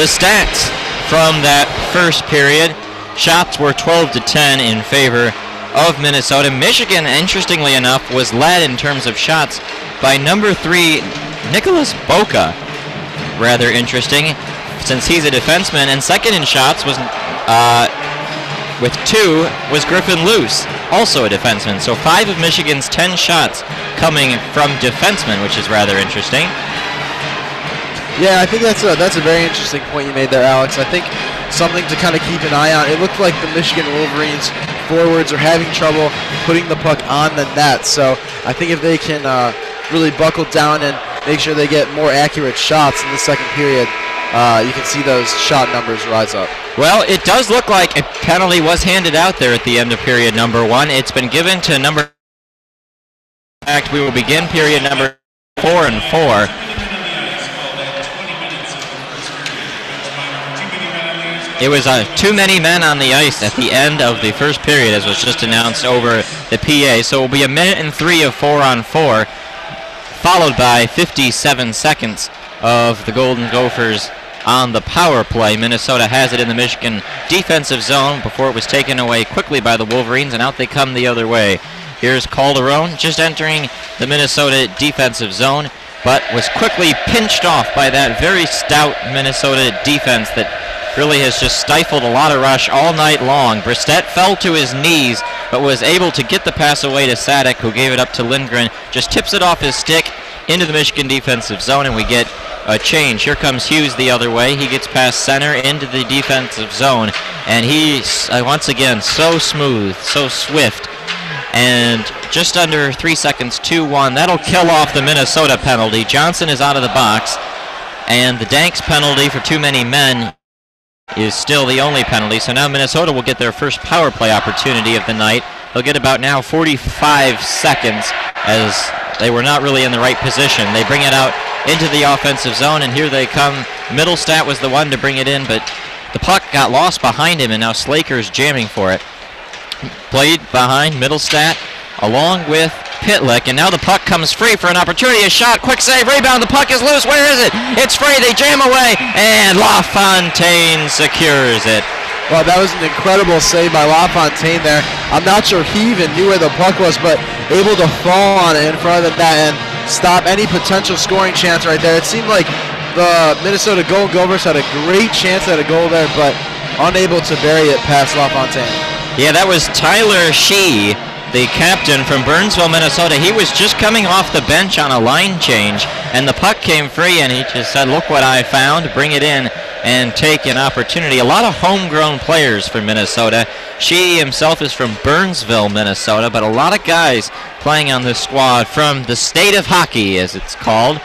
the stats from that first period. Shots were 12-10 in favor of Minnesota. Michigan, interestingly enough, was led in terms of shots by number 3, Nicholas Boca. Rather interesting, since he's a defenseman. And second in shots was, with 2, was Griffin Luce, also a defenseman. So 5 of Michigan's 10 shots coming from defensemen, which is rather interesting. Yeah, I think that's a very interesting point you made there, Alex. I think something to kind of keep an eye on. It looked like the Michigan Wolverines forwards are having trouble putting the puck on the net. So I think if they can really buckle down and make sure they get more accurate shots in the second period, you can see those shot numbers rise up. Well, it does look like a penalty was handed out there at the end of period number 1. It's been given to number... In fact, we will begin period number 4 and 4. It was too many men on the ice at the end of the first period, as was just announced over the PA. So it will be 1 minute and 3 of 4 on 4, followed by 57 seconds of the Golden Gophers on the power play. Minnesota has it in the Michigan defensive zone before it was taken away quickly by the Wolverines, and out they come the other way. Here's Calderon just entering the Minnesota defensive zone. but was quickly pinched off by that very stout Minnesota defense that really has just stifled a lot of rush all night long. Bristette fell to his knees, but was able to get the pass away to Sadek, who gave it up to Lindgren. Just tips it off his stick into the Michigan defensive zone, and we get a change. Here comes Hughes the other way. He gets past center into the defensive zone, and he's once again so smooth, so swift. And just under 3 seconds, 2-1. That'll kill off the Minnesota penalty. Johnson is out of the box, and the Danks penalty for too many men is still the only penalty. So now Minnesota will get their first power play opportunity of the night. They'll get about now 45 seconds, as they were not really in the right position. They bring it out into the offensive zone, and here they come. Middlestat was the one to bring it in, but the puck got lost behind him, and now Slaker's jamming for it. Played behind Middlestat along with Pitlick, and now the puck comes free for an opportunity. A shot, quick save, rebound, the puck is loose. Where is it? It's free, they jam away, and LaFontaine secures it. Well, that was an incredible save by LaFontaine there. I'm not sure he even knew where the puck was, but able to fall on it in front of the net and stop any potential scoring chance right there. It seemed like the Minnesota Golden Gophers had a great chance at a goal there, but unable to bury it past LaFontaine. Yeah, that was Tyler Shee, the captain from Burnsville, Minnesota. He was just coming off the bench on a line change, and the puck came free, and he just said, look what I found, bring it in and take an opportunity. A lot of homegrown players for Minnesota. Shee himself is from Burnsville, Minnesota, but a lot of guys playing on this squad from the state of hockey, as it's called.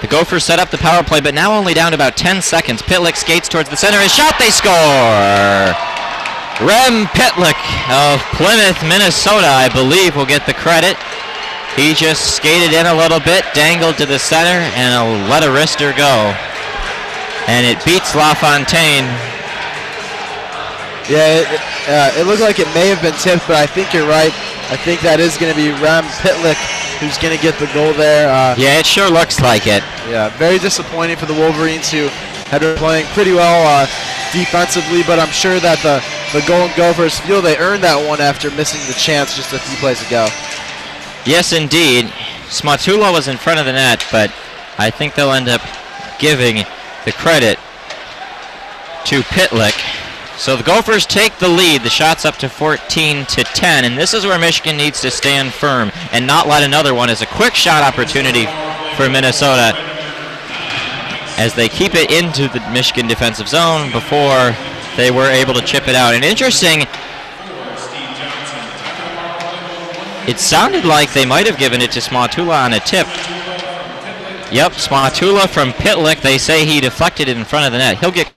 The Gophers set up the power play, but now only down to about 10 seconds. Pitlick skates towards the center. His shot, they score! Rem Pitlick of Plymouth, Minnesota, I believe, will get the credit. He just skated in a little bit, dangled to the center, and let a wrister go. And it beats LaFontaine. Yeah, it looked like it may have been tipped, but I think you're right. I think that is going to be Rem Pitlick who's going to get the goal there. Yeah, it sure looks like it. Yeah, very disappointing for the Wolverines, who had been playing pretty well defensively, but I'm sure that the Golden Gophers feel they earned that one after missing the chance just a few plays ago. Yes, indeed. Smatula was in front of the net, but I think they'll end up giving the credit to Pitlick. So the Gophers take the lead. The shot's up to 14-10, and this is where Michigan needs to stand firm and not let another one as a quick shot opportunity for Minnesota as they keep it into the Michigan defensive zone before they were able to chip it out. And interesting, it sounded like they might have given it to Smatula on a tip. Yep, Smatula from Pitlick. They say he deflected it in front of the net. He'll get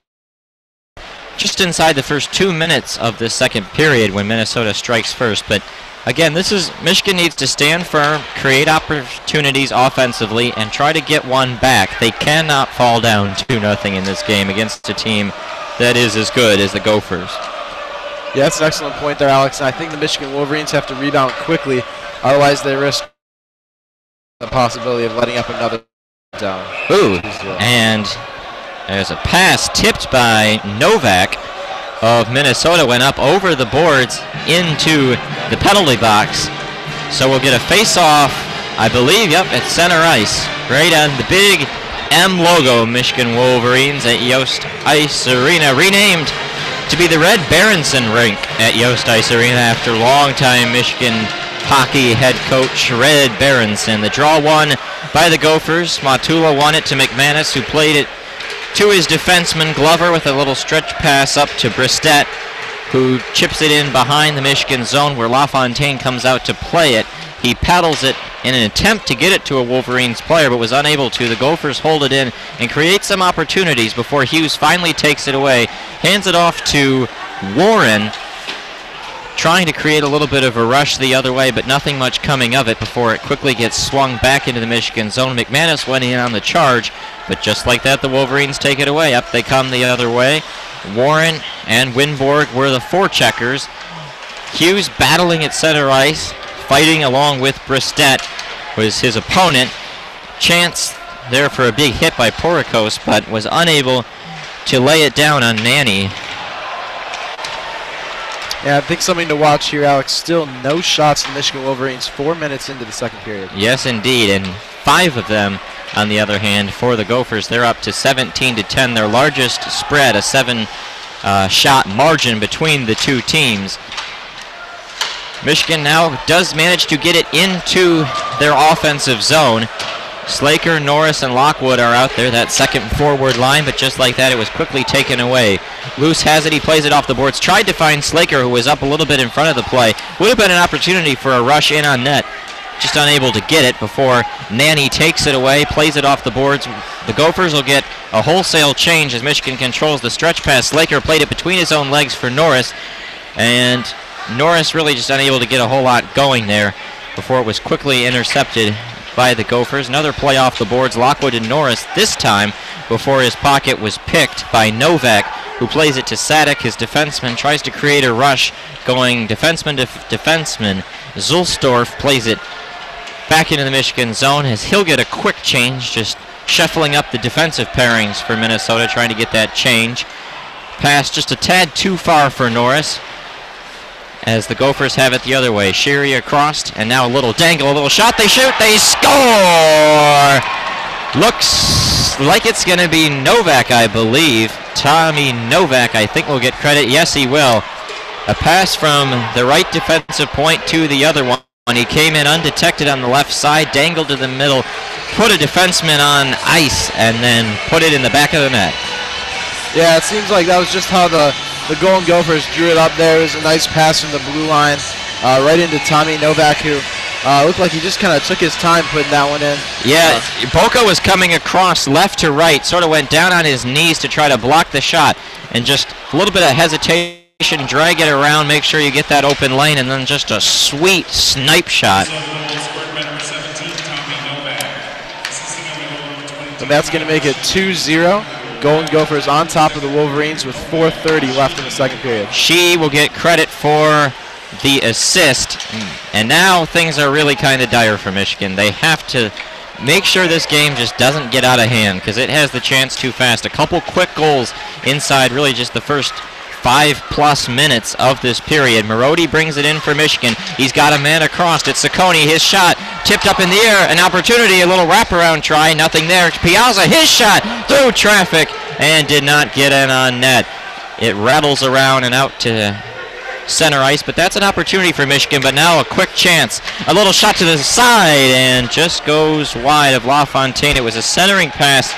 just inside the first 2 minutes of the second period when Minnesota strikes first. But again, this is Michigan needs to stand firm, create opportunities offensively, and try to get one back. They cannot fall down 2-0 in this game against a team that is as good as the Gophers. Yeah, that's an excellent point there, Alex. And I think the Michigan Wolverines have to rebound quickly, otherwise they risk the possibility of letting up another down. Ooh, and there's a pass tipped by Novak of Minnesota, went up over the boards into the penalty box. So we'll get a face-off, I believe, yep, at center ice, right on the big M logo, Michigan Wolverines at Yost Ice Arena, renamed to be the Red Berenson rink at Yost Ice Arena after longtime Michigan hockey head coach Red Berenson. The draw won by the Gophers. Matula won it to McManus, who played it to his defenseman Glover with a little stretch pass up to Bristette, who chips it in behind the Michigan zone where LaFontaine comes out to play it. He paddles it in an attempt to get it to a Wolverines player, but was unable to. The Gophers hold it in and create some opportunities before Hughes finally takes it away, hands it off to Warren, trying to create a little bit of a rush the other way, but nothing much coming of it before it quickly gets swung back into the Michigan zone. McManus went in on the charge, but just like that, the Wolverines take it away. Up they come the other way. Warren and Winborg were the forecheckers. Hughes battling at center ice, fighting along with Bristette was his opponent. Chance there for a big hit by Porikos, but was unable to lay it down on Nanny. Yeah, I think something to watch here, Alex. Still no shots in Michigan Wolverines 4 minutes into the second period. Yes, indeed, and 5 of them, on the other hand, for the Gophers. They're up to 17-10, their largest spread, a 7-shot margin between the two teams. Michigan now does manage to get it into their offensive zone. Slaker, Norris, and Lockwood are out there, that second forward line, but just like that, it was quickly taken away. Luce has it, he plays it off the boards, tried to find Slaker, who was up a little bit in front of the play. Would have been an opportunity for a rush in on net, just unable to get it before Nanny takes it away, plays it off the boards. The Gophers will get a wholesale change as Michigan controls the stretch pass. Slaker played it between his own legs for Norris, and Norris really just unable to get a whole lot going there before it was quickly intercepted by the Gophers. Another play off the boards, Lockwood and Norris, this time before his pocket was picked by Novak, who plays it to Sadek, his defenseman, tries to create a rush going defenseman to defenseman. Zulstorf plays it back into the Michigan zone as he'll get a quick change, just shuffling up the defensive pairings for Minnesota, trying to get that change. Pass just a tad too far for Norris, as the Gophers have it the other way. Sherry across, and now a little dangle, a little shot, they shoot, they score! Looks like it's going to be Novak, I believe. Tommy Novak, I think, will get credit. Yes, he will. A pass from the right defensive point to the other one. He came in undetected on the left side, dangled to the middle, put a defenseman on ice, and then put it in the back of the net. Yeah, it seems like that was just how the Golden Gophers drew it up there. It was a nice pass from the blue line right into Tommy Novak, who looked like he just kind of took his time putting that one in. Yeah, Boca was coming across left to right, sort of went down on his knees to try to block the shot, and just a little bit of hesitation, drag it around, make sure you get that open lane, and then just a sweet snipe shot. And that's going to make it 2-0. Golden Gophers on top of the Wolverines with 4:30 left in the second period. She will get credit for the assist, and now things are really kind of dire for Michigan. They have to make sure this game just doesn't get out of hand, because it has the chance too fast. A couple quick goals inside really just the first 5+ minutes of this period. Marodi brings it in for Michigan. He's got a man across. It's Ciccone. His shot tipped up in the air. An opportunity, a little wraparound try. Nothing there. Piazza, his shot through traffic and did not get in on net. It rattles around and out to center ice, but that's an opportunity for Michigan. But now a quick chance. A little shot to the side and just goes wide of LaFontaine. It was a centering pass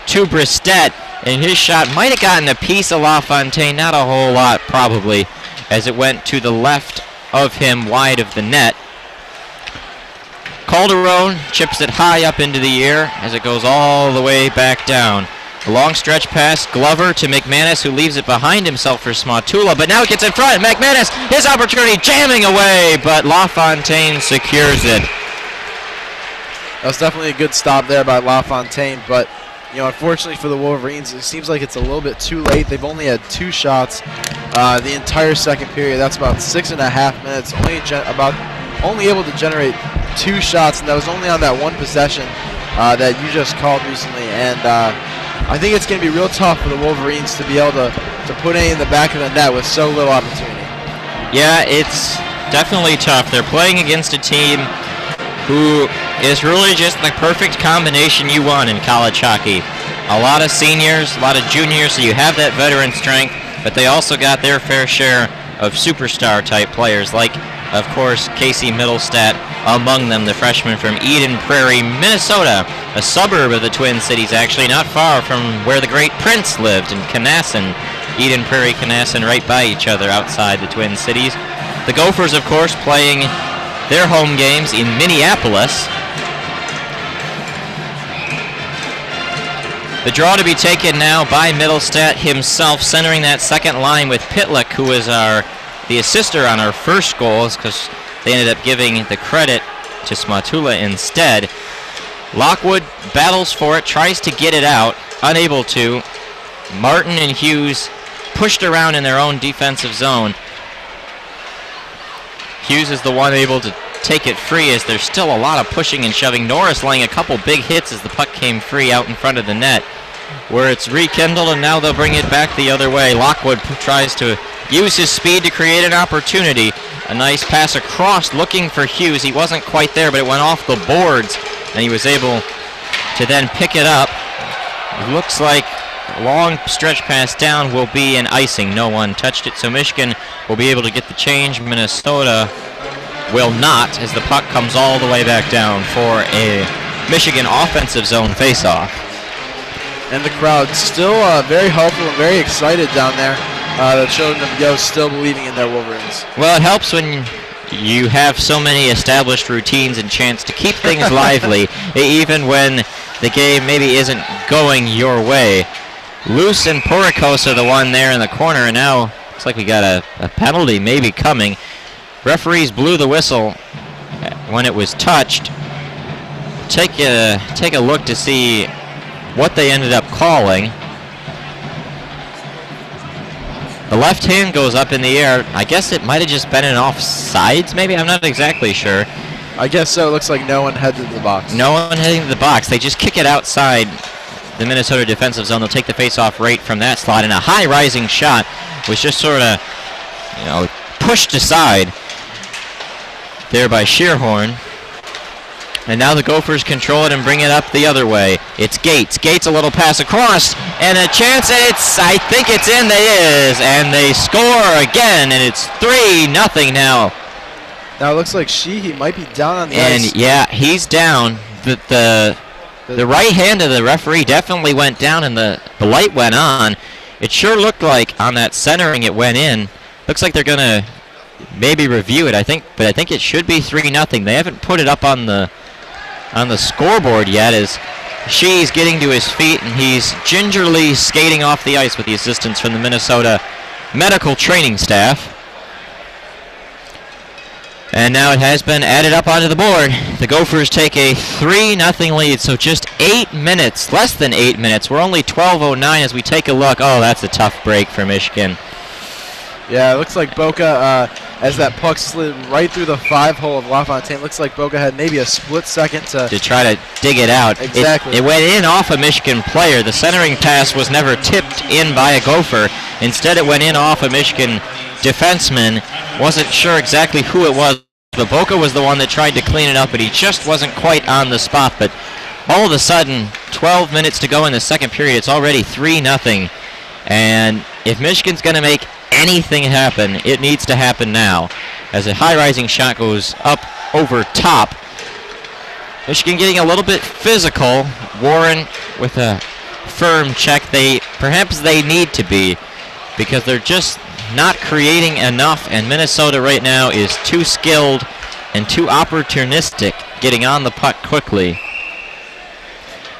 to Bristet, and his shot might have gotten a piece of LaFontaine, not a whole lot probably, as it went to the left of him wide of the net. Calderon chips it high up into the air as it goes all the way back down. A long stretch pass, Glover to McManus, who leaves it behind himself for Smatula, but now it gets in front. McManus, his opportunity, jamming away, but LaFontaine secures it. That was definitely a good stop there by LaFontaine, but unfortunately for the Wolverines, it seems like it's a little bit too late. They've only had 2 shots the entire second period. That's about 6.5 minutes. Only able to generate 2 shots, and that was only on that one possession that you just called recently. And I think it's going to be real tough for the Wolverines to be able to put any in the back of the net with so little opportunity. Yeah, it's definitely tough. They're playing against a team who is really just the perfect combination you want in college hockey. A lot of seniors, a lot of juniors, so you have that veteran strength, but they also got their fair share of superstar-type players, like, of course, Casey Middlestat among them, the freshman from Eden Prairie, Minnesota, a suburb of the Twin Cities, actually, not far from where the great Prince lived in Canasson. Eden Prairie, Canasson, right by each other outside the Twin Cities. The Gophers, of course, playing their home games in Minneapolis. The draw to be taken now by Middlestat himself, centering that second line with Pitlick, who was the assister on our first goals, because they ended up giving the credit to Smatula instead. Lockwood battles for it, tries to get it out, unable to. Martin and Hughes pushed around in their own defensive zone. Hughes is the one able to take it free, as there's still a lot of pushing and shoving. Norris laying a couple big hits as the puck came free out in front of the net. where it's rekindled, and now they'll bring it back the other way. Lockwood tries to use his speed to create an opportunity. A nice pass across looking for Hughes. He wasn't quite there, but it went off the boards, and he was able to then pick it up. It looks like a long stretch pass down will be an icing. No one touched it, so Michigan will be able to get the change. Minnesota will not, as the puck comes all the way back down for a Michigan offensive zone faceoff. And the crowd still very hopeful and very excited down there. The children of Yost still believing in their Wolverines. Well, it helps when you have so many established routines and chance to keep things lively, even when the game maybe isn't going your way. Luce and Poricos are the one there in the corner, and now looks like we got a penalty maybe coming. Referees blew the whistle when it was touched. Take a look to see what they ended up calling. The left hand goes up in the air. I guess it might have just been an offsides, maybe? I'm not exactly sure. I guess so. It looks like no one headed to the box. No one heading to the box. They just kick it outside the Minnesota defensive zone. They'll take the face-off right from that slot, and a high-rising shot was just sort of, pushed aside there by Shearhorn. And now the Gophers control it and bring it up the other way. It's Gates. Gates, a little pass across, and a chance, and I think it's in. It is, and they score again, and it's 3-0 now. Now it looks like he might be down on the ice. And yeah, he's down. The right hand of the referee definitely went down, and the light went on. It sure looked like on that centering it went in. Looks like they're gonna maybe review it. I think it should be 3-0. They haven't put it up on the scoreboard yet, as Shee's getting to his feet, and he's gingerly skating off the ice with the assistance from the Minnesota medical training staff. And now it has been added up onto the board. The Gophers take a 3-0 lead, so just 8 minutes, less than 8 minutes. We're only 12:09 as we take a look. Oh, that's a tough break for Michigan. Yeah, it looks like Boca, as that puck slid right through the 5-hole of LaFontaine, looks like Boca had maybe a split second to try to dig it out. Exactly. It went in off a Michigan player. The centering pass was never tipped in by a Gopher. Instead, it went in off a Michigan defenseman. Wasn't sure exactly who it was, but Boca was the one that tried to clean it up, but he just wasn't quite on the spot. But all of a sudden, 12 minutes to go in the second period, it's already 3-0. And if Michigan's going to make anything happen, it needs to happen now, as a high-rising shot goes up over top. Michigan getting a little bit physical. Warren with a firm check. Perhaps they need to be, because they're just not creating enough, and Minnesota right now is too skilled and too opportunistic, getting on the puck quickly,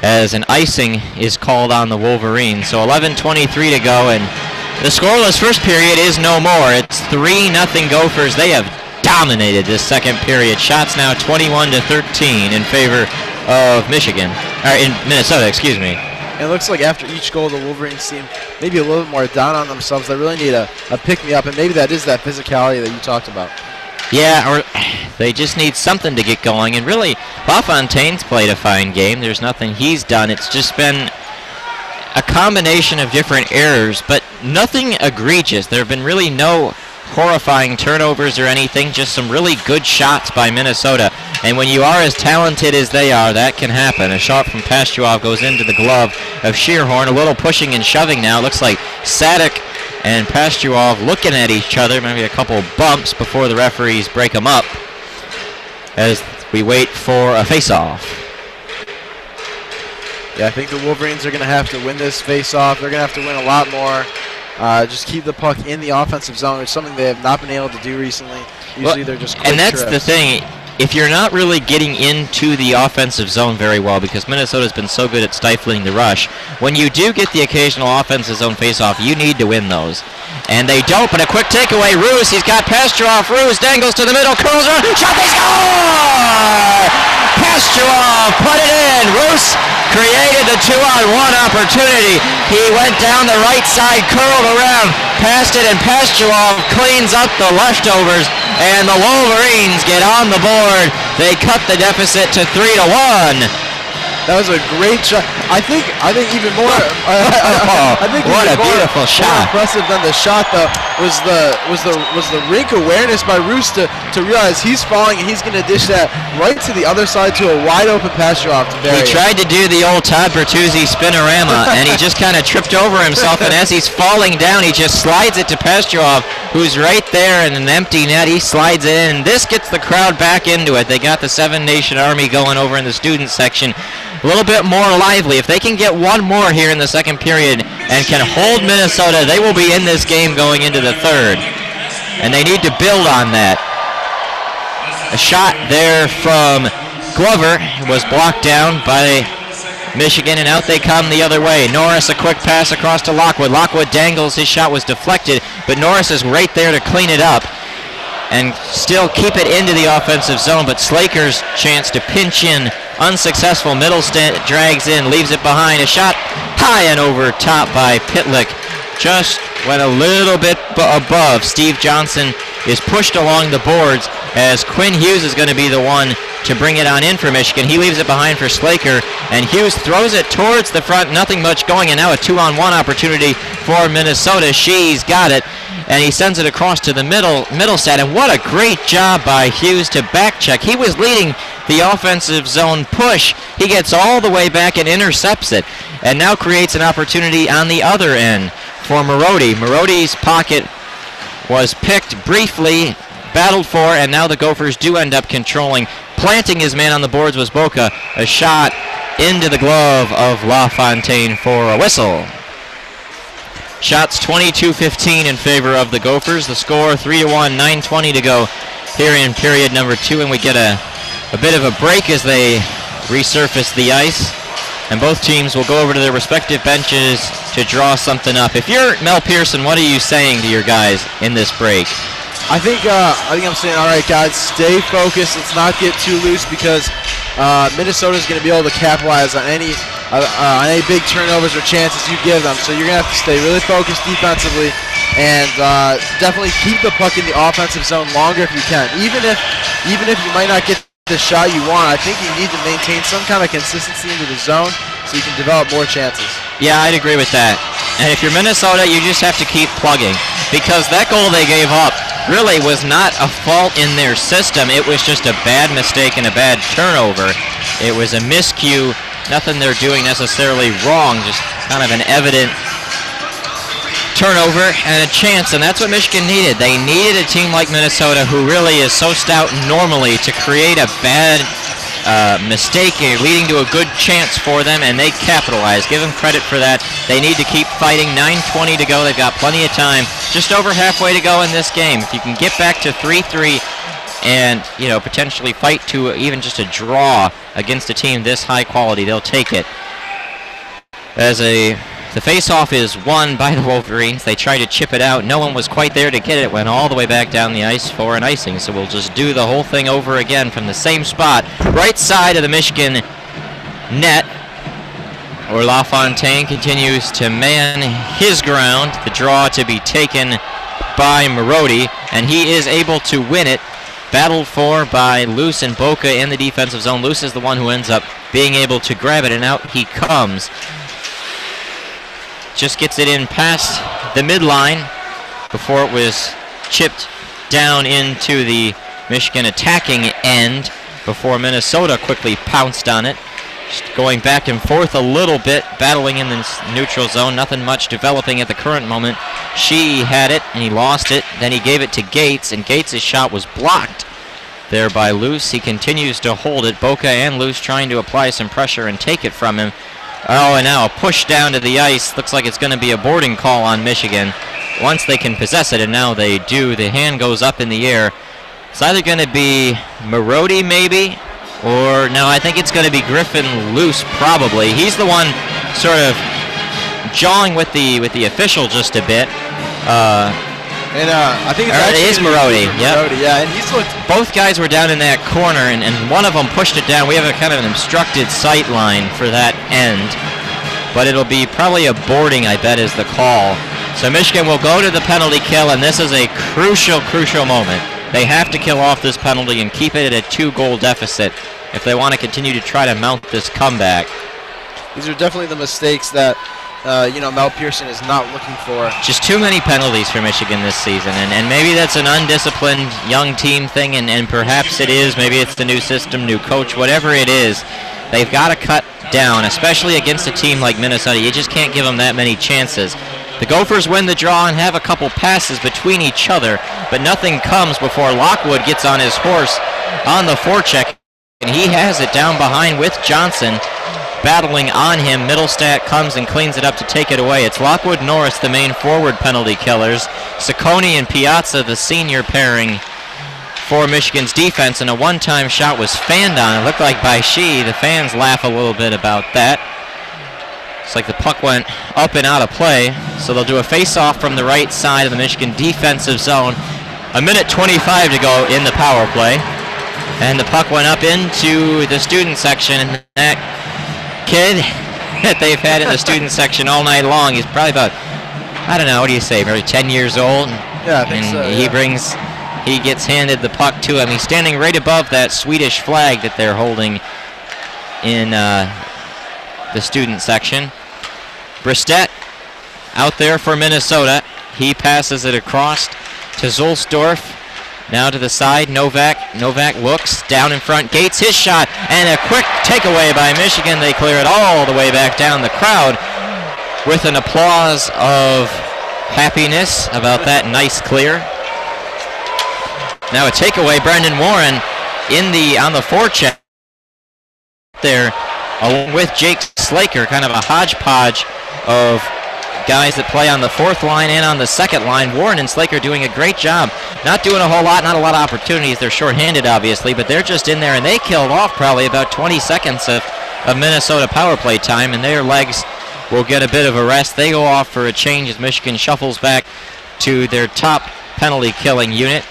as an icing is called on the Wolverines. So 11:23 to go, and the scoreless first period is no more. It's 3-0 Gophers. They have dominated this second period. Shots now 21-13 in favor of Michigan, or in Minnesota, excuse me. And it looks like after each goal, the Wolverines seem maybe a little bit more down on themselves. They really need a pick-me-up, and maybe that is that physicality that you talked about. Yeah, or they just need something to get going. And really, LaFontaine's played a fine game. There's nothing he's done. It's just been a combination of different errors, but nothing egregious. There have been really no horrifying turnovers or anything, just some really good shots by Minnesota. And when you are as talented as they are, that can happen. A shot from Pastuov goes into the glove of Shearhorn. A little pushing and shoving now. Looks like Sadik and Pastuov looking at each other, maybe a couple bumps before the referees break them up, as we wait for a face-off. Yeah, I think the Wolverines are going to have to win this face-off. They're going to have to win a lot more. Just keep the puck in the offensive zone. It's something they have not been able to do recently. Usually they're just quick and that's trips. The thing. If you're not really getting into the offensive zone very well, because Minnesota's been so good at stifling the rush, when you do get the occasional offensive zone face-off, you need to win those. And they don't, but a quick takeaway. Roos, he's got Pastuov. Roos dangles to the middle, curls around, shot, they score! Pastuov put it in. Roos created the 2-on-1 opportunity. He went down the right side, curled around, passed it, and Pastuov cleans up the leftovers, and the Wolverines get on the board. They cut the deficit to 3-1. That was a great shot. I think even more. I think what a even beautiful more shot! Impressive than the shot though was the rink awareness by Roos to realize he's falling and he's going to dish that right to the other side to a wide open pass draw to Barry. He tried to do the old Todd Bertuzzi spinorama, and he just kind of tripped over himself. And as he's falling down, he just slides it to Pastrov, who's right there in an empty net. He slides it in, and this gets the crowd back into it. They got the Seven Nation Army going over in the student section. A little bit more lively. If they can get one more here in the second period and can hold Minnesota, they will be in this game going into the third. And they need to build on that. A shot there from Glover was blocked down by Michigan, and out they come the other way. Norris, a quick pass across to Lockwood. Lockwood dangles. His shot was deflected, but Norris is right there to clean it up and still keep it into the offensive zone, but Slaker's chance to pinch in unsuccessful. Middlestat drags in, leaves it behind. A shot high and over top by Pitlick. Just went a little bit above. Steve Johnson is pushed along the boards as Quinn Hughes is going to be the one to bring it on in for Michigan. He leaves it behind for Slaker, and Hughes throws it towards the front. Nothing much going, and now a 2-on-1 opportunity for Minnesota. She's got it, and he sends it across to the Middlestat, and what a great job by Hughes to back check. He was leading the offensive zone push. He gets all the way back and intercepts it, and now creates an opportunity on the other end for Marody. Marody's pocket was picked briefly, battled for, and now the Gophers do end up controlling. Planting his man on the boards was Boca. A shot into the glove of LaFontaine for a whistle. Shots 22-15 in favor of the Gophers. The score 3-1, 9:20 to go here in period number 2, and we get a bit of a break as they resurface the ice. And both teams will go over to their respective benches to draw something up. If you're Mel Pearson, what are you saying to your guys in this break? I think I'm saying, all right, guys, stay focused. Let's not get too loose because Minnesota's going to be able to capitalize on any big turnovers or chances you give them. So you're going to have to stay really focused defensively and definitely keep the puck in the offensive zone longer if you can. Even if you might not get the shot you want, I think you need to maintain some kind of consistency into the zone so you can develop more chances. Yeah, I'd agree with that. And if you're Minnesota, you just have to keep plugging, because that goal they gave up really was not a fault in their system. It was just a bad mistake and a bad turnover. It was a miscue, nothing they're doing necessarily wrong, just kind of an evident turnover and a chance, and that's what Michigan needed. They needed a team like Minnesota, who really is so stout normally, to create a bad mistake leading to a good chance for them, and they capitalized. Give them credit for that. They need to keep fighting. 9:20 to go. They've got plenty of time. Just over halfway to go in this game. If you can get back to 3-3 and, potentially fight to even just a draw against a team this high quality, they'll take it. The face-off is won by the Wolverines. They tried to chip it out. No one was quite there to get it. It went all the way back down the ice for an icing. So we'll just do the whole thing over again from the same spot. Right side of the Michigan net, where LaFontaine continues to man his ground. The draw to be taken by Marody, and he is able to win it. Battled for by Luce and Boca in the defensive zone. Luce is the one who ends up being able to grab it, and out he comes. Just gets it in past the midline before it was chipped down into the Michigan attacking end before Minnesota quickly pounced on it. Just going back and forth a little bit, battling in the neutral zone. Nothing much developing at the current moment. She had it, and he lost it. Then he gave it to Gates, and Gates' shot was blocked there by Luce. He continues to hold it. Boca and Luce trying to apply some pressure and take it from him. Oh, and now a push down to the ice. Looks like it's going to be a boarding call on Michigan once they can possess it, and now they do. The hand goes up in the air. It's either going to be Marody, maybe, or no, I think it's going to be Griffin Luce, probably. He's the one sort of jawing with the official just a bit. I think it is Marody. Yep. Yeah, and he's looked. Both guys were down in that corner, and one of them pushed it down. We have a kind of an obstructed sight line for that end, but it'll be probably a boarding, I bet, is the call. So Michigan will go to the penalty kill, and this is a crucial moment. They have to kill off this penalty and keep it at a 2-goal deficit if they want to continue to try to mount this comeback. These are definitely the mistakes that Mel Pearson is not looking for. Just too many penalties for Michigan this season, and maybe that's an undisciplined young team thing, and perhaps it is. Maybe it's the new system, new coach, whatever it is. They've got to cut down, especially against a team like Minnesota. You just can't give them that many chances. The Gophers win the draw and have a couple passes between each other, but nothing comes before Lockwood gets on his horse on the forecheck, and he has it down behind with Johnson battling on him. Middlestat comes and cleans it up to take it away. It's Lockwood Norris, the main forward penalty killers. Ciccone and Piazza, the senior pairing for Michigan's defense, and a one-time shot was fanned on. It looked like by Shee. The fans laugh a little bit about that. It's like the puck went up and out of play, so they'll do a face-off from the right side of the Michigan defensive zone. A minute 25 to go in the power play, and the puck went up into the student section, and that kid that they've had in the student section all night long, he's probably about, I don't know, what do you say, maybe 10 years old? Yeah, I think so, He gets handed the puck to him. He's standing right above that Swedish flag that they're holding in the student section. Bristet out there for Minnesota. He passes it across to Zulsdorf. Now to the side, Novak. Novak looks down in front, Gates his shot, and a quick takeaway by Michigan. They clear it all the way back down. The crowd with an applause of happiness about that nice clear. Now a takeaway, Brendan Warren on the forecheck there, along with Jake Slaker, kind of a hodgepodge of guys that play on the fourth line and on the second line. Warren and Slaker doing a great job. Not doing a whole lot, not a lot of opportunities. They're shorthanded, obviously, but they're just in there, and they killed off probably about 20 seconds of Minnesota power play time, and their legs will get a bit of a rest. They go off for a change as Michigan shuffles back to their top penalty killing unit.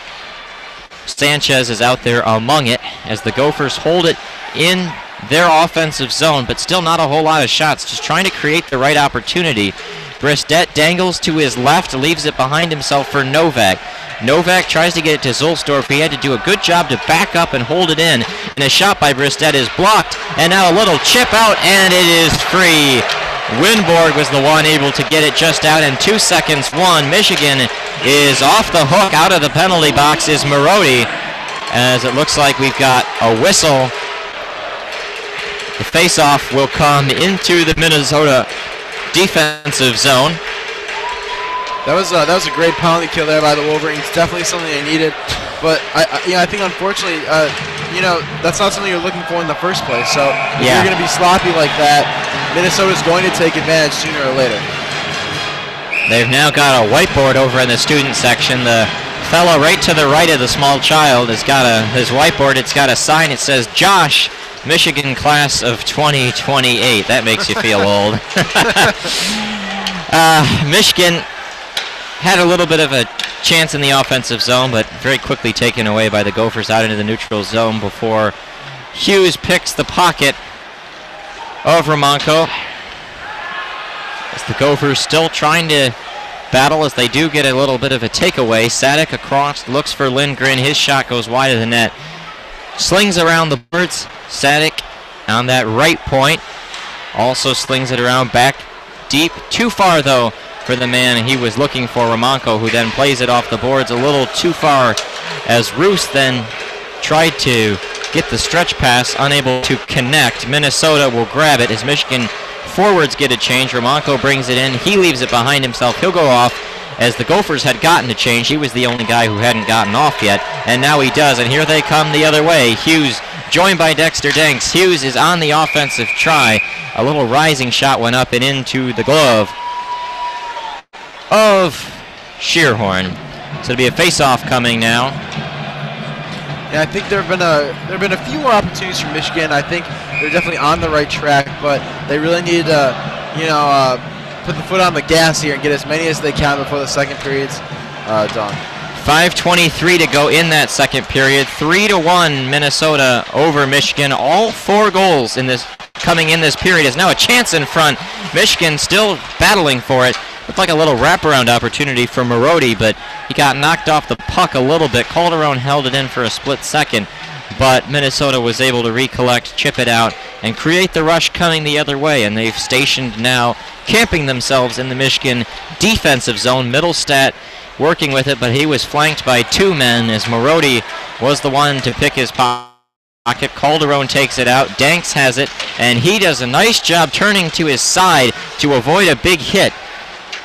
Sanchez is out there among it as the Gophers hold it in their offensive zone, but still not a whole lot of shots, just trying to create the right opportunity. Bristet dangles to his left, leaves it behind himself for Novak. Novak tries to get it to Zulsdorf. He had to do a good job to back up and hold it in, and a shot by Bristet is blocked, and now a little chip out, and it is free. Winborg was the one able to get it just out in 2 seconds. Michigan is off the hook. Out of the penalty box is Marodi, as it looks like we've got a whistle. The face-off will come into the Minnesota defensive zone. That was a great penalty kill there by the Wolverines. Definitely something they needed, but I think unfortunately, that's not something you're looking for in the first place. So if you're going to be sloppy like that, Minnesota's going to take advantage sooner or later. They've now got a whiteboard over in the student section. The fellow right to the right of the small child has got his whiteboard. It's got a sign. It says Josh, Michigan class of 2028. That makes you feel old. Michigan had a little bit of a chance in the offensive zone, but very quickly taken away by the Gophers out into the neutral zone before Hughes picks the pocket of Romanko. As the Gophers still trying to battle as they do get a little bit of a takeaway. Sadik across, looks for Lindgren. His shot goes wide of the net. Slings around the boards. Sadik on that right point. Also slings it around back deep. Too far, though, for the man he was looking for, Romanko, who then plays it off the boards a little too far as Roos then tried to get the stretch pass, unable to connect. Minnesota will grab it as Michigan forwards get a change. Romanko brings it in. He leaves it behind himself. He'll go off as the Gophers had gotten a change. He was the only guy who hadn't gotten off yet, and now he does, and here they come the other way. Hughes joined by Dexter Danks. Hughes is on the offensive try. A little rising shot went up and into the glove of Shearhorn. So it'll be a face-off coming now. Yeah, I think there have been a few more opportunities for Michigan. I think they're definitely on the right track, but they really need to, put the foot on the gas here and get as many as they can before the second period's done. 5:23 to go in that second period. 3-1 Minnesota over Michigan. All 4 goals coming in this period is now a chance in front. Michigan still battling for it. Looked like a little wraparound opportunity for Marodi, but he got knocked off the puck a little bit. Calderon held it in for a split second. but Minnesota was able to recollect, chip it out, and create the rush coming the other way, and they've stationed now, camping themselves in the Michigan defensive zone. Middlestat working with it, but he was flanked by two men as Marody was the one to pick his pocket. Calderon takes it out, Danks has it, and he does a nice job turning to his side to avoid a big hit.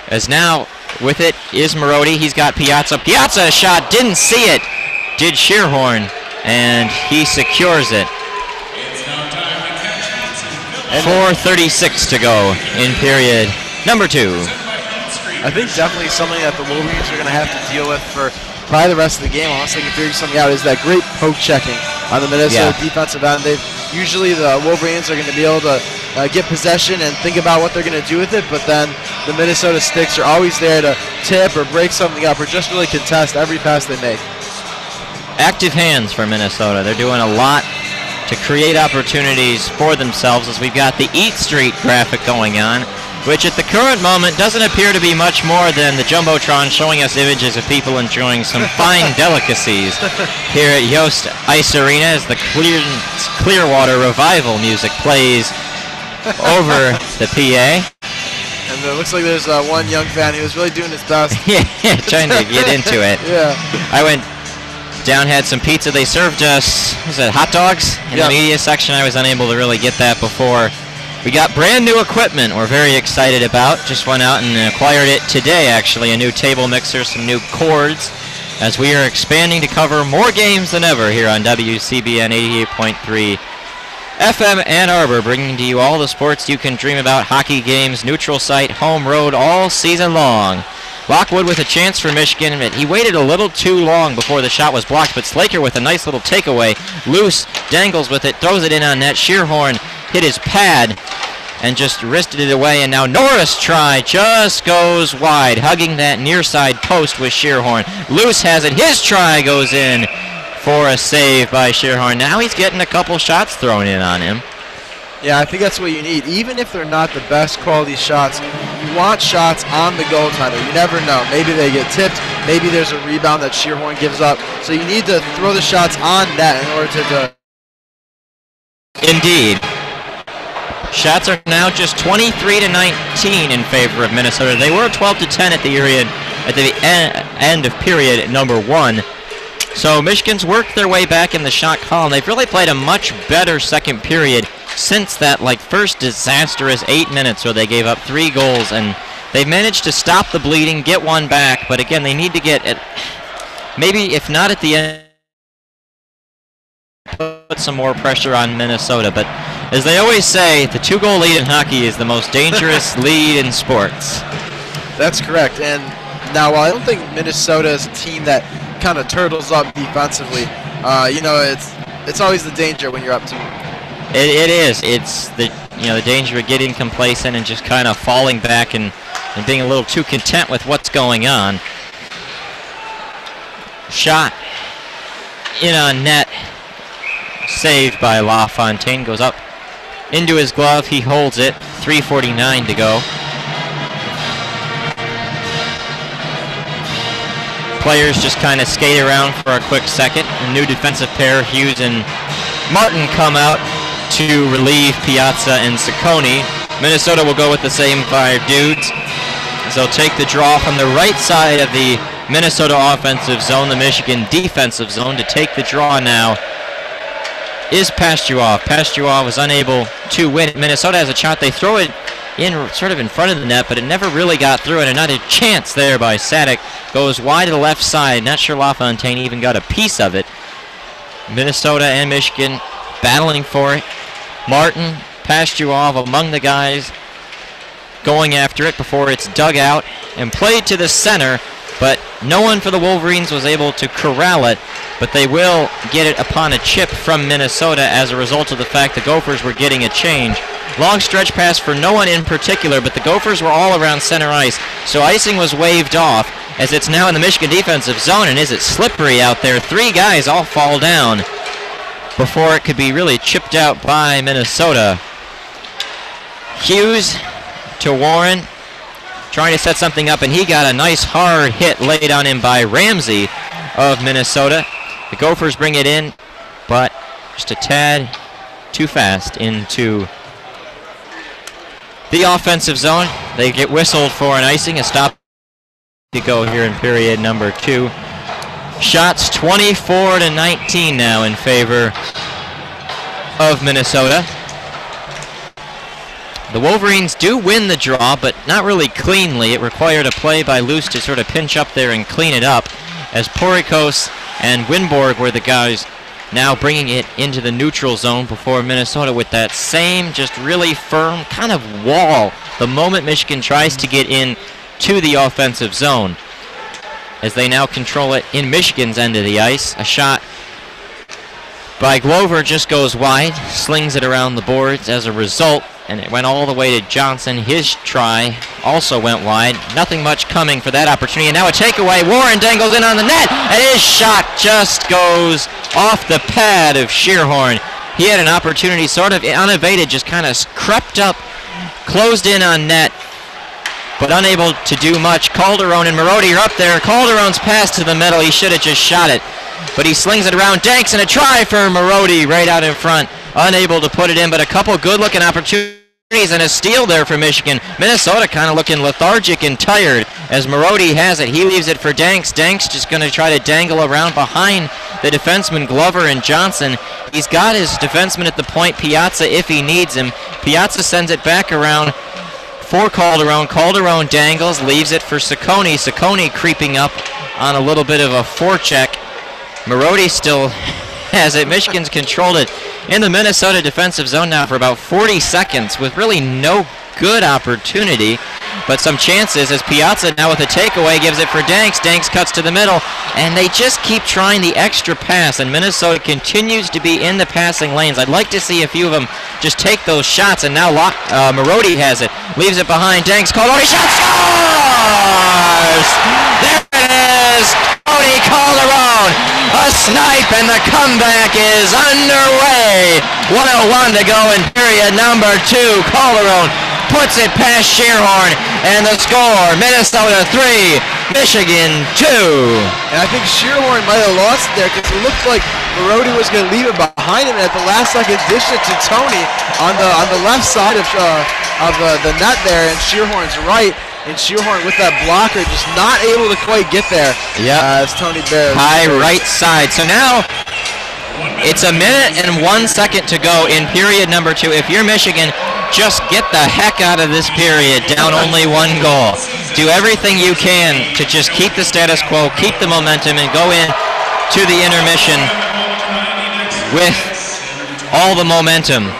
As now with it is Marody, he's got Piazza. Piazza shot, didn't see it, did Shearhorn, and he secures it. 4:36 to go in period number 2. I think definitely something that the Wolverines are going to have to deal with for probably the rest of the game, unless they can figure something out, is that great poke checking on the Minnesota defensive end. Usually the Wolverines are going to be able to get possession and think about what they're going to do with it, but then the Minnesota sticks are always there to tip or break something up or just really contest every pass they make. Active hands for Minnesota. They're doing a lot to create opportunities for themselves, as we've got the Eat Street graphic going on, which at the current moment doesn't appear to be much more than the Jumbotron showing us images of people enjoying some fine delicacies here at Yost Ice Arena as the Clearwater Revival music plays over the PA. And it looks like there's one young fan who was really doing his best. Yeah, trying to get into it. Yeah. I went down, had some pizza. They served us, was it hot dogs in the media section? I was unable to really get that before. We got brand new equipment we're very excited about. Just went out and acquired it today, actually. A new table mixer, some new cords, as we are expanding to cover more games than ever here on WCBN 88.3 FM Ann Arbor, bringing to you all the sports you can dream about. Hockey games, neutral site, home, road, all season long. Lockwood with a chance for Michigan, but he waited a little too long before the shot was blocked, but Slaker with a nice little takeaway. Loose, dangles with it, throws it in on net. Shearhorn hit his pad and just wristed it away, and now Norris try just goes wide, hugging that near side post with Shearhorn. Loose has it, his try goes in for a save by Shearhorn. Now he's getting a couple shots thrown in on him. Yeah, I think that's what you need. Even if they're not the best quality shots, you want shots on the goaltender. You never know. Maybe they get tipped. Maybe there's a rebound that Shearhorn gives up. So you need to throw the shots on net in order to... Indeed. Shots are now just 23-19 in favor of Minnesota. They were 12-10 at the end of period number 1. So Michigan's worked their way back in the shot column. They've really played a much better second period since that first disastrous 8 minutes where they gave up 3 goals, and they've managed to stop the bleeding, get one back, but again, they need to get it, maybe if not at the end, put some more pressure on Minnesota. But as they always say, the 2-goal lead in hockey is the most dangerous lead in sports. That's correct. And now, while I don't think Minnesota is a team that kind of turtles up defensively, it's always the danger when you're up 2. It is. It's the danger of getting complacent and just kind of falling back and being a little too content with what's going on. Shot in on net, saved by LaFontaine. Goes up into his glove. He holds it. 3:49 to go. Players just kind of skate around for a quick second. A new defensive pair, Hughes and Martin, come out to relieve Piazza and Ciccone. Minnesota will go with the same 5 dudes, as they'll take the draw from the right side of the Minnesota offensive zone, the Michigan defensive zone. To take the draw now is Pastuov. Pastuov was unable to win it. Minnesota has a shot. They throw it in sort of in front of the net, but it never really got through, and another chance there by Sadik. Goes wide to the left side. Not sure LaFontaine even got a piece of it. Minnesota and Michigan battling for it. Martin, Pastuov among the guys going after it before it's dug out and played to the center, but no one for the Wolverines was able to corral it, but they will get it upon a chip from Minnesota as a result of the fact the Gophers were getting a change. Long stretch pass for no one in particular, but the Gophers were all around center ice, so icing was waved off as it's now in the Michigan defensive zone, and is it slippery out there? 3 guys all fall down before it could be really chipped out by Minnesota. Hughes to Warren, trying to set something up, and he got a nice hard hit laid on him by Ramsey of Minnesota. The Gophers bring it in but just a tad too fast into the offensive zone. They get whistled for an icing, a stop to go here in period number 2. Shots 24-19 now in favor of Minnesota. The Wolverines do win the draw, but not really cleanly. It required a play by Luce to sort of pinch up there and clean it up, as Porikos and Winborg were the guys now bringing it into the neutral zone before Minnesota with that same just really firm kind of wall the moment Michigan tries to get in to the offensive zone, as they now control it in Michigan's end of the ice. A shot by Glover just goes wide, slings it around the boards as a result, and it went all the way to Johnson. His try also went wide. Nothing much coming for that opportunity. And now a takeaway. Warren dangles in on the net, and his shot just goes off the pad of Shearhorn. He had an opportunity, sort of unevaded, just kind of crept up, closed in on net, but unable to do much. Calderon and Marody are up there. Calderon's pass to the middle. He should have just shot it, but he slings it around Danks, and a try for Marody right out in front. Unable to put it in, but a couple good-looking opportunities and a steal there for Michigan. Minnesota kind of looking lethargic and tired as Marody has it. He leaves it for Danks. Danks just going to try to dangle around behind the defenseman Glover and Johnson. He's got his defenseman at the point, Piazza, if he needs him. Piazza sends it back around for Calderon. Calderon dangles, leaves it for Ciccone. Ciccone creeping up on a little bit of a forecheck. Marody still has it. Michigan's controlled it in the Minnesota defensive zone now for about 40 seconds with really no good opportunity, but some chances as Piazza now with a takeaway gives it for Danks. Danks cuts to the middle, and they just keep trying the extra pass, and Minnesota continues to be in the passing lanes. I'd like to see a few of them just take those shots, and now Marody has it. Leaves it behind Danks. Calderon, shot, scores! There it is! Cody Calderon! A snipe, and the comeback is underway. 1:01 to go in period number 2. Calderon puts it past Shearhorn, and the score, Minnesota 3, Michigan 2. And I think Shearhorn might have lost there because it looked like Marody was going to leave it behind him, and at the last second dish it to Tony on the left side of the net there, and Shearhorn's right. And Shearhorn with that blocker just not able to quite get there. Yeah, as Tony Bear. High right side. So now it's 1 minute and 1 second to go in period number 2. If you're Michigan, just get the heck out of this period, down only 1 goal. Do everything you can to just keep the status quo, keep the momentum, and go in to the intermission with all the momentum.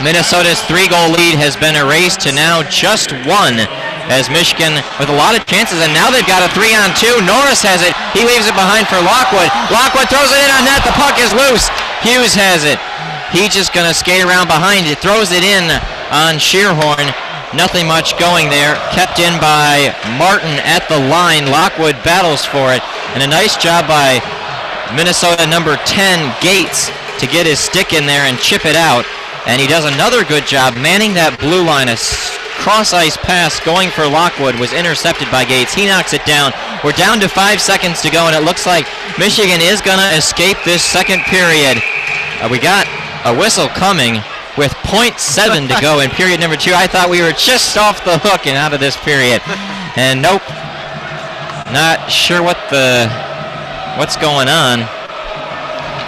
Minnesota's 3-goal lead has been erased to now just 1, as Michigan with a lot of chances, and now they've got a 3-on-2. Norris has it. He leaves it behind for Lockwood. Lockwood throws it in on net. The puck is loose. Hughes has it. He's just going to skate around behind it. Throws it in on Shearhorn. Nothing much going there. Kept in by Martin at the line. Lockwood battles for it. And a nice job by Minnesota number 10, Gates, to get his stick in there and chip it out. And he does another good job manning that blue line. A cross-ice pass going for Lockwood was intercepted by Gates. He knocks it down. We're down to 5 seconds to go, and it looks like Michigan is going to escape this second period. We got a whistle coming with 0.7 to go in period number 2. I thought we were just off the hook and out of this period. And nope. Not sure what's going on.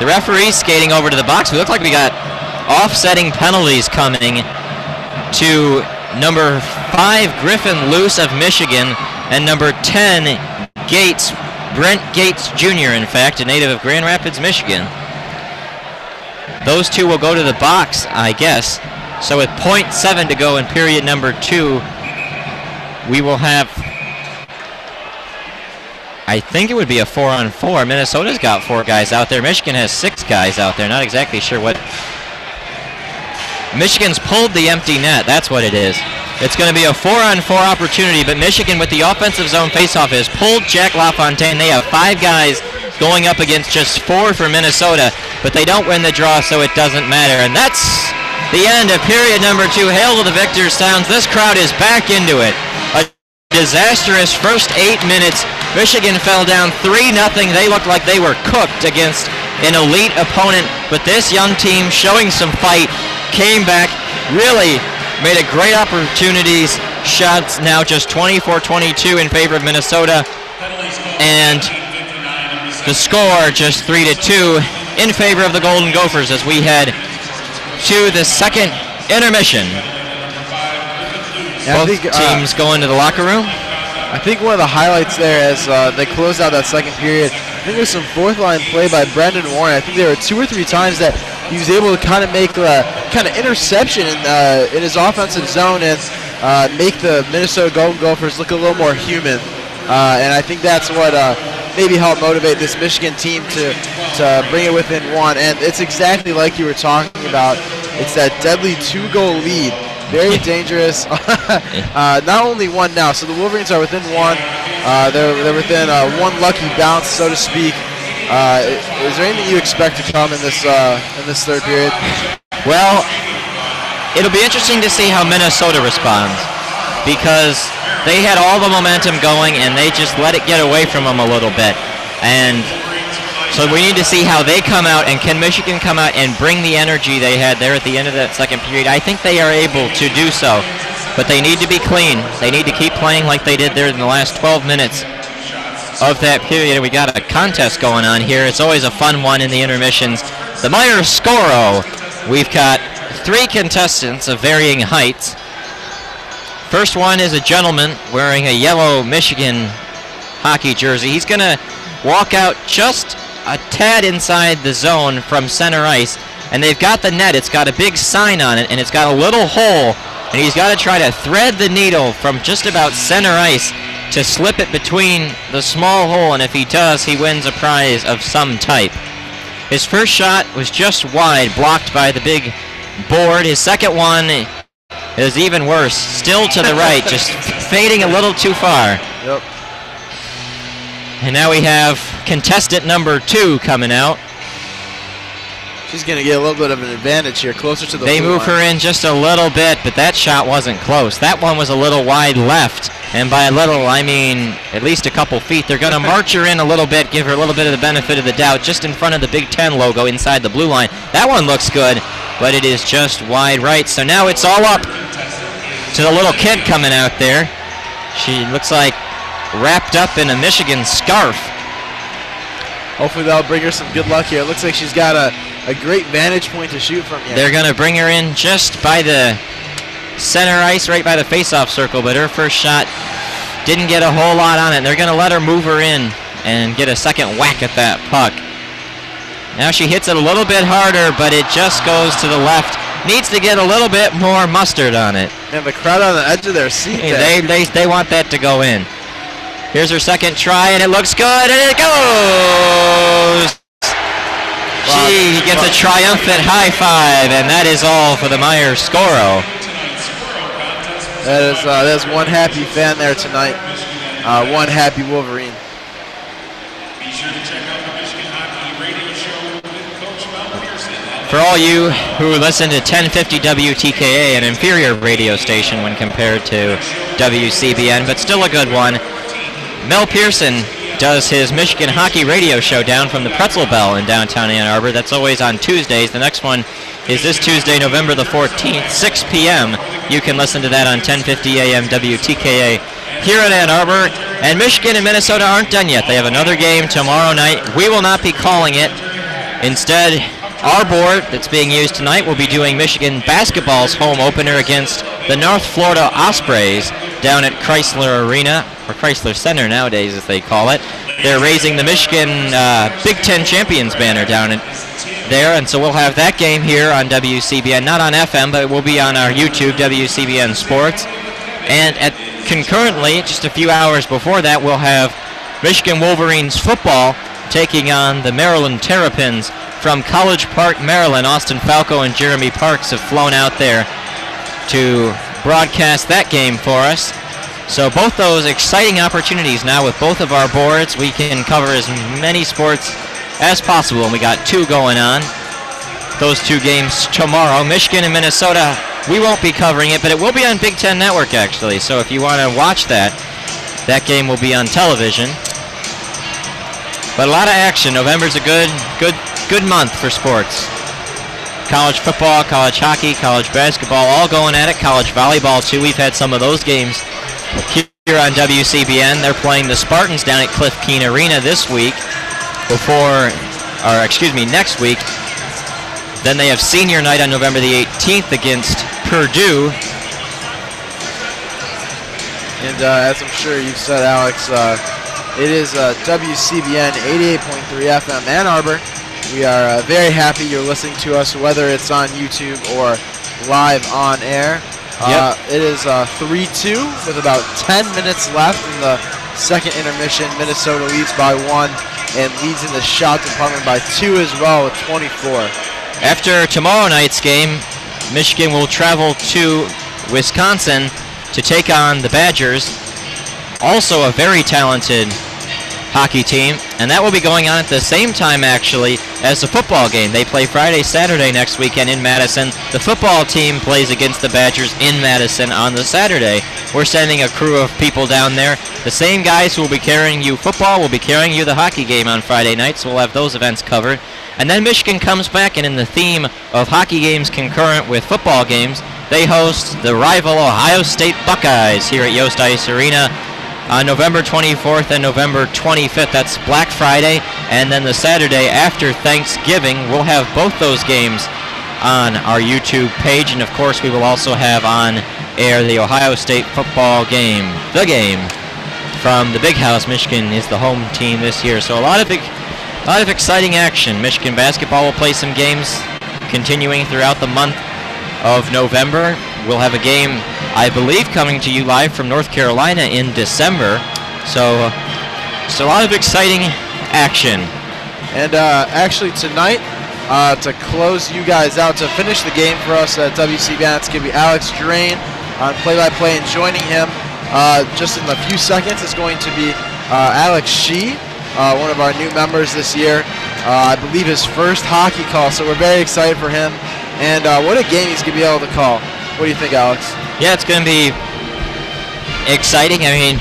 The referee's skating over to the box. We look like we got offsetting penalties coming to number 5, Griffin Luce of Michigan, and number 10, Gates, Brent Gates Jr., in fact, a native of Grand Rapids, Michigan. Those two will go to the box, I guess. So with 0.7 to go in period number 2, we will have, I think it would be a 4-on-4. Minnesota's got 4 guys out there. Michigan has 6 guys out there. Not exactly sure what. Michigan's pulled the empty net. That's what it is. It's going to be a 4-on-4 opportunity, but Michigan with the offensive zone faceoff has pulled Jack LaFontaine. They have 5 guys going up against just 4 for Minnesota, but they don't win the draw, so it doesn't matter. And that's the end of period number 2. Hail to the victor sounds. This crowd is back into it. A disastrous first 8 minutes. Michigan fell down 3-0. They looked like they were cooked against an elite opponent, but this young team showing some fight, came back, really made a great opportunities. Shots now just 24-22 in favor of Minnesota, and the score just 3-2 in favor of the Golden Gophers as we head to the second intermission. Yeah, Both teams go into the locker room. I think one of the highlights there as they closed out that second period, I think there's some fourth line play by Brendan Warren. I think there were 2 or 3 times that he was able to kind of make a kind of interception in his offensive zone and make the Minnesota Golden Gophers look a little more human. And I think that's what maybe helped motivate this Michigan team to bring it within 1. And it's exactly like you were talking about. It's that deadly 2-goal lead. Very dangerous. Not only 1 now, so the Wolverines are within 1. They're within 1 lucky bounce, so to speak. Is there anything you expect to come in this third period? Well, it'll be interesting to see how Minnesota responds, because they had all the momentum going and they just let it get away from them a little bit. And so we need to see how they come out, and can Michigan come out and bring the energy they had there at the end of that second period. I think they are able to do so, but they need to be clean. They need to keep playing like they did there in the last 12 minutes of that period. We got a contest going on here. It's always a fun one in the intermissions. The Meyer Scoro. We've got 3 contestants of varying heights. First one is a gentleman wearing a yellow Michigan hockey jersey. He's going to walk out just a tad inside the zone from center ice, and they've got the net. It's got a big sign on it, and it's got a little hole, and he's got to try to thread the needle from just about center ice to slip it between the small hole, and if he does, he wins a prize of some type. His first shot was just wide, blocked by the big board. His second one is even worse, still to the right, just fading a little too far. Yep. And now we have contestant number 2 coming out. She's going to get a little bit of an advantage here, closer to the They blue move line. her in just a little bit, but that shot wasn't close. That one was a little wide left, and by a little, I mean at least a couple feet. They're going to march her in a little bit, give her a little bit of the benefit of the doubt, just in front of the Big Ten logo inside the blue line. That one looks good, but it is just wide right. So now it's all up to the little kid coming out there. She looks like wrapped up in a Michigan scarf. Hopefully that'll bring her some good luck here. It looks like she's got a great vantage point to shoot from here. They're going to bring her in just by the center ice, right by the face-off circle, but her first shot didn't get a whole lot on it. They're going to let her move her in and get a second whack at that puck. Now she hits it a little bit harder, but it just goes to the left. Needs to get a little bit more mustard on it. And the crowd on the edge of their seat there. They want that to go in. Here's her second try, and it looks good, and it goes! She gets a triumphant high five, and that is all for the Meyer Scoro. That is one happy fan there tonight. One happy Wolverine. Be sure to check out the Michigan Hockey Radio Show with Coach Pearson. For all you who listen to 1050 WTKA, an inferior radio station when compared to WCBN, but still a good one, Mel Pearson does his Michigan Hockey Radio Show down from the Pretzel Bell in downtown Ann Arbor. That's always on Tuesdays. The next one is this Tuesday, November the 14th, 6 p.m. You can listen to that on 1050 AM WTKA here in Ann Arbor. And Michigan and Minnesota aren't done yet. They have another game tomorrow night. We will not be calling it. Instead, our board that's being used tonight will be doing Michigan basketball's home opener against the North Florida Ospreys down at Chrysler Arena, or Chrysler Center nowadays as they call it. They're raising the Michigan Big Ten Champions banner down there, and so we'll have that game here on WCBN, not on FM, but it will be on our YouTube, WCBN Sports. And concurrently, just a few hours before that, we'll have Michigan Wolverines football taking on the Maryland Terrapins from College Park, Maryland. Austin Falco and Jeremy Parks have flown out there to broadcast that game for us. So both those exciting opportunities now with both of our boards. We can cover as many sports as possible, and we got 2 going on. Those 2 games tomorrow. Michigan and Minnesota, we won't be covering it, but it will be on Big Ten Network actually. So if you want to watch that game will be on television. But a lot of action. November's a good good month for sports. College football, college hockey, college basketball, all going at it. College volleyball, too. We've had some of those games here on WCBN. They're playing the Spartans down at Cliff Keen Arena this week. Next week. Then they have senior night on November the 18th against Purdue. And as I'm sure you've said, Alex, it is WCBN 88.3 FM Ann Arbor. We are very happy you're listening to us, whether it's on YouTube or live on air. It is 3-2 with about 10 minutes left in the second intermission. Minnesota leads by 1 and leads in the shot department by 2 as well with 24. After tomorrow night's game, Michigan will travel to Wisconsin to take on the Badgers, also a very talented hockey team, and that will be going on at the same time actually as the football game. They play Friday, Saturday next weekend in Madison. The football team plays against the Badgers in Madison on the Saturday. We're sending a crew of people down there. The same guys who will be carrying you football will be carrying you the hockey game on Friday night, so we'll have those events covered. And then Michigan comes back, and in the theme of hockey games concurrent with football games, they host the rival Ohio State Buckeyes here at Yost Ice Arena on November 24th and November 25th. That's Black Friday, and then the Saturday after Thanksgiving, we'll have both those games on our YouTube page, and of course we will also have on air the Ohio State football game. The game from the Big House. Michigan is the home team this year, so a lot of exciting action. Michigan basketball will play some games continuing throughout the month of November. We'll have a game, I believe, coming to you live from North Carolina in December. So just a lot of exciting action. And actually tonight, to close you guys out, to finish the game for us at WCBN, it's going to be Alex Drain on play-by-play, and joining him just in a few seconds is going to be Alex Shee, one of our new members this year. I believe his first hockey call, so we're very excited for him. And what a game he's going to be able to call. What do you think, Alex? Yeah, it's going to be exciting. I mean,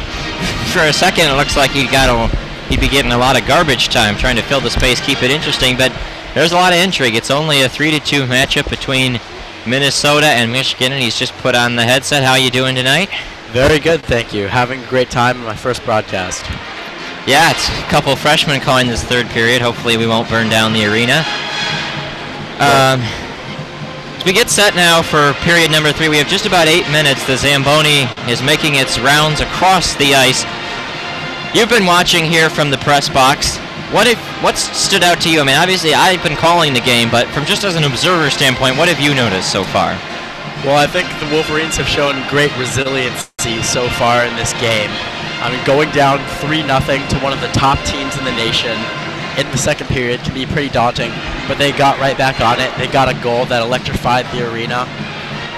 for a second it looks like he'd be getting a lot of garbage time trying to fill the space, keep it interesting, but there's a lot of intrigue. It's only a 3-2 matchup between Minnesota and Michigan, and he's just put on the headset. How are you doing tonight? Very good, thank you. Having a great time in my first broadcast. Yeah, it's a couple of freshmen calling this third period. Hopefully we won't burn down the arena. As we get set now for period number 3, we have just about 8 minutes. The Zamboni is making its rounds across the ice. You've been watching here from the press box. What stood out to you? I mean, obviously I've been calling the game, but from just as an observer standpoint, what have you noticed so far? Well, I think the Wolverines have shown great resiliency so far in this game. I mean, going down 3-0 to one of the top teams in the nation in the second period can be pretty daunting, but they got right back on it. They got a goal that electrified the arena.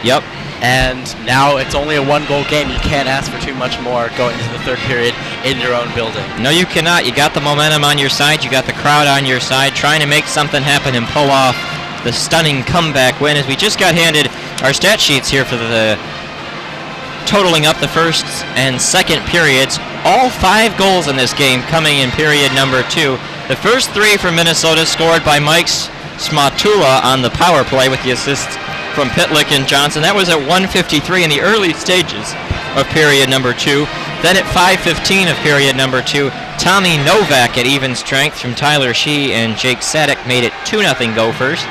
Yep. And now it's only a 1-goal game. You can't ask for too much more going into the third period in your own building. No, you cannot. You got the momentum on your side. You got the crowd on your side, trying to make something happen and pull off the stunning comeback win. As we just got handed our stat sheets here for the totaling up the first and second periods. All 5 goals in this game coming in period number 2. The first 3 for Minnesota scored by Mike Smatula on the power play with the assists from Pitlick and Johnson. That was at 1:53 in the early stages of period number 2. Then at 5:15 of period number 2, Tommy Novak at even strength from Tyler Shee and Jake Sadek made it 2-0 Gophers.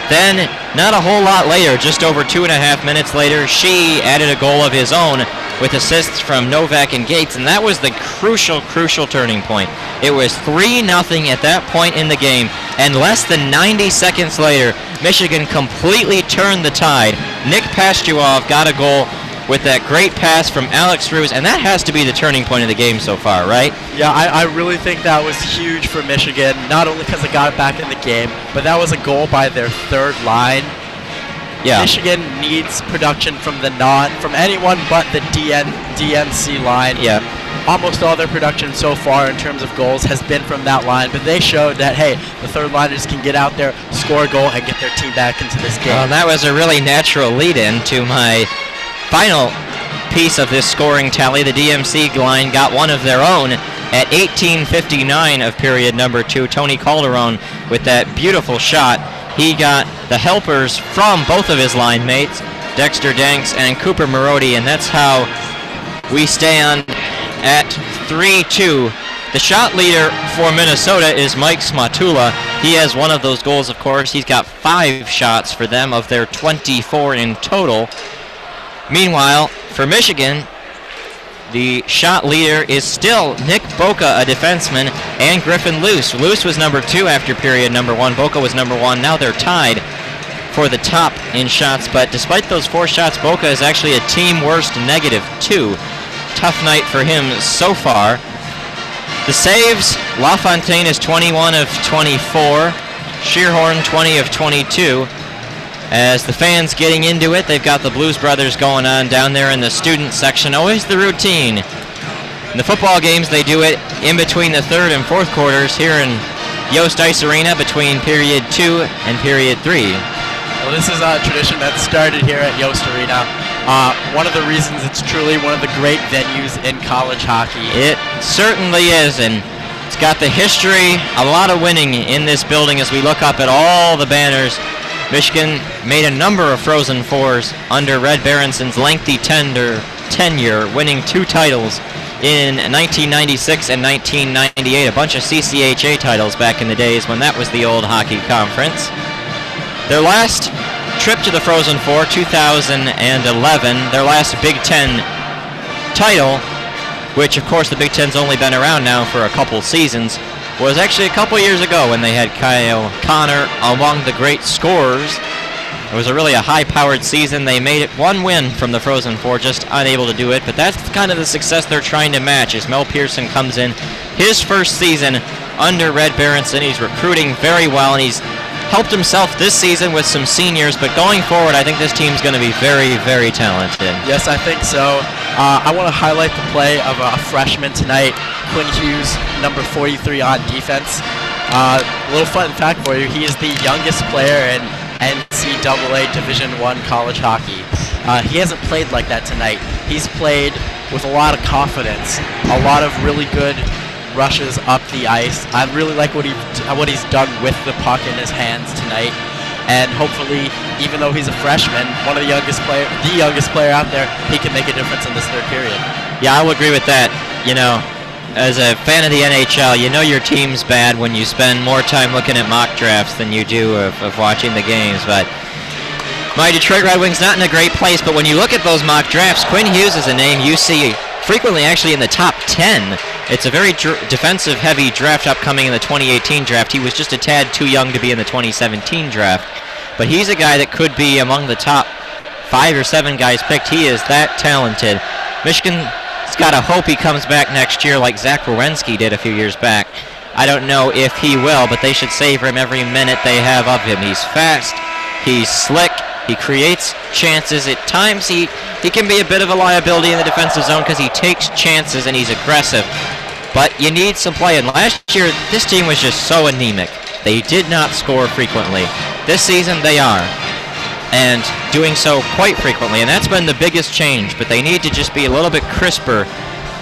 Then, not a whole lot later, just over 2.5 minutes later, Shee added a goal of his own with assists from Novak and Gates, and that was the crucial turning point. It was 3-0 at that point in the game, and less than 90 seconds later, Michigan completely turned the tide. Nick Pastuov got a goal with that great pass from Alex Ruse, and that has to be the turning point of the game so far, right? Yeah, I really think that was huge for Michigan, not only because they got it back in the game, but that was a goal by their third line. Yeah. Michigan needs production from anyone but the DNC line. Yeah. Almost all their production so far in terms of goals has been from that line, but they showed that, hey, the third liners can get out there, score a goal, and get their team back into this game. Well, that was a really natural lead-in to my final piece of this scoring tally. The DMC line got one of their own At 18:59 of period number 2, Tony Calderon with that beautiful shot. He got the helpers from both of his line mates, Dexter Danks and Cooper Marody, and that's how we stand at 3-2. The shot leader for Minnesota is Mike Smatula. He has one of those goals, of course. He's got 5 shots for them of their 24 in total. Meanwhile, for Michigan, the shot leader is still Nick Boca, a defenseman, and Griffin Luce. Luce was number 2 after period number 1. Boca was number 1. Now they're tied for the top in shots, but despite those 4 shots, Boca is actually a team worst -2. Tough night for him so far. The saves, LaFontaine is 21 of 24, Shearhorn 20 of 22. As the fans getting into it, they've got the Blues Brothers going on down there in the student section. Always the routine. In the football games, they do it in between the 3rd and 4th quarters here in Yost Ice Arena between period 2 and period 3. Well, this is a tradition that started here at Yost Arena. One of the reasons it's truly one of the great venues in college hockey. It certainly is, and it's got the history, a lot of winning in this building as we look up at all the banners. Michigan made a number of Frozen Fours under Red Berenson's lengthy tenure, winning 2 titles in 1996 and 1998, a bunch of CCHA titles back in the days when that was the old hockey conference. Their last trip to the Frozen Four, 2011, their last Big Ten title, which of course the Big Ten's only been around now for a couple seasons, was actually a couple years ago when they had Kyle Connor among the great scorers. It was really a high-powered season. They made it 1 win from the Frozen Four, just unable to do it, but that's kind of the success they're trying to match as Mel Pearson comes in. His first season under Red Berenson, he's recruiting very well, and he's helped himself this season with some seniors, but going forward, I think this team's going to be very, very talented. Yes, I think so. I want to highlight the play of a freshman tonight, Quinn Hughes, number 43 on defense. A little fun fact for you, he is the youngest player in NCAA Division I college hockey. He hasn't played like that tonight. He's played with a lot of confidence, a lot of really good rushes up the ice. I really like what he's done with the puck in his hands tonight, and hopefully, even though he's a freshman, the youngest player out there, he can make a difference in this 3rd period. Yeah, I will agree with that. You know, as a fan of the NHL, you know your team's bad when you spend more time looking at mock drafts than you do of watching the games, but my Detroit Red Wings not in a great place, but when you look at those mock drafts, Quinn Hughes is a name you see frequently actually in the top 10. It's a very defensive-heavy draft upcoming in the 2018 draft. He was just a tad too young to be in the 2017 draft. But he's a guy that could be among the top 5 or 7 guys picked. He is that talented. Michigan's got to hope he comes back next year like Zach Werenski did a few years back. I don't know if he will, but they should savor him every minute they have of him. He's fast, he's slick, he creates chances. At times he can be a bit of a liability in the defensive zone because he takes chances and he's aggressive. But you need some play, and last year this team was just so anemic. They did not score frequently. This season they are, and doing so quite frequently, and that's been the biggest change, but they need to just be a little bit crisper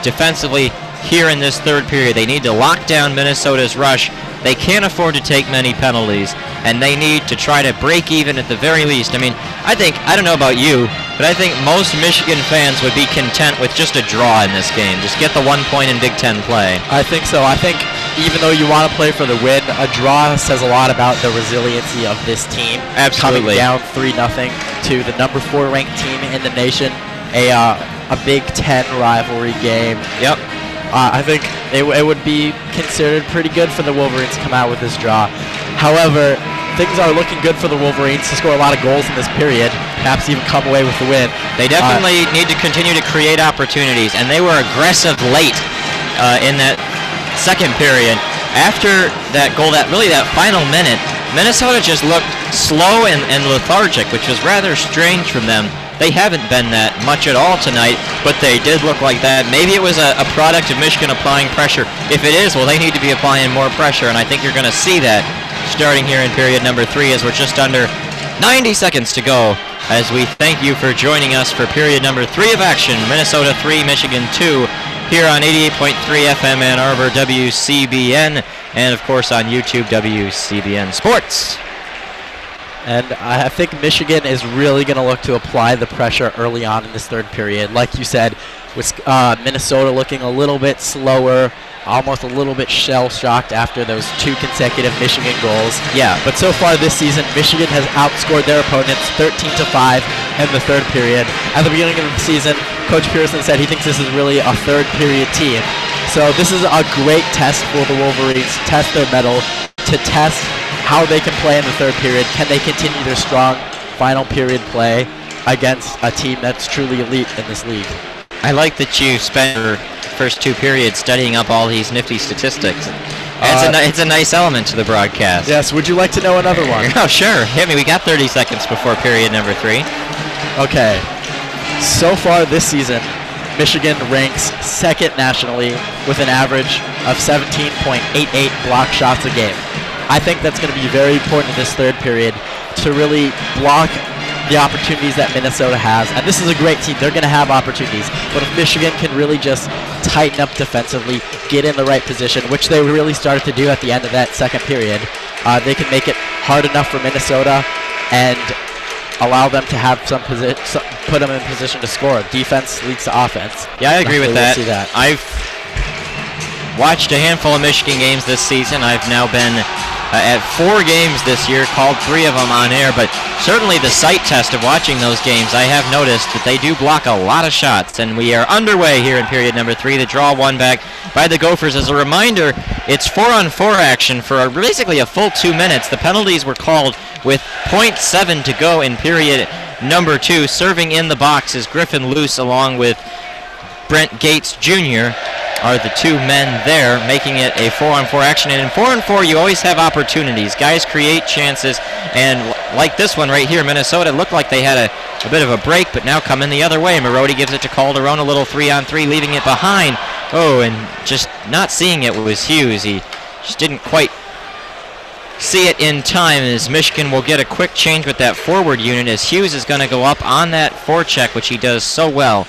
defensively here in this 3rd period. They need to lock down Minnesota's rush. They can't afford to take many penalties, and they need to try to break even at the very least. I mean, I don't know about you, but I think most Michigan fans would be content with just a draw in this game. Just get the 1 point in Big Ten play. I think so. I think even though you want to play for the win, a draw says a lot about the resiliency of this team. Absolutely. Coming down 3-0 to the number 4 ranked team in the nation, a Big Ten rivalry game. Yep. I think it would be considered pretty good for the Wolverines to come out with this draw. However, things are looking good for the Wolverines to score a lot of goals in this period, perhaps even come away with the win. They definitely need to continue to create opportunities, and they were aggressive late in that 2nd period. After that goal, that final minute, Minnesota just looked slow and lethargic, which was rather strange from them. They haven't been that much at all tonight, but they did look like that. Maybe it was a product of Michigan applying pressure. If it is, well, they need to be applying more pressure, and I think you're going to see that starting here in period number 3 as we're just under 90 seconds to go. As we thank you for joining us for period number 3 of action, Minnesota 3, Michigan 2. here on 88.3 FM Ann Arbor WCBN, and of course on YouTube WCBN Sports. And I think Michigan is really going to look to apply the pressure early on in this third period. Like you said, with Minnesota looking a little bit slower, almost a little bit shell-shocked after those 2 consecutive Michigan goals. Yeah. But so far this season, Michigan has outscored their opponents 13-5 in the third period. At the beginning of the season, Coach Pearson said he thinks this is really a third period team. So this is a great test for the Wolverines, to test their mettle, to test how they can play in the third period. Can they continue their strong final period play against a team that's truly elite in this league? I like that you spent your first 2 periods studying up all these nifty statistics. It's a nice element to the broadcast. Yes, would you like to know another one? Oh, sure. Hit me. We got 30 seconds before period number 3. Okay. So far this season, Michigan ranks second nationally with an average of 17.88 block shots a game. I think that's going to be very important in this third period to really block the opportunities that Minnesota has. And this is a great team. They're going to have opportunities. But if Michigan can really just tighten up defensively, get in the right position, which they really started to do at the end of that second period, they can make it hard enough for Minnesota and allow them to have put them in position to score. Defense leads to offense. Yeah, I agree with that. See that. I've watched a handful of Michigan games this season. I've now been at 4 games this year, called 3 of them on air, but certainly the sight test of watching those games, I have noticed that they do block a lot of shots, and we are underway here in period number 3. The draw won back by the Gophers. As a reminder, it's 4-on-4 action for basically a full 2 minutes. The penalties were called with .7 to go in period number 2. Serving in the box is Griffin Luce along with Brent Gates Jr. are the 2 men there, making it a 4-on-4 action. And in 4-on-4, you always have opportunities. Guys create chances, and like this one right here, Minnesota looked like they had a bit of a break, but now coming the other way. Marody gives it to Calderon, a little 3-on-3, leaving it behind. Oh, and just not seeing it was Hughes. He just didn't quite see it in time, as Michigan will get a quick change with that forward unit, as Hughes is going to go up on that forecheck, which he does so well.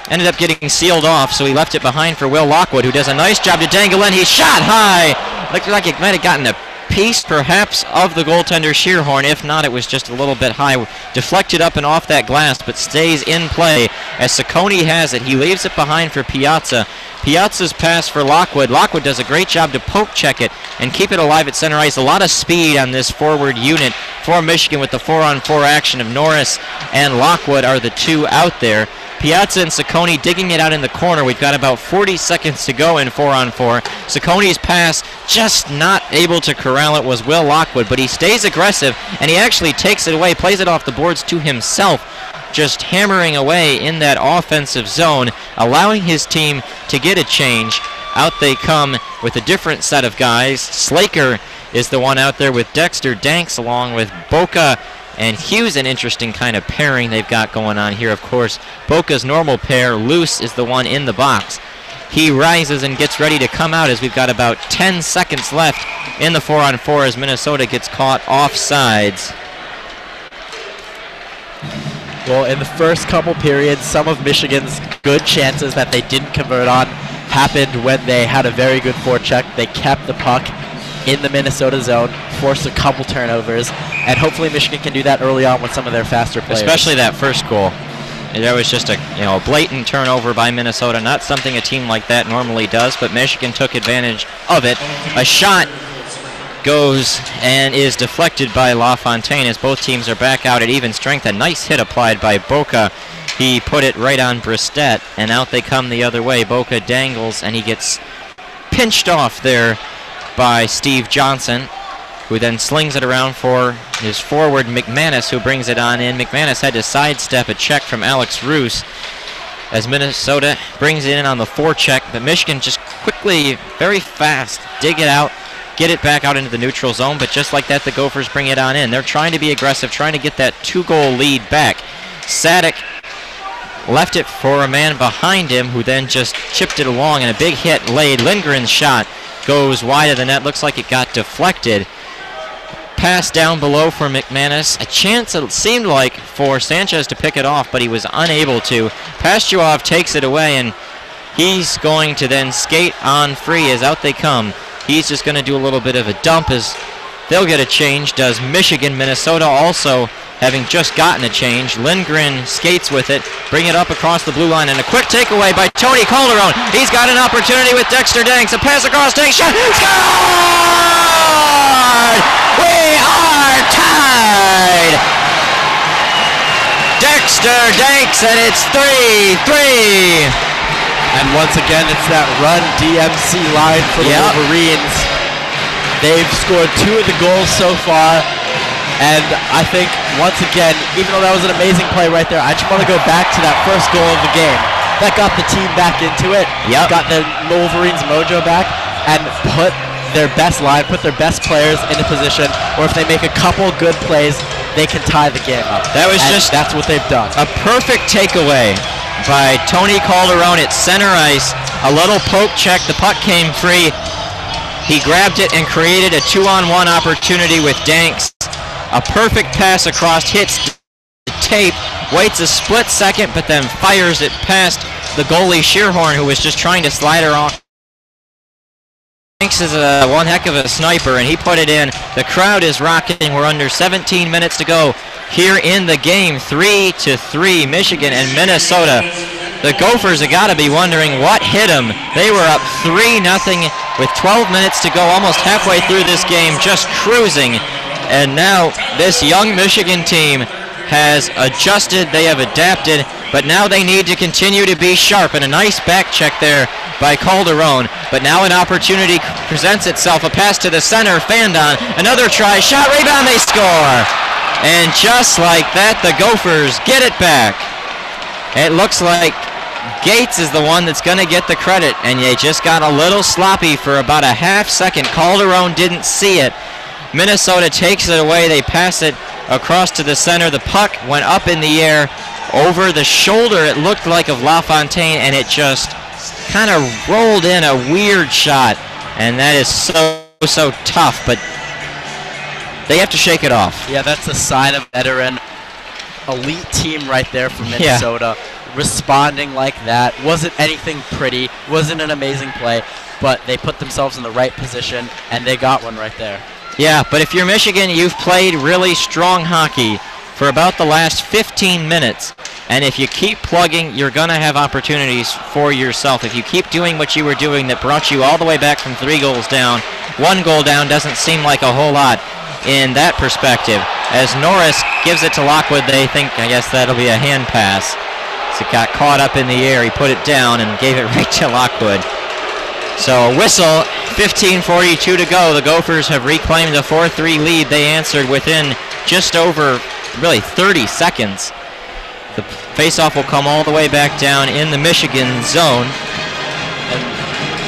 Ended up getting sealed off, so he left it behind for Will Lockwood, who does a nice job to dangle in. He shot high. Looked like it might have gotten a piece, perhaps, of the goaltender Shearhorn. If not, it was just a little bit high. Deflected up and off that glass, but stays in play. As Saccone has it, he leaves it behind for Piazza. Piazza's pass for Lockwood. Lockwood does a great job to poke check it and keep it alive at center ice. A lot of speed on this forward unit for Michigan with the 4-on-4 action of Norris and Lockwood are the 2 out there. Piazza and Saccone digging it out in the corner. We've got about 40 seconds to go in 4-on-4. Saccone's pass just not able to corral it was Will Lockwood, but he stays aggressive, and he actually takes it away, plays it off the boards to himself, just hammering away in that offensive zone, allowing his team to get a change. Out they come with a different set of guys. Slaker is the one out there with Dexter Danks along with Boca and Hughes, an interesting kind of pairing they've got going on here. Of course, Boca's normal pair, Luce, is the one in the box. He rises and gets ready to come out as we've got about 10 seconds left in the 4-on-4 as Minnesota gets caught offsides. Well, in the first couple periods, some of Michigan's good chances that they didn't convert on happened when they had a very good forecheck. They kept the puck in the Minnesota zone, forced a couple turnovers, and hopefully Michigan can do that early on with some of their faster players. Especially that first goal. There was just a blatant turnover by Minnesota, not something a team like that normally does, but Michigan took advantage of it. A shot goes and is deflected by LaFontaine as both teams are back out at even strength. A nice hit applied by Boca. He put it right on Bristet, and out they come the other way. Boca dangles, and he gets pinched off there by Steve Johnson, who then slings it around for his forward McManus, who brings it on in. McManus had to sidestep a check from Alex Roos as Minnesota brings it in on the forecheck, but Michigan just quickly, very fast, dig it out, get it back out into the neutral zone, but just like that, the Gophers bring it on in. They're trying to be aggressive, trying to get that 2-goal lead back. Sadik left it for a man behind him, who then just chipped it along, and a big hit laid. Lindgren's shot goes wide of the net. Looks like it got deflected. Pass down below for McManus. A chance, it seemed like, for Sanchez to pick it off, but he was unable to. Pastuov takes it away, and He's going to then skate on free as out they come. He's just going to do a little bit of a dump as they'll get a change. Does Michigan. Minnesota also having just gotten a change. Lindgren skates with it, bring it up across the blue line, and a quick takeaway by Tony Calderon. He's got an opportunity with Dexter Danks. A pass across, Danks, shot, scored! We are tied! Dexter Danks, and it's 3-3. And once again, it's that run DMC line for the Wolverines. They've scored 2 of the goals so far. And I think, once again, even though that was an amazing play right there, I just want to go back to that first goal of the game. That got the team back into it, got the Wolverines' mojo back, and put their best line, put their best players into position, or if they make a couple good plays, they can tie the game up. That's what they've done. A perfect takeaway by Tony Calderon at center ice. A little poke check, the puck came free. He grabbed it and created a 2-on-1 opportunity with Danks. A perfect pass across, hits the tape, waits a split second, but then fires it past the goalie Shearhorn, who was just trying to slide her off. Danks is one heck of a sniper, and he put it in. The crowd is rocking. We're under 17 minutes to go here in the game. 3-3, Michigan and Minnesota. The Gophers have got to be wondering what hit them. They were up 3-0 with 12 minutes to go, almost halfway through this game, just cruising. And now this young Michigan team has adjusted, they have adapted, but now they need to continue to be sharp. And a nice back check there by Calderon. But now an opportunity presents itself, a pass to the center, Fandon, another try, shot, rebound, they score. And just like that, the Gophers get it back. It looks like Gates is the one that's going to get the credit, and they just got a little sloppy for about a half second. Calderon didn't see it. Minnesota takes it away. They pass it across to the center. The puck went up in the air over the shoulder, it looked like, of LaFontaine, and it just kind of rolled in a weird shot. And that is so tough, but they have to shake it off. Yeah, that's a sign of veteran elite team right there for Minnesota. Responding like that. Wasn't anything pretty, wasn't an amazing play, but they put themselves in the right position, and they got one right there. Yeah, but if you're Michigan, you've played really strong hockey for about the last 15 minutes, and if you keep plugging, you're going to have opportunities for yourself. If you keep doing what you were doing that brought you all the way back from 3 goals down, 1 goal down doesn't seem like a whole lot in that perspective. As Norris gives it to Lockwood, they think, I guess that'll be a hand pass. So it got caught up in the air. He put it down and gave it right to Lockwood. So a whistle, 15:42 to go. The Gophers have reclaimed a 4-3 lead. They answered within just over, really, 30 seconds. The faceoff will come all the way back down in the Michigan zone. And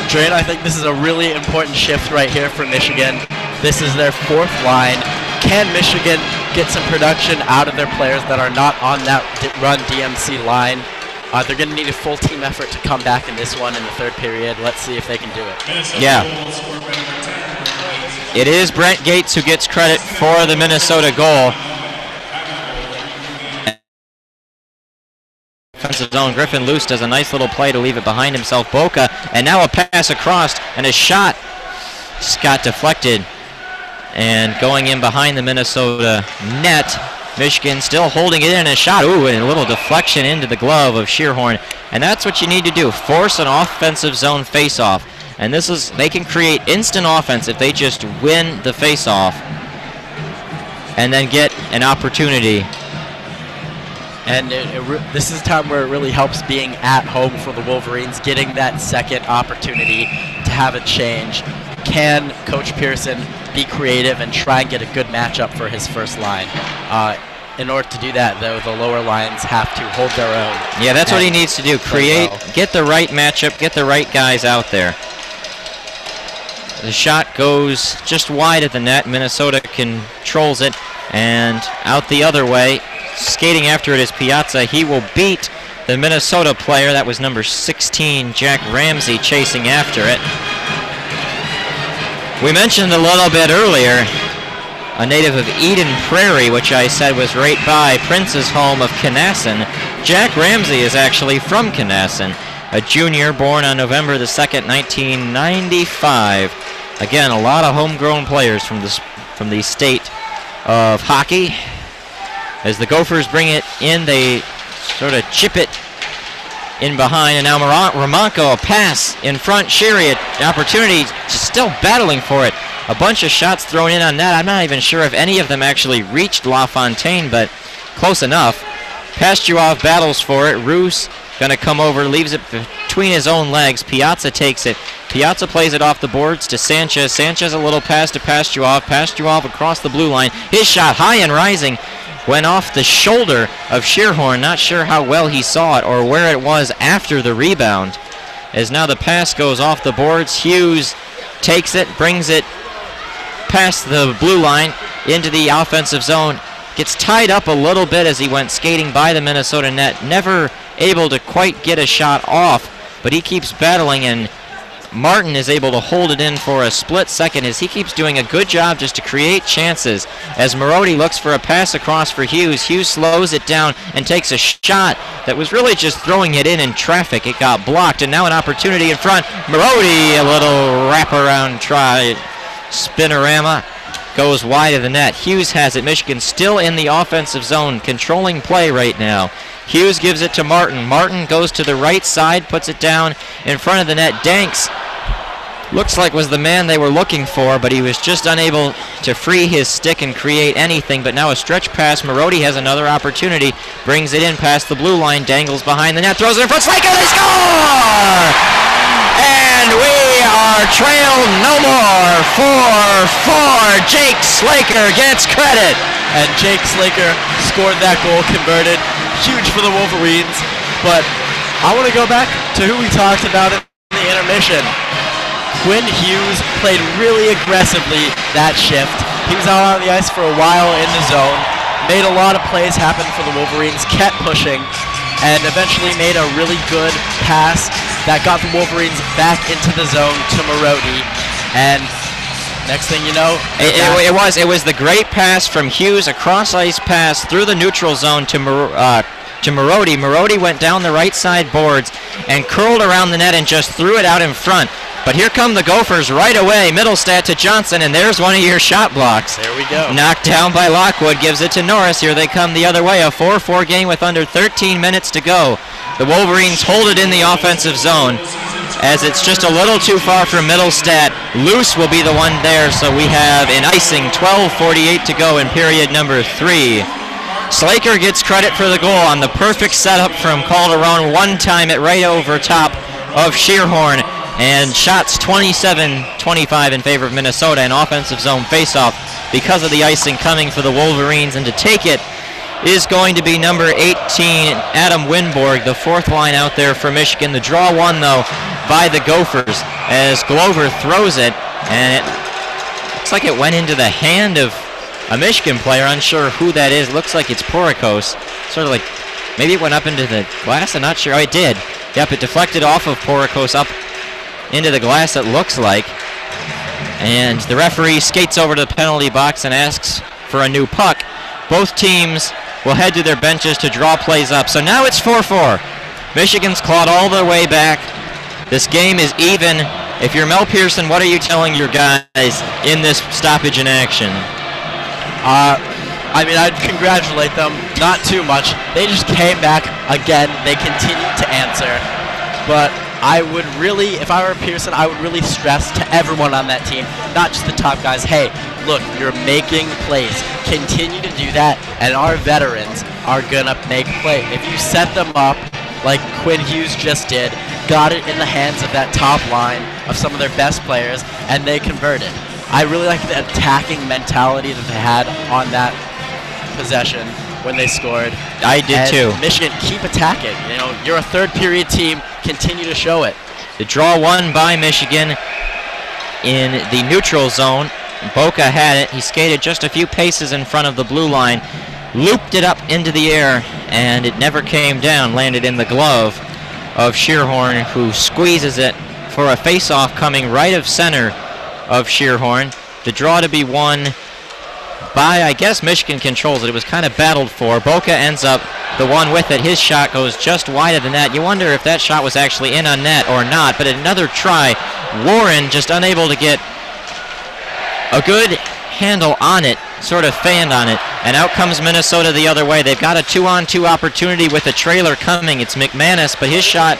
Drain, I think this is a really important shift right here for Michigan. This is their 4th line. Can Michigan get some production out of their players that are not on that run DMC line? They're going to need a full team effort to come back in this one in the 3rd period. Let's see if they can do it. Yeah. It is Brent Gates who gets credit for the Minnesota goal. Defensive zone, Griffin Luce does a nice little play to leave it behind himself. Boca, and now a pass across, and a shot just got deflected. And going in behind the Minnesota net, Michigan still holding it in, a shot. Ooh, and a little deflection into the glove of Shearhorn. And that's what you need to do, force an offensive zone faceoff. And they can create instant offense if they just win the faceoff and then get an opportunity. And this is a time where it really helps being at home for the Wolverines, getting that second opportunity to have a change. Can Coach Pearson be creative and try and get a good matchup for his first line? In order to do that, though, the lower lines have to hold their own. Yeah, that's what he needs to do. Create, get the right matchup, get the right guys out there. The shot goes just wide of the net. Minnesota controls it, and out the other way. Skating after it is Piazza. He will beat the Minnesota player. That was number 16, Jack Ramsey, chasing after it. We mentioned a little bit earlier a native of Eden Prairie, which I said was right by Prince's home of Canasson. Jack Ramsey is actually from Canasson. a junior born on November the 2nd, 1995. Again, a lot of homegrown players from the state of hockey. As the Gophers bring it in, they sort of chip it in behind, and now Ramonko, a pass in front. Sherry, an opportunity, just still battling for it. A bunch of shots thrown in on net. I'm not even sure if any of them actually reached LaFontaine, but close enough. Pastuov battles for it. Roos going to come over, leaves it between his own legs. Piazza takes it. Piazza plays it off the boards to Sanchez. Sanchez a little pass to Pastuov. Pastuov across the blue line. His shot high and rising. Went off the shoulder of Shearhorn. Not sure how well he saw it or where it was after the rebound. As now the pass goes off the boards. Hughes takes it, brings it past the blue line into the offensive zone. Gets tied up a little bit as he went skating by the Minnesota net. Never able to quite get a shot off, but he keeps battling, and Martin is able to hold it in for a split second as he keeps doing a good job just to create chances. As Marody looks for a pass across for Hughes, Hughes slows it down and takes a shot that was really just throwing it in traffic. It got blocked, and now an opportunity in front. Marody, a little wraparound try, spinorama, goes wide of the net. Hughes has it. Michigan still in the offensive zone, controlling play right now. Hughes gives it to Martin. Martin goes to the right side, puts it down in front of the net. Danks looks like was the man they were looking for, but he was just unable to free his stick and create anything. But now a stretch pass. Marody has another opportunity. Brings it in past the blue line. Dangles behind the net. Throws it in front. Slaker, they score! And we are trailed no more. 4-4. Jake Slaker gets credit. And Jake Slaker scored that goal, converted. Huge for the Wolverines. But I want to go back to who we talked about in the intermission. Quinn Hughes played really aggressively that shift. He was out on the ice for a while in the zone, made a lot of plays happen for the Wolverines, kept pushing, and eventually made a really good pass that got the Wolverines back into the zone to Marody. And next thing you know, it was the great pass from Hughes, a cross ice pass through the neutral zone to Marody. Marody went down the right side boards and curled around the net and just threw it out in front. But here come the Gophers right away. Middlestat to Johnson, and there's one of your shot blocks. There we go. Knocked down by Lockwood, gives it to Norris. Here they come the other way. A 4-4 game with under 13 minutes to go. The Wolverines hold it in the offensive zone as it's just a little too far from Middlestat. Loose will be the one there, so we have an icing. 12:48 to go in period number 3. Slaker gets credit for the goal on the perfect setup from Calderon. One time it right over top of Shearhorn. And shots 27-25 in favor of Minnesota. An offensive zone faceoff because of the icing coming for the Wolverines. And to take it is going to be number 18, Adam Winborg, the fourth line out there for Michigan. The draw won, though, by the Gophers as Glover throws it. And it looks like it went into the hand of a Michigan player. Unsure who that is. Looks like it's Porikos. Sort of like maybe it went up into the glass. I'm not sure. Oh, it did. Yep, it deflected off of Porikos up into the glass, it looks like. And the referee skates over to the penalty box and asks for a new puck. Both teams will head to their benches to draw plays up. So now it's 4-4. Michigan's clawed all the way back. This game is even. If you're Mel Pearson, what are you telling your guys in this stoppage in action? I mean, I'd congratulate them. Not too much. They just came back again. They continued to answer. But I would really, if I were Pearson, I would really stress to everyone on that team, not just the top guys, hey, look, you're making plays. Continue to do that, and our veterans are going to make play. If you set them up like Quinn Hughes just did, got it in the hands of that top line of some of their best players, and they converted. I really like the attacking mentality that they had on that possession when they scored. I did too. Michigan, keep attacking. You know, you're a third period team. Continue to show it. The draw won by Michigan in the neutral zone. Boca had it. He skated just a few paces in front of the blue line, looped it up into the air, and it never came down. Landed in the glove of Shearhorn, who squeezes it for a face-off coming right of center of Shearhorn. The draw to be won by, I guess Michigan controls it. It was kind of battled for. Boca ends up the one with it. His shot goes just wide of the net. You wonder if that shot was actually in on net or not, but another try. Warren just unable to get a good handle on it, sort of fanned on it, and out comes Minnesota the other way. They've got a 2-on-2 opportunity with a trailer coming. It's McManus, but his shot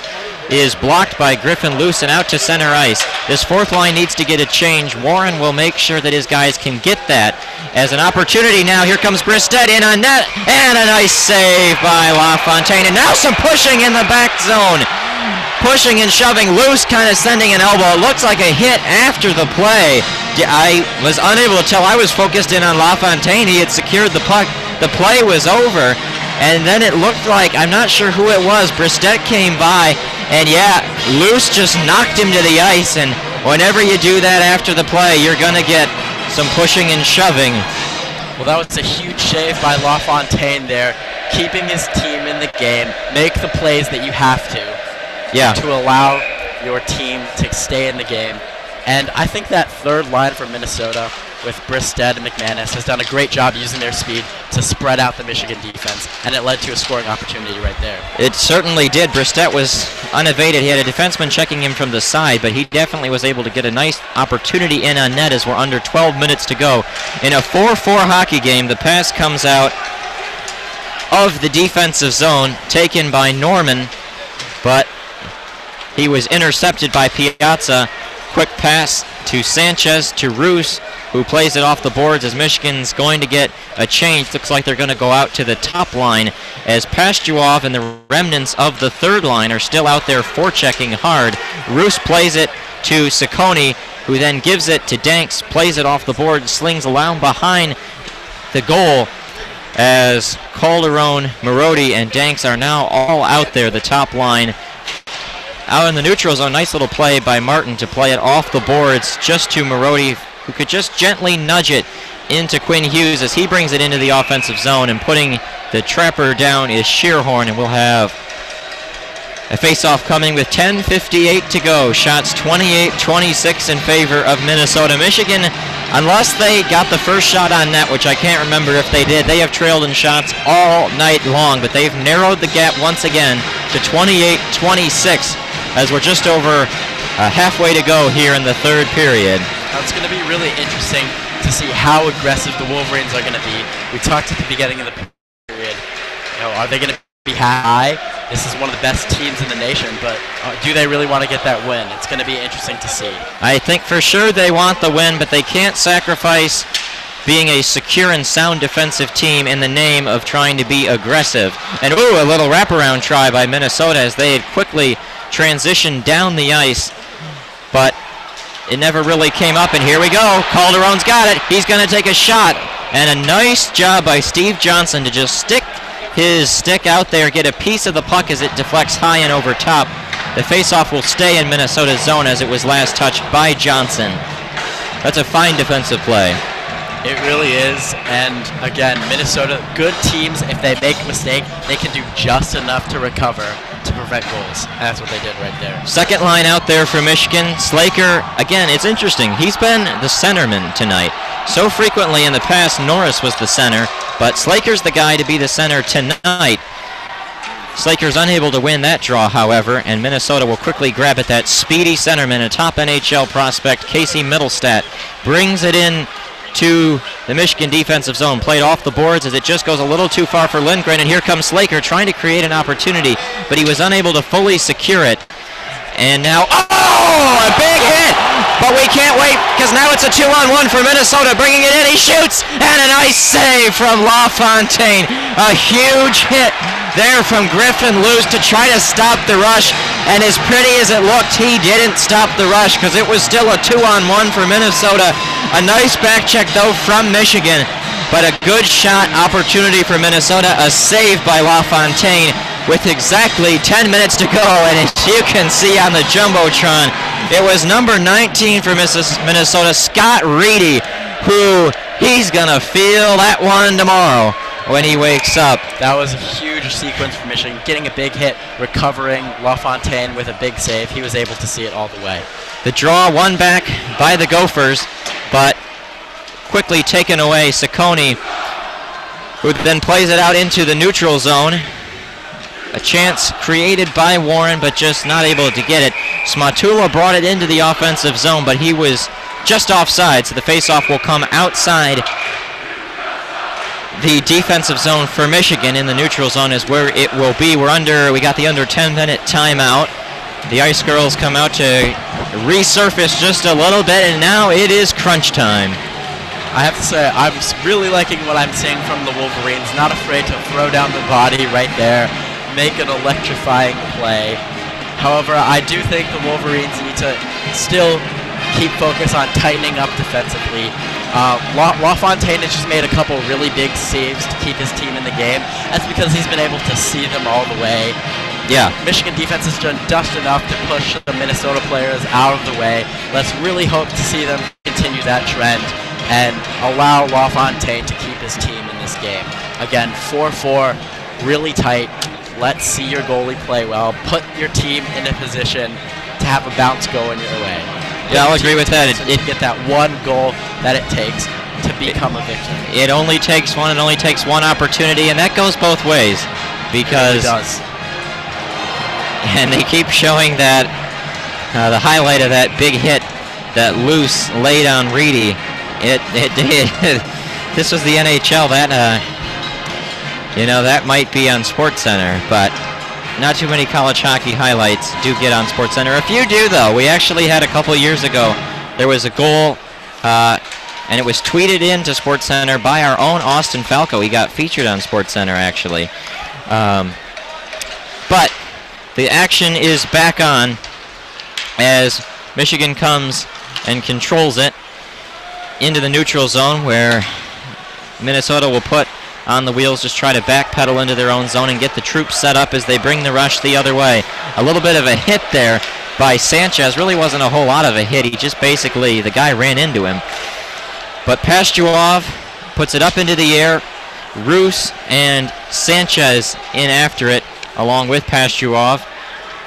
is blocked by Griffin Luce and out to center ice. This fourth line needs to get a change. Warren will make sure that his guys can get that as an opportunity. Now here comes Bristett in on net, and a nice save by LaFontaine, and now some pushing in the back zone. Pushing and shoving. Luce kind of sending an elbow. It looks like a hit after the play. I was unable to tell. I was focused in on LaFontaine. He had secured the puck. The play was over, and then it looked like, I'm not sure who it was, Bristett came by, and yeah, Luce just knocked him to the ice, and whenever you do that after the play, you're going to get some pushing and shoving. Well, that was a huge save by LaFontaine there, keeping his team in the game, make the plays that you have to. Yeah. To allow your team to stay in the game. And I think that third line for Minnesota with Bristett and McManus has done a great job using their speed to spread out the Michigan defense, and it led to a scoring opportunity right there. It certainly did. Bristett was unevaded. He had a defenseman checking him from the side, but he definitely was able to get a nice opportunity in on net as we're under 12 minutes to go. In a 4-4 hockey game, the pass comes out of the defensive zone, taken by Norman, but he was intercepted by Piazza. Quick pass to Sanchez, to Roos, who plays it off the boards as Michigan's going to get a change. Looks like they're going to go out to the top line as Pastuov and the remnants of the third line are still out there forechecking hard. Roos plays it to Ciccone, who then gives it to Danks, plays it off the board, slings around behind the goal as Calderon, Marodi, and Danks are now all out there, the top line. Out in the neutral zone, nice little play by Martin to play it off the boards just to Marodi, who could just gently nudge it into Quinn Hughes as he brings it into the offensive zone, and putting the trapper down is Shearhorn, and we'll have a face-off coming with 10:58 to go. Shots 28-26 in favor of Minnesota. Michigan, unless they got the first shot on net, which I can't remember if they did, they have trailed in shots all night long, but they've narrowed the gap once again to 28-26 as we're just over halfway to go here in the third period. Now it's going to be really interesting to see how aggressive the Wolverines are going to be. We talked at the beginning of the period, are they going to be high? This is one of the best teams in the nation, but do they really want to get that win? It's going to be interesting to see. I think for sure they want the win, but they can't sacrifice being a secure and sound defensive team in the name of trying to be aggressive. And ooh, a little wraparound try by Minnesota as they had quickly transitioned down the ice, but it never really came up, and here we go. Calderon's got it. He's going to take a shot, and a nice job by Steve Johnson to just stick his stick out there, get a piece of the puck as it deflects high and over top. The faceoff will stay in Minnesota's zone as it was last touched by Johnson. That's a fine defensive play. It really is, and again, Minnesota, good teams, if they make a mistake, they can do just enough to recover to prevent goals. That's what they did right there. Second line out there for Michigan. Slaker, again, it's interesting. He's been the centerman tonight. So frequently in the past, Norris was the center, but Slaker's the guy to be the center tonight. Slaker's unable to win that draw, however, and Minnesota will quickly grab at that speedy centerman, a top NHL prospect, Casey Middlestat, brings it in to the Michigan defensive zone, played off the boards as it just goes a little too far for Lindgren, and here comes Slaker trying to create an opportunity, but he was unable to fully secure it. And now, a big hit! But we can't wait, because now it's a 2-on-1 for Minnesota, bringing it in, he shoots, and a nice save from LaFontaine. A huge hit there from Griffin Luce to try to stop the rush, and as pretty as it looked, he didn't stop the rush, because it was still a 2-on-1 for Minnesota. A nice back check, though, from Michigan, but a good shot opportunity for Minnesota, a save by LaFontaine with exactly 10 minutes to go, and as you can see on the Jumbotron, it was number 19 for Minnesota, Scott Reedy, who he's going to feel that one tomorrow when he wakes up. That was a huge sequence for Michigan, getting a big hit, recovering LaFontaine with a big save. He was able to see it all the way. The draw won back by the Gophers, but quickly taken away. Ciccone, who then plays it out into the neutral zone. A chance created by Warren, but just not able to get it. Smatula brought it into the offensive zone, but he was just offside, so the faceoff will come outside the defensive zone for Michigan. In the neutral zone is where it will be. We got the under 10-minute timeout. The Ice Girls come out to resurface just a little bit, and now it is crunch time. I have to say, I'm really liking what I'm seeing from the Wolverines. Not afraid to throw down the body right there, make an electrifying play. However, I do think the Wolverines need to still keep focus on tightening up defensively. LaFontaine has just made a couple really big saves to keep his team in the game. That's because he's been able to see them all the way. Yeah. Michigan defense has done just enough to push the Minnesota players out of the way. Let's really hope to see them continue that trend and allow LaFontaine to keep his team in this game. Again, 4-4, really tight. Let's see your goalie play well. Put your team in a position to have a bounce going your way. Yeah, I'll agree with that. It get that one goal that it takes to become a victor. It only takes one. It only takes one opportunity, and that goes both ways. Because it really does. And they keep showing that the highlight of that big hit that Luce laid on Reedy. This was the NHL. That might be on SportsCenter, but not too many college hockey highlights do get on SportsCenter. A few do, though. We actually had a couple years ago. There was a goal, and it was tweeted into SportsCenter by our own Austin Falco. He got featured on SportsCenter, actually. But the action is back on as Michigan comes and controls it into the neutral zone, where Minnesota will put on the wheels, just try to backpedal into their own zone and get the troops set up as they bring the rush the other way. A little bit of a hit there by Sanchez. Really wasn't a whole lot of a hit. He just basically, the guy ran into him. But Pastuov puts it up into the air. Roos and Sanchez in after it, along with Pastuov,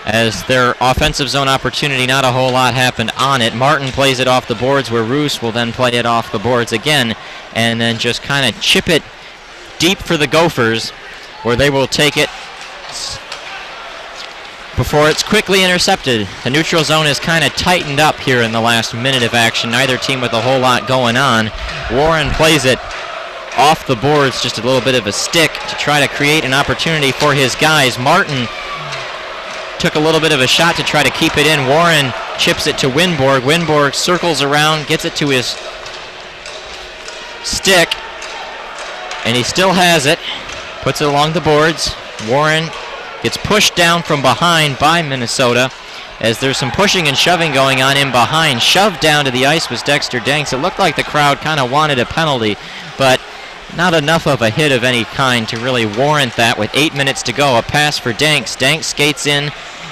as their offensive zone opportunity, not a whole lot happened on it. Martin plays it off the boards, where Roos will then play it off the boards again, and then just kind of chip it deep for the Gophers, where they will take it before it's quickly intercepted. The neutral zone is kind of tightened up here in the last minute of action. Neither team with a whole lot going on. Warren plays it off the boards, just a little bit of a stick to try to create an opportunity for his guys. Martin took a little bit of a shot to try to keep it in. Warren chips it to Winborg. Winborg circles around, gets it to his stick, and he still has it. Puts it along the boards. Warren gets pushed down from behind by Minnesota, as there's some pushing and shoving going on in behind. Shoved down to the ice was Dexter Danks. It looked like the crowd kind of wanted a penalty, but not enough of a hit of any kind to really warrant that. With 8 minutes to go, a pass for Danks. Danks skates in.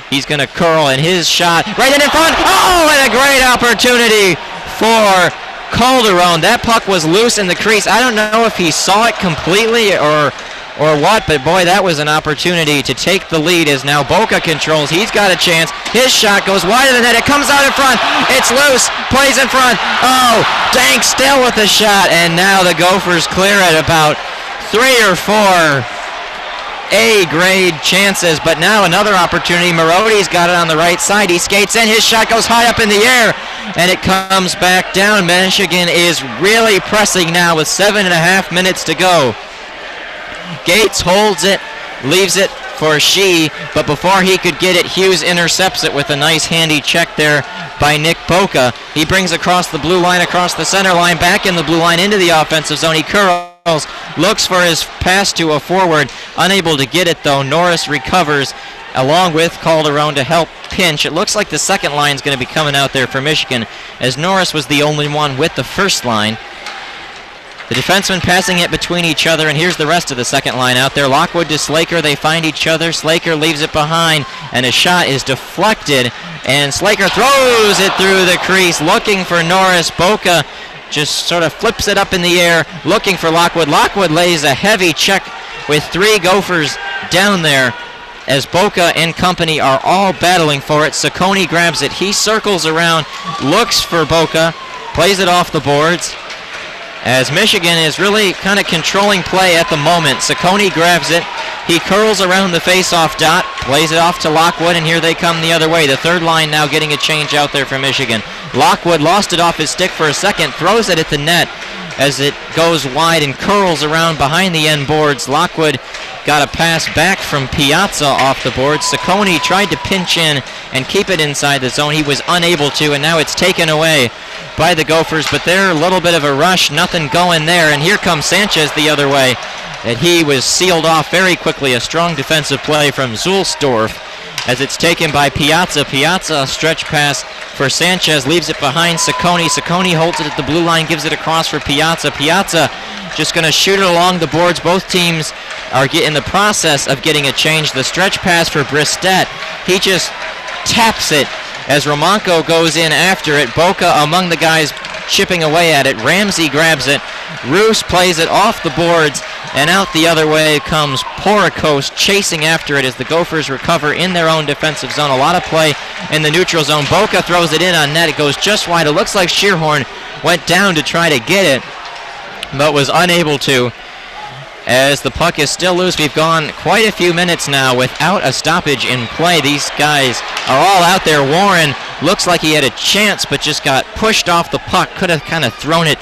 He's going to curl, and his shot right in front. Oh, and a great opportunity for Calderon. That puck was loose in the crease. I don't know if he saw it completely or what, but boy, that was an opportunity to take the lead, as now Boca controls. He's got a chance. His shot goes wide of the net. It comes out in front. It's loose. Plays in front. Oh, Danks still with the shot, and now the Gophers clear it. About 3 or 4 A-grade chances, but now another opportunity. Marodi's got it on the right side. He skates in. His shot goes high up in the air, and it comes back down. Michigan is really pressing now with 7.5 minutes to go. Gates holds it, leaves it for Shee, but before he could get it, Hughes intercepts it with a nice handy check there by Nick Boca. He brings across the blue line, across the center line, back in the blue line, into the offensive zone. He curls, looks for his pass to a forward, unable to get it though. Norris recovers along with Calderon to help pinch. It looks like the second line is going to be coming out there for Michigan, as Norris was the only one with the first line. The defensemen passing it between each other, and here's the rest of the second line out there. Lockwood to Slaker, they find each other. Slaker leaves it behind, and a shot is deflected, and Slaker throws it through the crease, looking for Norris. Boca just sort of flips it up in the air, looking for Lockwood. Lockwood lays a heavy check with 3 Gophers down there, as Boca and company are all battling for it. Saccone grabs it. He circles around, looks for Boca, plays it off the boards, as Michigan is really kind of controlling play at the moment. Ciccone grabs it. He curls around the face-off dot, plays it off to Lockwood, and here they come the other way. The third line now getting a change out there for Michigan. Lockwood lost it off his stick for a second, throws it at the net as it goes wide and curls around behind the end boards. Lockwood got a pass back from Piazza off the boards. Ciccone tried to pinch in and keep it inside the zone. He was unable to, and now it's taken away by the Gophers, but they're a little bit of a rush, nothing going there, and here comes Sanchez the other way, and he was sealed off very quickly. A strong defensive play from Zulsdorf as it's taken by Piazza. Piazza, a stretch pass for Sanchez, leaves it behind Ciccone. Ciccone holds it at the blue line, gives it across for Piazza. Piazza just going to shoot it along the boards. Both teams are in the process of getting a change. The stretch pass for Bristet, he just taps it as Romanko goes in after it. Boca among the guys chipping away at it. Ramsey grabs it. Roos plays it off the boards, and out the other way comes Poricos chasing after it as the Gophers recover in their own defensive zone. A lot of play in the neutral zone. Boca throws it in on net. It goes just wide. It looks like Shearhorn went down to try to get it, but was unable to, as the puck is still loose. We've gone quite a few minutes now without a stoppage in play. These guys are all out there. Warren looks like he had a chance, but just got pushed off the puck. Could have kind of thrown it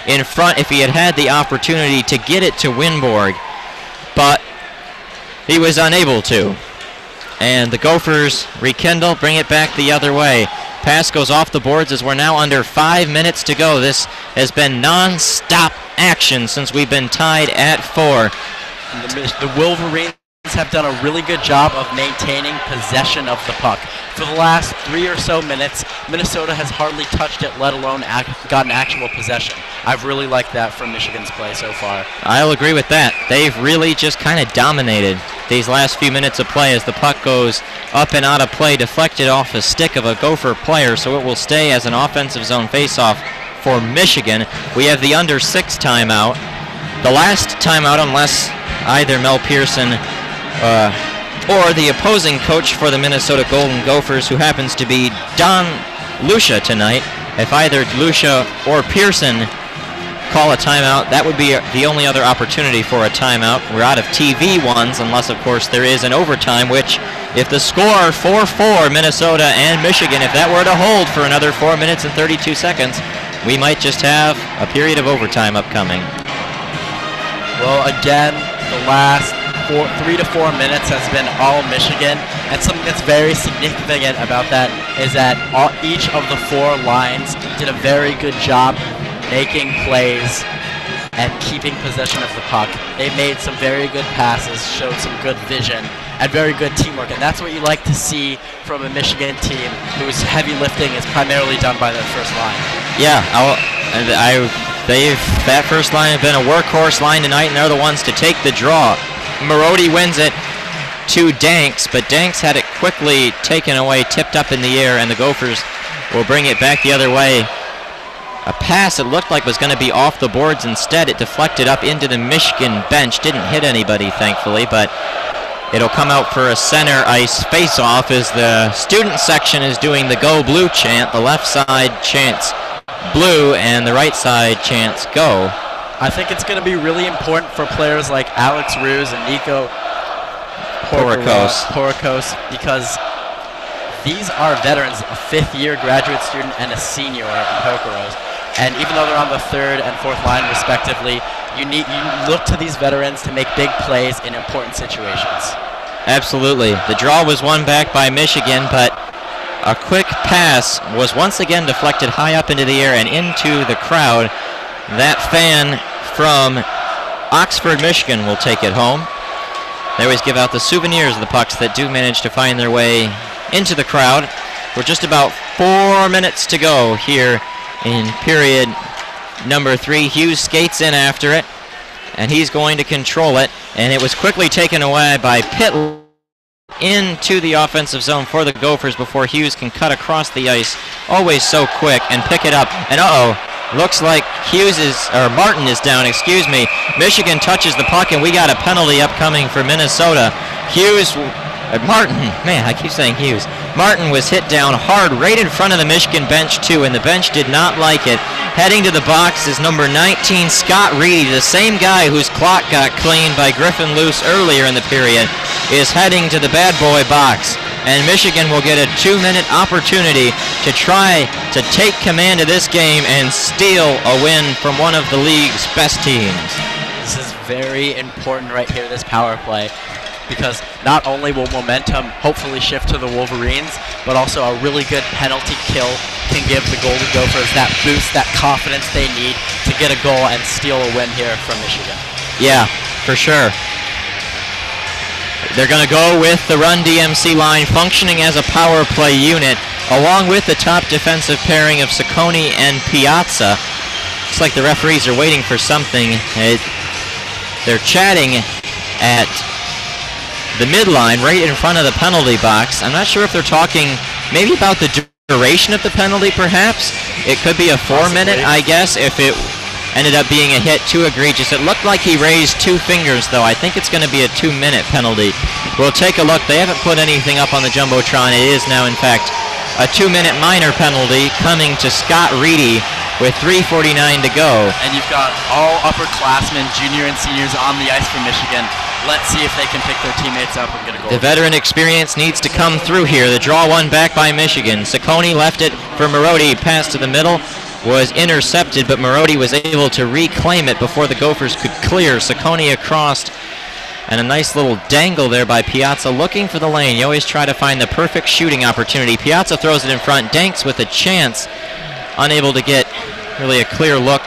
in front if he had had the opportunity to get it to Winborg, but he was unable to. And the Gophers rekindle, bring it back the other way. Pass goes off the boards as we're now under 5 minutes to go. This has been non-stop action since we've been tied at 4. The Wolverines have done a really good job of maintaining possession of the puck. For the last 3 or so minutes, Minnesota has hardly touched it, let alone gotten actual possession. I've really liked that from Michigan's play so far. I'll agree with that. They've really just kind of dominated these last few minutes of play as the puck goes up and out of play, deflected off a stick of a Gopher player, so it will stay as an offensive zone faceoff for Michigan. We have the under 6 timeout. The last timeout, unless either Mel Pearson or the opposing coach for the Minnesota Golden Gophers, who happens to be Don Lucia tonight, if either Lucia or Pearson call a timeout, that would be the only other opportunity for a timeout. We're out of TV ones, unless, of course, there is an overtime, which, if the score 4-4, Minnesota and Michigan, if that were to hold for another 4 minutes and 32 seconds, we might just have a period of overtime upcoming. Well, again, the last 3 to 4 minutes has been all Michigan, and something that's very significant about that is that each of the 4 lines did a very good job making plays and keeping possession of the puck. They made some very good passes, showed some good vision, and very good teamwork, and that's what you like to see from a Michigan team whose heavy lifting is primarily done by their first line. Yeah, that first line has been a workhorse line tonight, and they're the ones to take the draw. Marody wins it to Danks, but Danks had it quickly taken away, tipped up in the air, and the Gophers will bring it back the other way. A pass it looked like was going to be off the boards. Instead, it deflected up into the Michigan bench. Didn't hit anybody, thankfully, but it'll come out for a center ice face-off as the student section is doing the Go Blue chant. The left side chants blue, and the right side chants go. I think it's going to be really important for players like Alex Roos and Nico Poricos, because these are veterans, a 5th-year graduate student and a senior in Poricos. And even though they're on the 3rd and 4th line respectively, you look to these veterans to make big plays in important situations. Absolutely. The draw was won back by Michigan, but a quick pass was once again deflected high up into the air and into the crowd. That fan from Oxford, Michigan will take it home. They always give out the souvenirs of the pucks that do manage to find their way into the crowd. We're just about 4 minutes to go here in period number 3. Hughes skates in after it, and he's going to control it, and it was quickly taken away by Pitt into the offensive zone for the Gophers before Hughes can cut across the ice, always so quick, and pick it up. And looks like Martin is down, excuse me. Michigan touches the puck, and we got a penalty upcoming for Minnesota. Hughes Martin, man, I keep saying Hughes. Martin was hit down hard right in front of the Michigan bench, too, and the bench did not like it. Heading to the box is number 19, Scott Reedy, the same guy whose clock got cleaned by Griffin Luce earlier in the period, is heading to the bad boy box. And Michigan will get a 2-minute opportunity to try to take command of this game and steal a win from one of the league's best teams. This is very important right here, this power play, because not only will momentum hopefully shift to the Wolverines, but also a really good penalty kill can give the Golden Gophers that boost, that confidence they need to get a goal and steal a win here from Michigan. Yeah, for sure. They're going to go with the Run DMC line functioning as a power play unit, along with the top defensive pairing of Ciccone and Piazza. Looks like the referees are waiting for something. They're chatting at the midline right in front of the penalty box. I'm not sure if they're talking maybe about the duration of the penalty, perhaps. It could be a 4-minute, I guess, if it ended up being a hit too egregious. It looked like he raised 2 fingers, though. I think it's going to be a 2-minute penalty. We'll take a look. They haven't put anything up on the Jumbotron. It is now, in fact, a 2-minute minor penalty coming to Scott Reedy with 3:49 to go. And you've got all upperclassmen, junior and seniors on the ice for Michigan. Let's see if they can pick their teammates up and get a goal. The veteran experience needs to come through here. The draw one back by Michigan. Ciccone left it for Marodi. Pass to the middle was intercepted, but Marodi was able to reclaim it before the Gophers could clear. Ciccone across, and a nice little dangle there by Piazza looking for the lane. You always try to find the perfect shooting opportunity. Piazza throws it in front. Danks with a chance, unable to get really a clear look.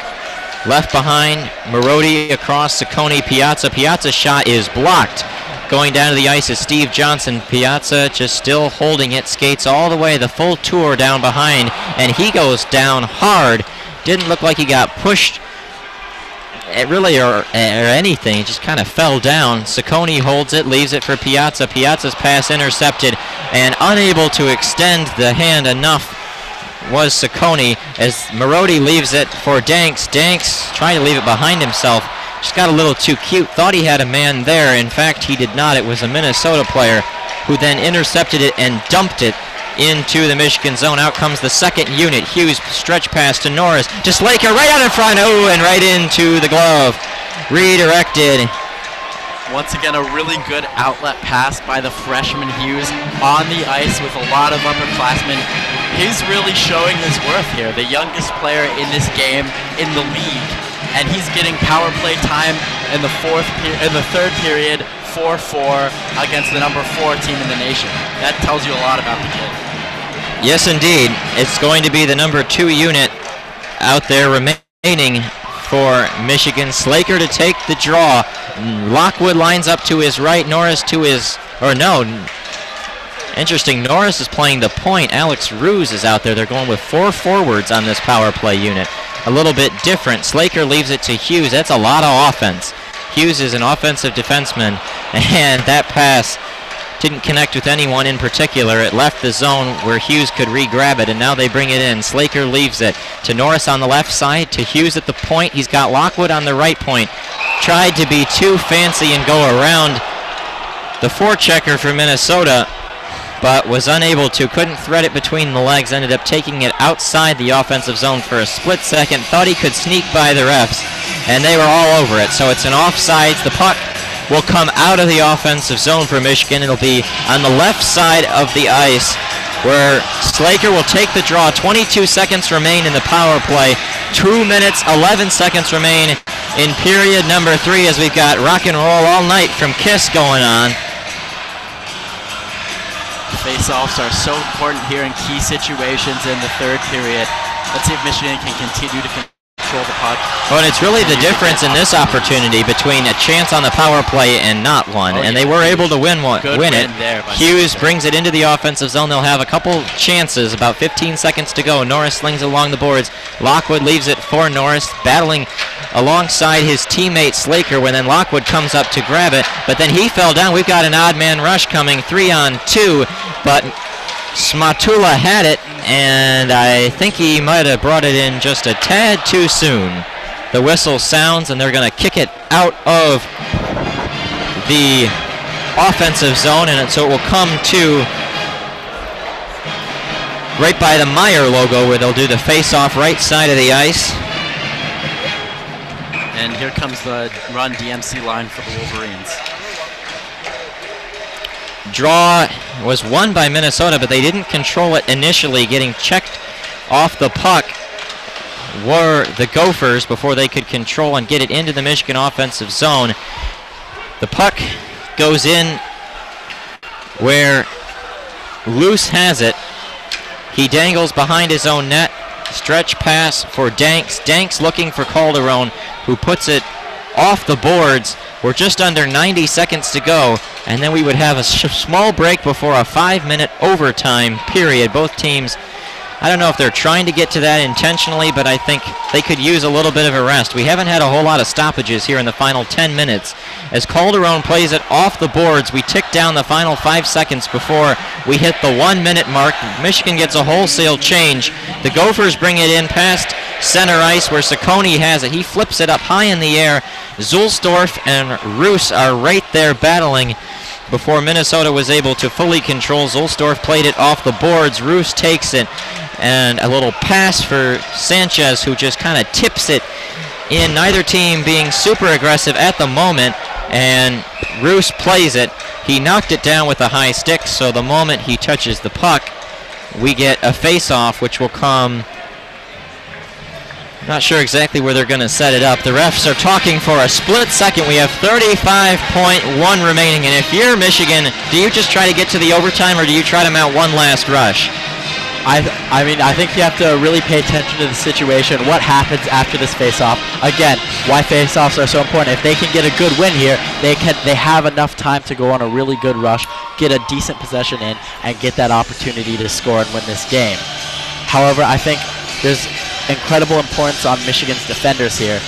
Left behind, Marodi across Ciccone, Piazza. Piazza's shot is blocked. Going down to the ice is Steve Johnson. Piazza just still holding it, skates all the way, the full tour down behind, and he goes down hard. Didn't look like he got pushed or anything. He just kind of fell down. Ciccone holds it, leaves it for Piazza. Piazza's pass intercepted, and unable to extend the hand enough was Ciccone as Marodi leaves it for Danks. Danks trying to leave it behind himself. Just got a little too cute. Thought he had a man there. In fact, he did not. It was a Minnesota player who then intercepted it and dumped it into the Michigan zone. Out comes the second unit. Hughes stretch pass to Norris. To Slaker right out in front. Oh, and right into the glove. Redirected. Once again, a really good outlet pass by the freshman Hughes on the ice with a lot of upperclassmen. He's really showing his worth here. The youngest player in this game in the league. And he's getting power play time in the third period, 4-4 against the number 4 team in the nation. That tells you a lot about the kid. Yes, indeed. It's going to be the number 2 unit out there remaining for Michigan. Slaker to take the draw. Lockwood lines up to his right. Norris to his, interesting. Norris is playing the point. Alex Ruse is out there. They're going with 4 forwards on this power play unit. A little bit different. Slaker leaves it to Hughes. That's a lot of offense. Hughes is an offensive defenseman, and that pass didn't connect with anyone in particular. It left the zone where Hughes could re-grab it, and now they bring it in. Slaker leaves it to Norris on the left side, to Hughes at the point. He's got Lockwood on the right point. Tried to be too fancy and go around the forechecker for Minnesota, but was unable to. Couldn't thread it between the legs. Ended up taking it outside the offensive zone for a split second. Thought he could sneak by the refs, and they were all over it. So it's an offsides. The puck will come out of the offensive zone for Michigan. It'll be on the left side of the ice where Slaker will take the draw. 22 seconds remain in the power play. 2 minutes, 11 seconds remain in period number 3 as we've got rock and roll all night from KISS going on. Face-offs are so important here in key situations in the third period. Let's see if Michigan can continue to control the puck. Well, and it's really the difference in this opportunity between a chance on the power play and not one. And they were able to win it. Hughes brings it into the offensive zone. They'll have a couple chances, about 15 seconds to go. Norris slings along the boards. Lockwood leaves it for Norris, battling alongside his teammate Slaker when then Lockwood comes up to grab it. But then he fell down. We've got an odd man rush coming, 3-on-2. But Smatula had it, and I think he might have brought it in just a tad too soon. The whistle sounds, and they're going to kick it out of the offensive zone, and so it will come to right by the Meyer logo where they'll do the face-off right side of the ice. And here comes the run DMC line for the Wolverines. Draw was won by Minnesota, but they didn't control it initially. Getting checked off the puck were the Gophers before they could control and get it into the Michigan offensive zone. The puck goes in where Luce has it. He dangles behind his own net. Stretch pass for Danks. Danks looking for Calderon, who puts it off the boards. We're just under 90 seconds to go, and then we would have a small break before a 5-minute overtime period. Both teams, I don't know if they're trying to get to that intentionally, but I think they could use a little bit of a rest. We haven't had a whole lot of stoppages here in the final 10 minutes. As Calderon plays it off the boards, we tick down the final 5 seconds before we hit the 1-minute mark. Michigan gets a wholesale change. The Gophers bring it in past center ice where Ciccone has it. He flips it up high in the air. Zulsdorf and Roos are right there battling before Minnesota was able to fully control. Zulsdorf played it off the boards. Roos takes it, and a little pass for Sanchez, who just kind of tips it in, neither team being super aggressive at the moment, and Roos plays it. He knocked it down with a high stick, so the moment he touches the puck, we get a face-off, which will come, not sure exactly where they're going to set it up. The refs are talking for a split second. We have 35.1 remaining, and if you're Michigan, do you just try to get to the overtime, or do you try to mount one last rush? I mean, I think you have to really pay attention to the situation, what happens after this face-off. Again, why face-offs are so important. If they can get a good win here, they have enough time to go on a really good rush, get a decent possession in, and get that opportunity to score and win this game. However, I think there's incredible importance on Michigan's defenders here.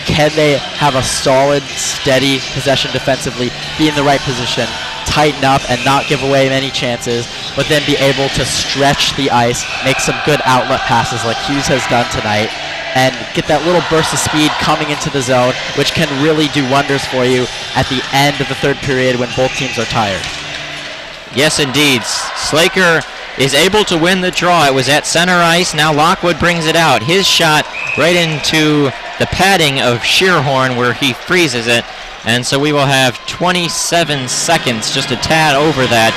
Can they have a solid, steady possession defensively, be in the right position, tighten up and not give away many chances, but then be able to stretch the ice, make some good outlet passes like Hughes has done tonight, and get that little burst of speed coming into the zone, which can really do wonders for you at the end of the third period when both teams are tired. Yes, indeed. Slaker is able to win the draw. It was at center ice. Now Lockwood brings it out. His shot right into the padding of Shearhorn where he freezes it. And so we will have 27 seconds, just a tad over that,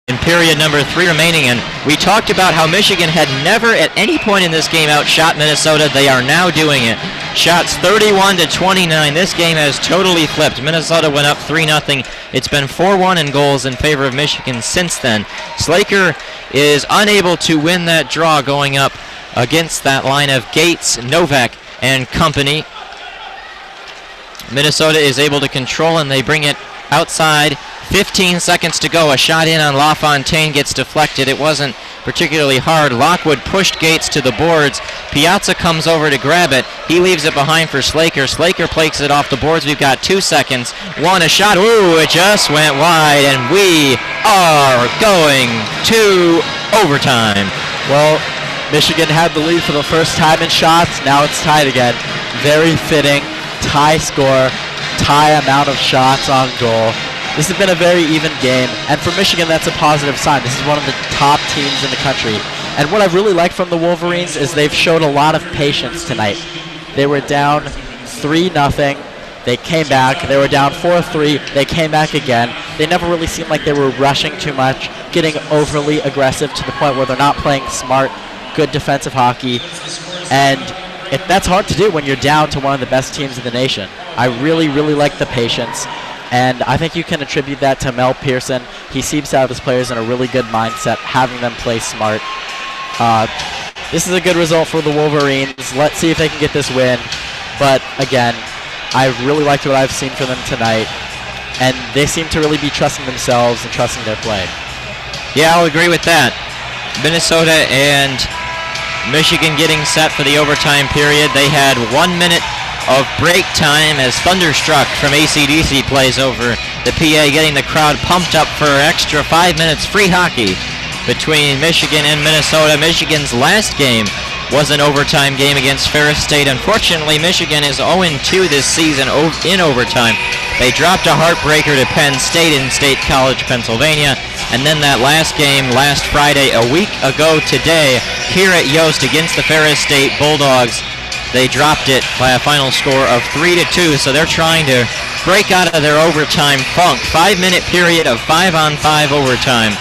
in period number 3 remaining. And we talked about how Michigan had never at any point in this game outshot Minnesota. They are now doing it. Shots 31-29. This game has totally flipped. Minnesota went up 3-0. It's been 4-1 in goals in favor of Michigan since then. Slaker is unable to win that draw going up against that line of Gates, Novak, and company. Minnesota is able to control, and they bring it outside. 15 seconds to go. A shot in on LaFontaine gets deflected. It wasn't particularly hard. Lockwood pushed Gates to the boards. Piazza comes over to grab it. He leaves it behind for Slaker. Slaker plays it off the boards. We've got 2 seconds. A shot. Ooh, it just went wide, and we are going to overtime. Well, Michigan had the lead for the first time in shots. Now it's tied again. Very fitting. Tie score, tie amount of shots on goal. This has been a very even game, and for Michigan, that's a positive sign. This is one of the top teams in the country. And what I really like from the Wolverines is they've showed a lot of patience tonight. They were down 3-0. They came back. They were down 4-3. They came back again. They never really seemed like they were rushing too much, getting overly aggressive to the point where they're not playing smart, good defensive hockey. And that's hard to do when you're down to one of the best teams in the nation. I really, really like the patience, and I think you can attribute that to Mel Pearson. He seems to have his players in a really good mindset, having them play smart. This is a good result for the Wolverines. Let's see if they can get this win. But again, I really liked what I've seen from them tonight, and they seem to really be trusting themselves and trusting their play. Yeah, I'll agree with that. Minnesota and Michigan getting set for the overtime period. They had 1 minute of break time as Thunderstruck from AC/DC plays over the PA, getting the crowd pumped up for extra 5 minutes free hockey between Michigan and Minnesota. Michigan's last game was an overtime game against Ferris State. Unfortunately, Michigan is 0-2 this season in overtime. They dropped a heartbreaker to Penn State in State College, Pennsylvania. And then that last game last Friday, a week ago today, here at Yost against the Ferris State Bulldogs, they dropped it by a final score of 3-2, so they're trying to break out of their overtime funk. 5-minute period of 5-on-5 overtime.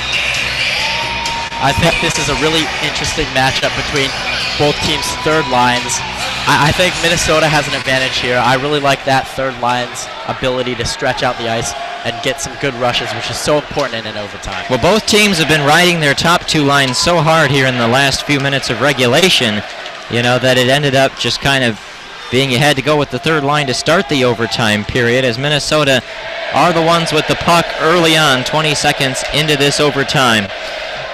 I think this is a really interesting matchup between both teams' third lines. I think Minnesota has an advantage here. I really like that third line's ability to stretch out the ice and get some good rushes, which is so important in an overtime. Well, both teams have been riding their top two lines so hard here in the last few minutes of regulation, you know, that it ended up just kind of being you had to go with the third line to start the overtime period, as Minnesota are the ones with the puck early on, 20 seconds into this overtime.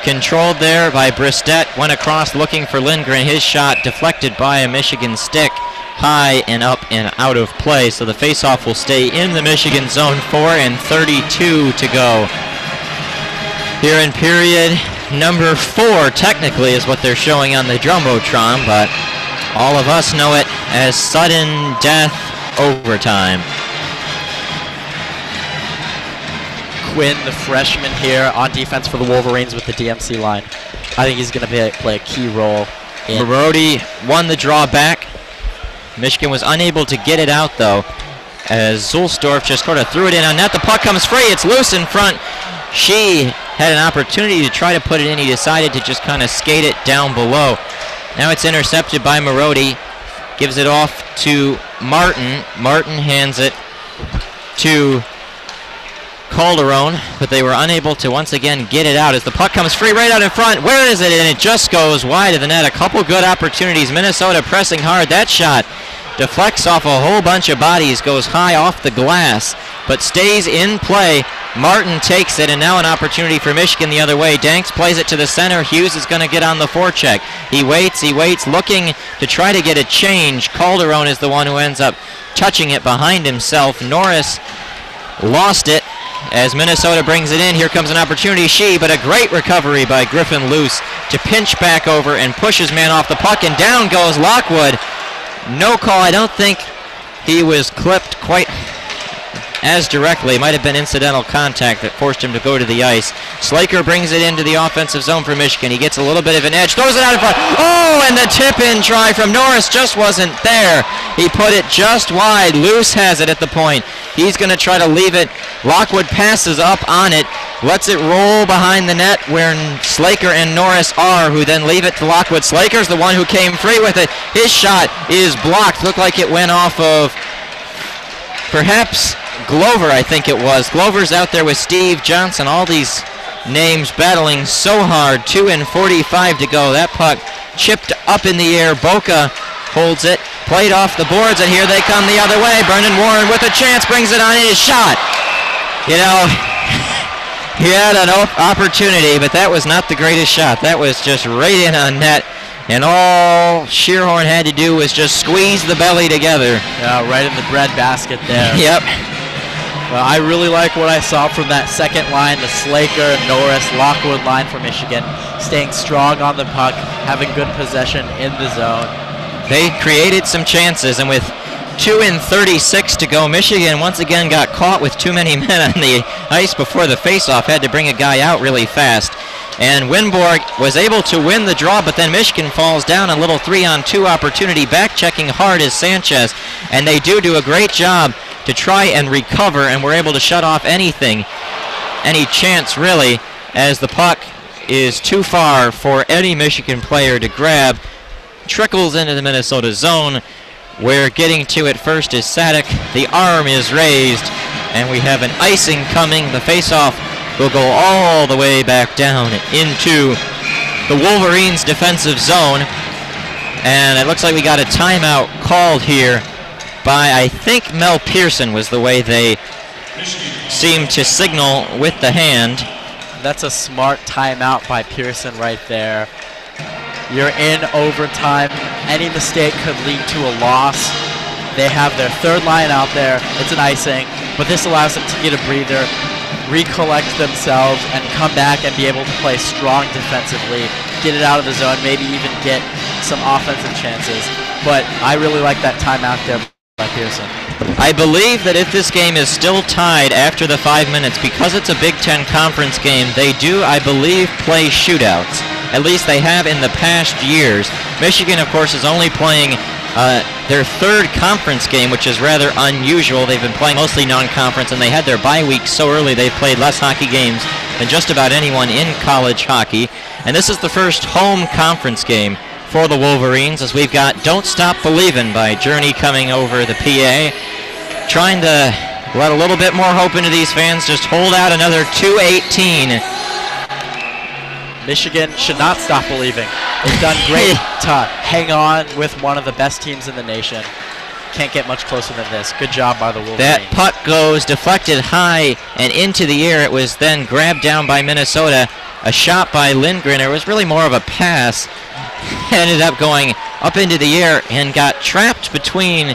Controlled there by Bristet, went across looking for Lindgren. His shot deflected by a Michigan stick, high and up and out of play, so the faceoff will stay in the Michigan zone. 4:32 to go. Here in period number 4, technically, is what they're showing on the Jumbotron, but all of us know it as sudden death overtime. Quinn, the freshman here on defense for the Wolverines with the DMC line. I think he's going to play a key role. Marody won the draw back. Michigan was unable to get it out, though, as Zulsdorf just sort of threw it in on net. The puck comes free. It's loose in front. She had an opportunity to try to put it in. He decided to just kind of skate it down below. Now it's intercepted by Marody. Gives it off to Martin. Martin hands it to Calderon, but they were unable to once again get it out as the puck comes free right out in front. Where is it? And it just goes wide of the net. A couple good opportunities. Minnesota pressing hard. That shot deflects off a whole bunch of bodies, goes high off the glass, but stays in play. Martin takes it, and now an opportunity for Michigan the other way. Danks plays it to the center. Hughes is going to get on the forecheck. He waits, looking to try to get a change. Calderon is the one who ends up touching it behind himself. Norris lost it as Minnesota brings it in. Here comes an opportunity, but a great recovery by Griffin Luce to pinch back over and push his man off the puck, and down goes Lockwood. No call. I don't think he was clipped quite as directly. It might have been incidental contact that forced him to go to the ice. Slaker brings it into the offensive zone for Michigan. He gets a little bit of an edge, throws it out in front. Oh, and the tip-in try from Norris just wasn't there. He put it just wide. Luce has it at the point. He's going to try to leave it. Lockwood passes up on it, lets it roll behind the net where Slaker and Norris are, who then leave it to Lockwood. Slaker's the one who came free with it. His shot is blocked. Looked like it went off of perhaps Glover, I think it was. Glover's out there with Steve Johnson. All these names battling so hard. 2:45 to go. That puck chipped up in the air. Boca holds it, played off the boards, and here they come the other way. Brendan Warren with a chance, brings it on in his shot. You know, he had an opportunity, but that was not the greatest shot. That was just right in on net. And all Shearhorn had to do was just squeeze the belly together. Yeah, right in the bread basket there. Yep. Well, I really like what I saw from that second line, the Slaker, Norris, Lockwood line for Michigan, staying strong on the puck, having good possession in the zone. They created some chances, and with 2:36 to go, Michigan once again got caught with too many men on the ice before the faceoff, had to bring a guy out really fast. And Winborg was able to win the draw, but then Michigan falls down a little 3-on-2 opportunity. Back-checking hard is Sanchez, and they do a great job to try and recover, and we're able to shut off anything, any chance really, as the puck is too far for any Michigan player to grab. Trickles into the Minnesota zone, where getting to it first is Sadek. The arm is raised, and we have an icing coming. The faceoff will go all the way back down into the Wolverines' defensive zone. And it looks like we got a timeout called here by, I think, Mel Pearson was the way they seemed to signal with the hand. That's a smart timeout by Pearson right there. You're in overtime. Any mistake could lead to a loss. They have their third line out there. It's an icing, but this allows them to get a breather, recollect themselves, and come back and be able to play strong defensively get it out of the zone, maybe even get some offensive chances. But I really like that timeout there by Pearson. I believe that if this game is still tied after the 5 minutes, because it's a Big Ten conference game, they do, I believe, play shootouts. At least they have in the past years. Michigan, of course, is only playing their third conference game, which is rather unusual. They've been playing mostly non-conference, and they had their bye week so early they've played less hockey games than just about anyone in college hockey. And this is the first home conference game for the Wolverines, as we've got Don't Stop Believin' by Journey coming over the PA. Trying to let a little bit more hope into these fans. Just hold out another 2:18. Michigan should not stop believing. They've done great to hang on with one of the best teams in the nation. Can't get much closer than this. Good job by the Wolverines. That puck goes deflected high and into the air. It was then grabbed down by Minnesota. A shot by Lindgren. It was really more of a pass. Ended up going up into the air and got trapped between,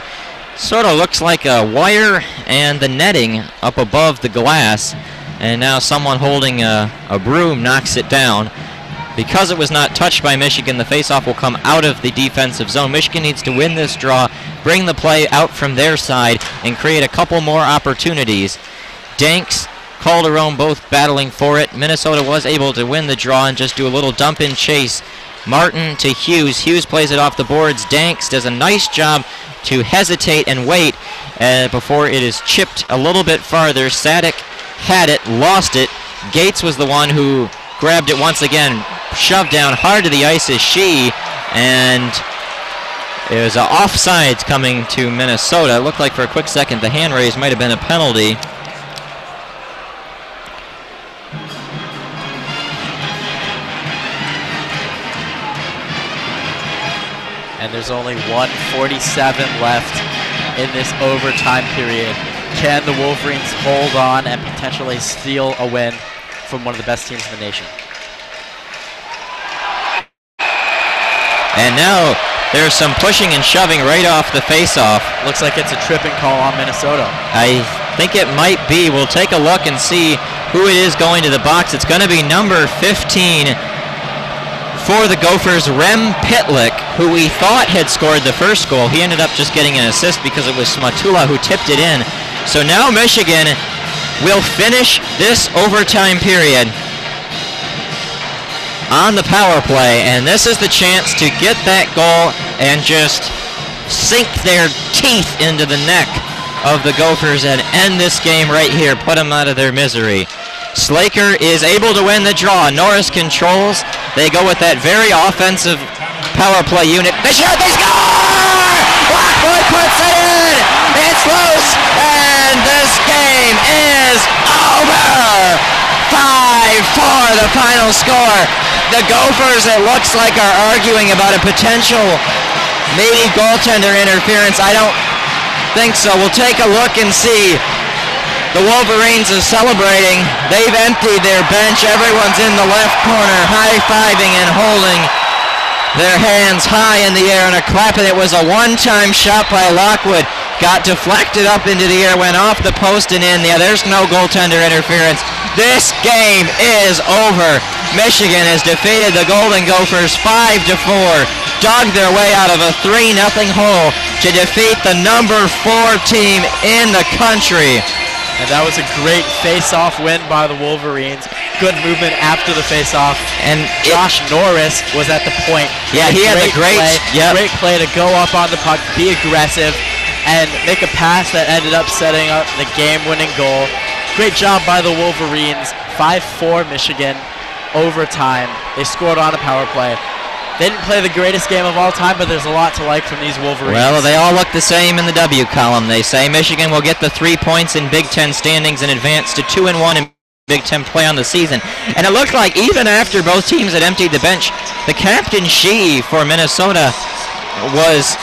sort of looks like a wire and the netting up above the glass. And now someone holding a broom knocks it down. Because it was not touched by Michigan, the faceoff will come out of the defensive zone. Michigan needs to win this draw, bring the play out from their side, and create a couple more opportunities. Danks, Calderon both battling for it. Minnesota was able to win the draw and just do a little dump and chase. Martin to Hughes. Hughes plays it off the boards. Danks does a nice job to hesitate and wait before it is chipped a little bit farther. Sadik had it, lost it. Gates was the one who grabbed it once again. Shoved down hard to the ice is she, and it was offsides coming to Minnesota. It looked like for a quick second the hand raise might have been a penalty. And there's only 1:47 left in this overtime period. Can the Wolverines hold on and potentially steal a win from one of the best teams in the nation? And now there's some pushing and shoving right off the face-off. Looks like it's a tripping call on Minnesota. I think it might be. We'll take a look and see who it is going to the box. It's going to be number 15 for the Gophers, Rem Pitlick, who we thought had scored the first goal. He ended up just getting an assist because it was Smatula who tipped it in. So now Michigan will finish this overtime period on the power play, and this is the chance to get that goal and just sink their teeth into the neck of the Gophers and end this game right here, put them out of their misery. Slaker is able to win the draw. Norris controls. They go with that very offensive power play unit. They shoot, they score! Lockwood puts it in! It's loose, and this game is over! 5-4 the final score. The Gophers, it looks like, are arguing about a potential maybe goaltender interference. I don't think so. We'll take a look and see. The Wolverines are celebrating. They've emptied their bench. Everyone's in the left corner, high-fiving and holding their hands high in the air and a clapping. It was a one-time shot by Lockwood. Got deflected up into the air, went off the post and in. Yeah, there's no goaltender interference. This game is over. Michigan has defeated the Golden Gophers 5-4. Dug their way out of a 3-0 hole to defeat the number 4 team in the country. And that was a great face-off win by the Wolverines. Good movement after the face-off. And Josh Norris was at the point. Yeah, he had a great play to go up on the puck, be aggressive, and make a pass that ended up setting up the game-winning goal. Great job by the Wolverines. 5-4 Michigan, overtime. They scored on a power play. They didn't play the greatest game of all time, but there's a lot to like from these Wolverines. Well, they all look the same in the W column, they say. Michigan will get the 3 points in Big Ten standings and advance to 2-1 in Big Ten play on the season. And it looked like even after both teams had emptied the bench, the captain Shee for Minnesota was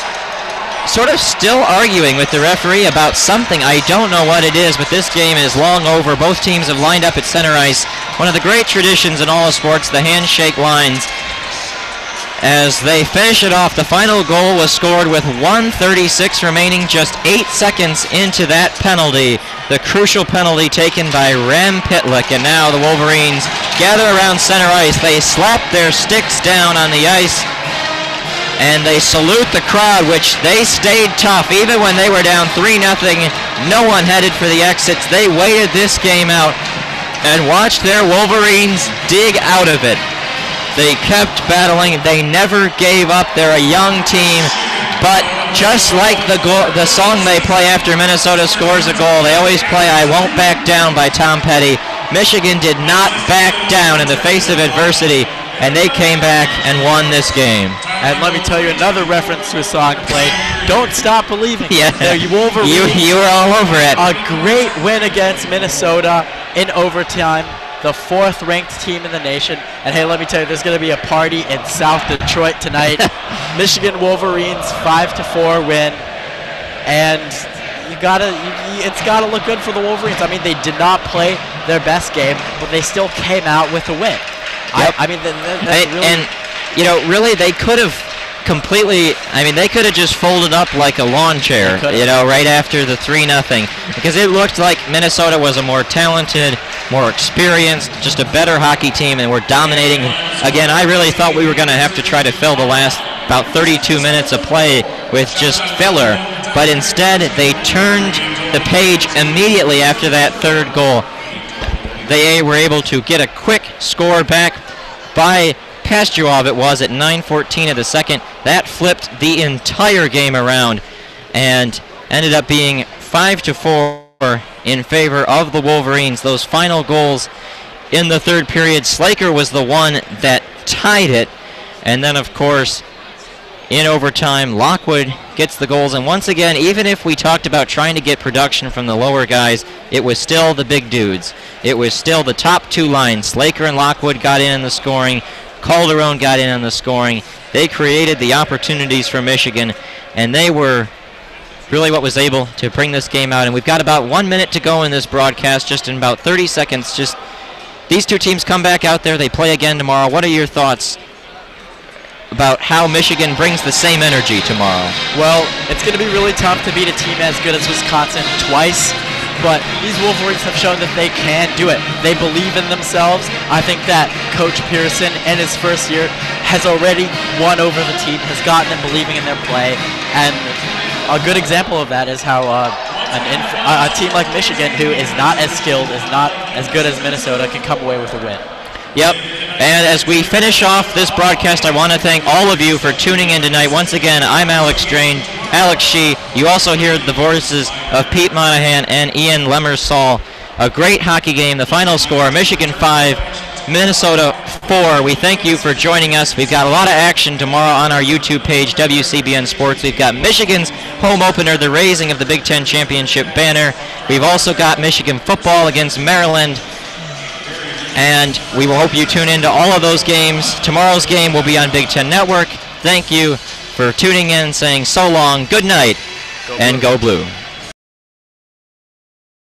sort of still arguing with the referee about something. I don't know what it is, but this game is long over. Both teams have lined up at center ice. One of the great traditions in all of sports, the handshake lines. As they finish it off, the final goal was scored with 1:36 remaining, just 8 seconds into that penalty. The crucial penalty taken by Rem Pitlick, and now the Wolverines gather around center ice. They slap their sticks down on the ice, and they salute the crowd, which they stayed tough. Even when they were down 3-0, no one headed for the exits. They waited this game out and watched their Wolverines dig out of it. They kept battling. They never gave up. They're a young team. But just like the song they play after Minnesota scores a goal, they always play "I Won't Back Down" by Tom Petty. Michigan did not back down in the face of adversity, and they came back and won this game. And let me tell you another reference to a song played, "Don't Stop Believing." Yeah, you Wolverines. You were all over it. A great win against Minnesota in overtime. The 4th-ranked team in the nation. And hey, let me tell you, there's going to be a party in South Detroit tonight. Michigan Wolverines 5-4 win, and it's gotta look good for the Wolverines. I mean, they did not play their best game, but they still came out with a win. Yep. I mean, really, they could have completely. I mean, they could have just folded up like a lawn chair, right after the 3-0, because it looked like Minnesota was a more talented, more experienced, just a better hockey team, and were dominating. Again, I really thought we were going to have to try to fill the last about 32 minutes of play with just filler, but instead they turned the page immediately after that 3rd goal. They were able to get a quick score back by Pastuov, it was, at 9:14 of the second. That flipped the entire game around and ended up being 5-4 in favor of the Wolverines. Those final goals in the 3rd period, Slaker was the one that tied it, and then of course in overtime Lockwood gets the goals. And once again, even if we talked about trying to get production from the lower guys, it was still the big dudes. It was still the top 2 lines. Slaker and Lockwood got in the scoring. Calderon got in on the scoring. They created the opportunities for Michigan, and they were really what was able to bring this game out. And we've got about 1 minute to go in this broadcast, just in about 30 seconds. Just these two teams come back out there. They play again tomorrow. What are your thoughts about how Michigan brings the same energy tomorrow? Well, it's going to be really tough to beat a team as good as Wisconsin twice. But these Wolverines have shown that they can do it. They believe in themselves. I think that Coach Pearson, in his first year, has already won over the team, has gotten them believing in their play. And a good example of that is how a team like Michigan, who is not as skilled, is not as good as Minnesota, can come away with a win. Yep. And as we finish off this broadcast, I want to thank all of you for tuning in tonight. Once again, I'm Alex Drain, Alex Shee. You also hear the voices of Pete Monahan and Ian Lemmersall. A great hockey game. The final score, Michigan 5, Minnesota 4. We thank you for joining us. We've got a lot of action tomorrow on our YouTube page, WCBN Sports. We've got Michigan's home opener, the raising of the Big Ten Championship banner. We've also got Michigan football against Maryland. And we will hope you tune into all of those games. Tomorrow's game will be on Big Ten Network. Thank you for tuning in, saying so long, good night, and go blue.